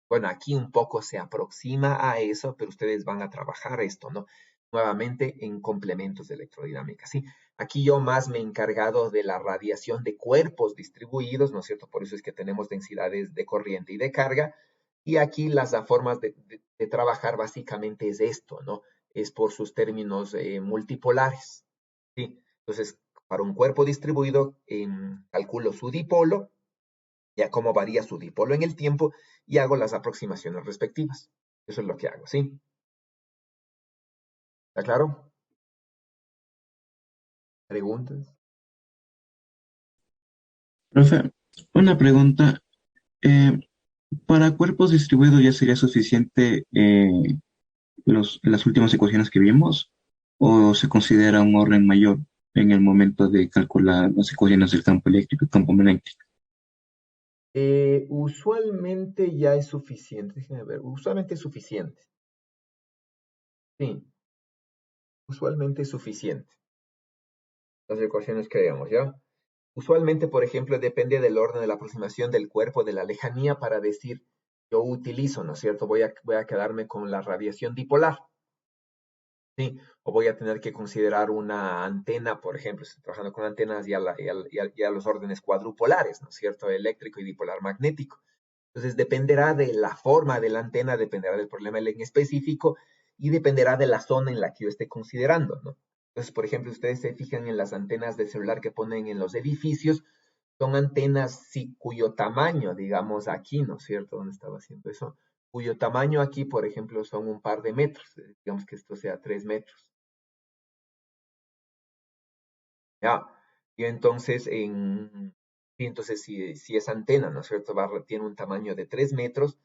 bueno, aquí un poco se aproxima a eso, pero ustedes van a trabajar esto, ¿no? Nuevamente en complementos de electrodinámica, ¿sí? Aquí yo más me he encargado de la radiación de cuerpos distribuidos, ¿no es cierto? Por eso es que tenemos densidades de corriente y de carga. Y aquí las formas de trabajar básicamente es esto, ¿no? Es por sus términos multipolares, ¿sí? Entonces, para un cuerpo distribuido, calculo su dipolo, ya cómo varía su dipolo en el tiempo, y hago las aproximaciones respectivas. Eso es lo que hago, ¿sí? ¿Está claro? ¿Preguntas? Profe, una pregunta. eh, para cuerpos distribuidos ya sería suficiente las últimas ecuaciones que vimos, o se considera un orden mayor en el momento de calcular las ecuaciones del campo eléctrico y campo magnético. Usualmente ya es suficiente. Déjenme ver. Usualmente es suficiente. Sí. usualmente es suficiente. Las ecuaciones que veamos, ¿ya? Usualmente, por ejemplo, depende del orden de la aproximación del cuerpo, de la lejanía, para decir, yo utilizo, ¿no es cierto? Voy a quedarme con la radiación dipolar, ¿sí? O voy a tener que considerar una antena, por ejemplo, estoy trabajando con antenas y a los órdenes cuadrupolares, ¿no es cierto? Eléctrico y dipolar magnético. Entonces, dependerá de la forma de la antena, dependerá del problema en específico y dependerá de la zona en la que yo esté considerando, ¿no? Entonces, por ejemplo, ustedes se fijan en las antenas de celular que ponen en los edificios, son antenas sí, cuyo tamaño, digamos aquí, ¿no es cierto? ¿Dónde estaba haciendo eso? Cuyo tamaño aquí, por ejemplo, son un par de metros, digamos que esto sea 3 metros. ¿Ya? Y entonces, sí, entonces si esa antena, ¿no es cierto? Tiene un tamaño de 3 metros,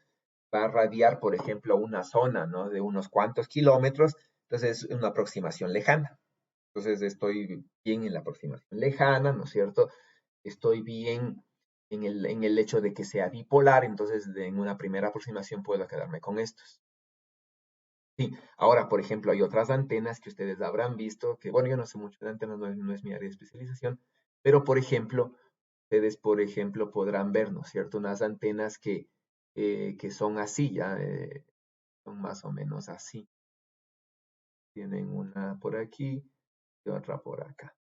va a radiar, por ejemplo, una zona, ¿no? De unos cuantos kilómetros, entonces es una aproximación lejana. Entonces estoy bien en la aproximación lejana, ¿no es cierto? Estoy bien en el hecho de que sea bipolar, entonces en una primera aproximación puedo quedarme con estos. Sí, ahora, por ejemplo, hay otras antenas que ustedes habrán visto, que bueno, yo no sé mucho de antenas, no es mi área de especialización, pero por ejemplo, ustedes, por ejemplo, podrán ver, ¿no es cierto? Unas antenas que son así, ya, son más o menos así. Tienen una por aquí y otra por acá.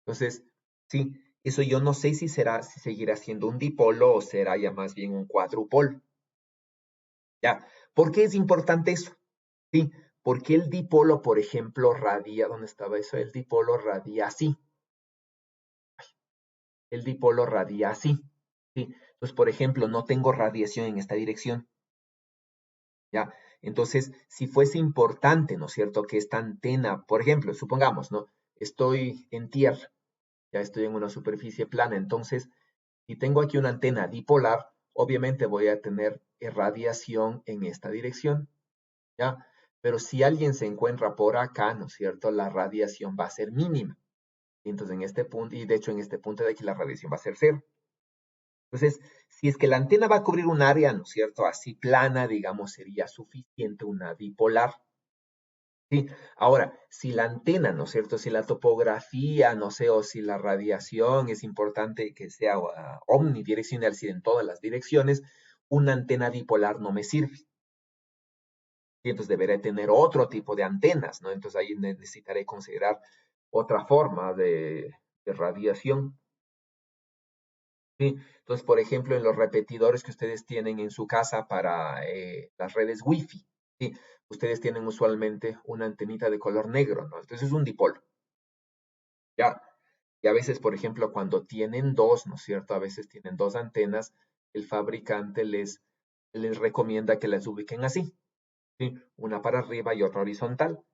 Entonces, sí, eso yo no sé si seguirá siendo un dipolo o será ya más bien un cuadrupolo. ¿Ya? ¿Por qué es importante eso? Sí, porque el dipolo, por ejemplo, radia, ¿dónde estaba eso? El dipolo radia así. El dipolo radia así. Sí. Entonces, por ejemplo, no tengo radiación en esta dirección. ¿Ya? Entonces, si fuese importante, ¿no es cierto?, que esta antena, por ejemplo, supongamos, ¿no? Estoy en tierra, ya estoy en una superficie plana, entonces, si tengo aquí una antena dipolar, obviamente voy a tener radiación en esta dirección, ¿ya? Pero si alguien se encuentra por acá, ¿no es cierto?, la radiación va a ser mínima. Entonces, en este punto, y de hecho en este punto de aquí la radiación va a ser cero. Entonces, si es que la antena va a cubrir un área, ¿no es cierto?, así plana, digamos, sería suficiente una bipolar. Sí, ahora, si la antena, ¿no es cierto? Si la topografía, no sé, o si la radiación es importante que sea omnidireccional, es decir, en todas las direcciones, una antena dipolar no me sirve. Y entonces deberé tener otro tipo de antenas, ¿no? Entonces ahí necesitaré considerar otra forma de radiación. ¿Sí? Entonces, por ejemplo, en los repetidores que ustedes tienen en su casa para las redes Wi-Fi, ¿sí? Ustedes tienen usualmente una antenita de color negro, ¿no? Entonces es un dipolo, ¿ya? Y a veces, por ejemplo, cuando tienen dos, ¿no es cierto? A veces tienen dos antenas, el fabricante les recomienda que las ubiquen así, ¿sí? Una para arriba y otra horizontal.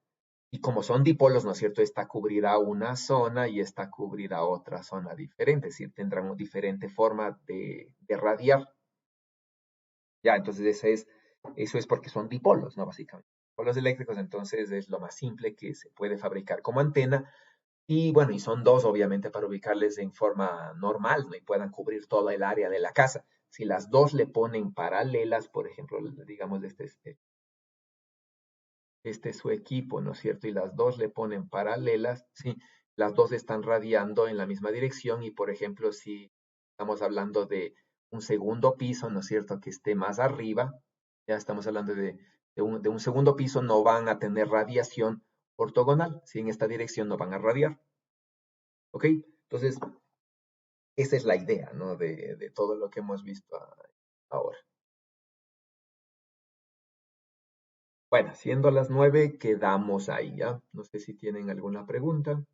Y como son dipolos, ¿no es cierto? Esta cubrirá una zona y esta cubrirá otra zona diferente, es decir, tendrán una diferente forma de radiar. Ya, entonces eso es porque son dipolos, ¿no? Básicamente. Dipolos eléctricos, entonces es lo más simple que se puede fabricar como antena. Y bueno, y son dos, obviamente, para ubicarles en forma normal, ¿no? Y puedan cubrir toda el área de la casa. Si las dos le ponen paralelas, por ejemplo, digamos, este es su equipo, ¿no es cierto? Y las dos le ponen paralelas, ¿sí? Las dos están radiando en la misma dirección y, por ejemplo, si estamos hablando de un segundo piso, ¿no es cierto? Que esté más arriba, ya estamos hablando de un segundo piso, no van a tener radiación ortogonal, si en esta dirección no van a radiar, ¿ok? Entonces, esa es la idea, ¿no? De todo lo que hemos visto ahora. Bueno, siendo las 9, quedamos ahí, ¿ya? No sé si tienen alguna pregunta.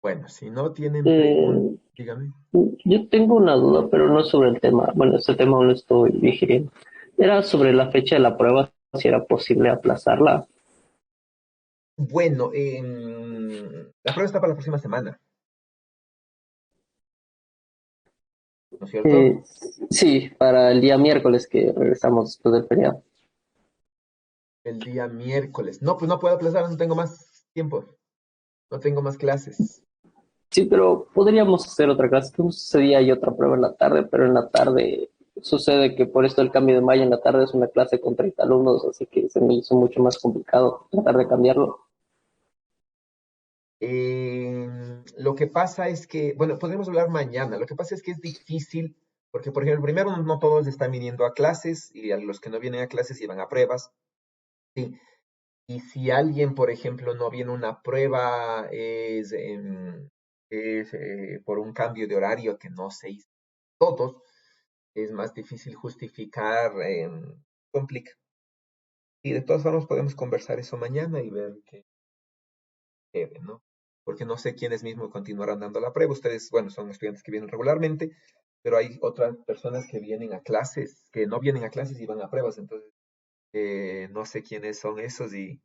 Bueno, si no tienen preguntas, Eh, dígame. yo tengo una duda, pero no sobre el tema. Bueno, este tema aún lo estoy digiriendo. Era sobre la fecha de la prueba, si era posible aplazarla. Bueno, la prueba está para la próxima semana, ¿no es cierto? Eh, sí, para el día miércoles que regresamos después del feriado. El día miércoles. No, pues no puedo aplazar, no tengo más tiempo, no tengo más clases. Sí, pero podríamos hacer otra clase. Que justo ese día hay otra prueba en la tarde, pero en la tarde sucede que por esto el cambio de malla en la tarde es una clase con 30 alumnos, así que se me hizo mucho más complicado tratar de cambiarlo. Lo que pasa es que, bueno, podemos hablar mañana. Lo que pasa es que es difícil, porque, por ejemplo, primero no todos están viniendo a clases y a los que no vienen a clases iban a pruebas. Sí. Y si alguien, por ejemplo, no viene a una prueba, es por un cambio de horario que no se hizo todos, es más difícil justificar, complica. Y de todas formas podemos conversar eso mañana y ver qué quede, ¿no? Porque no sé quiénes mismos continuarán dando la prueba. Ustedes, bueno, son estudiantes que vienen regularmente, pero hay otras personas que vienen a clases, que no vienen a clases y van a pruebas. Entonces, no sé quiénes son esos y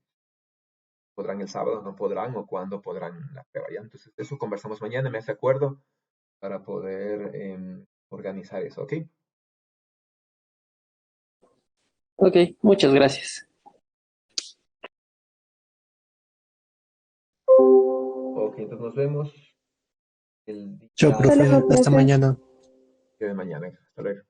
podrán el sábado, no podrán, o cuándo podrán la prueba ya. Entonces, eso conversamos mañana, me hace acuerdo para poder organizar eso, ¿ok? Ok, muchas gracias. Ok, entonces nos vemos el Chao, día Hasta profe. luego, Hasta profe. mañana. de mañana. Hasta luego.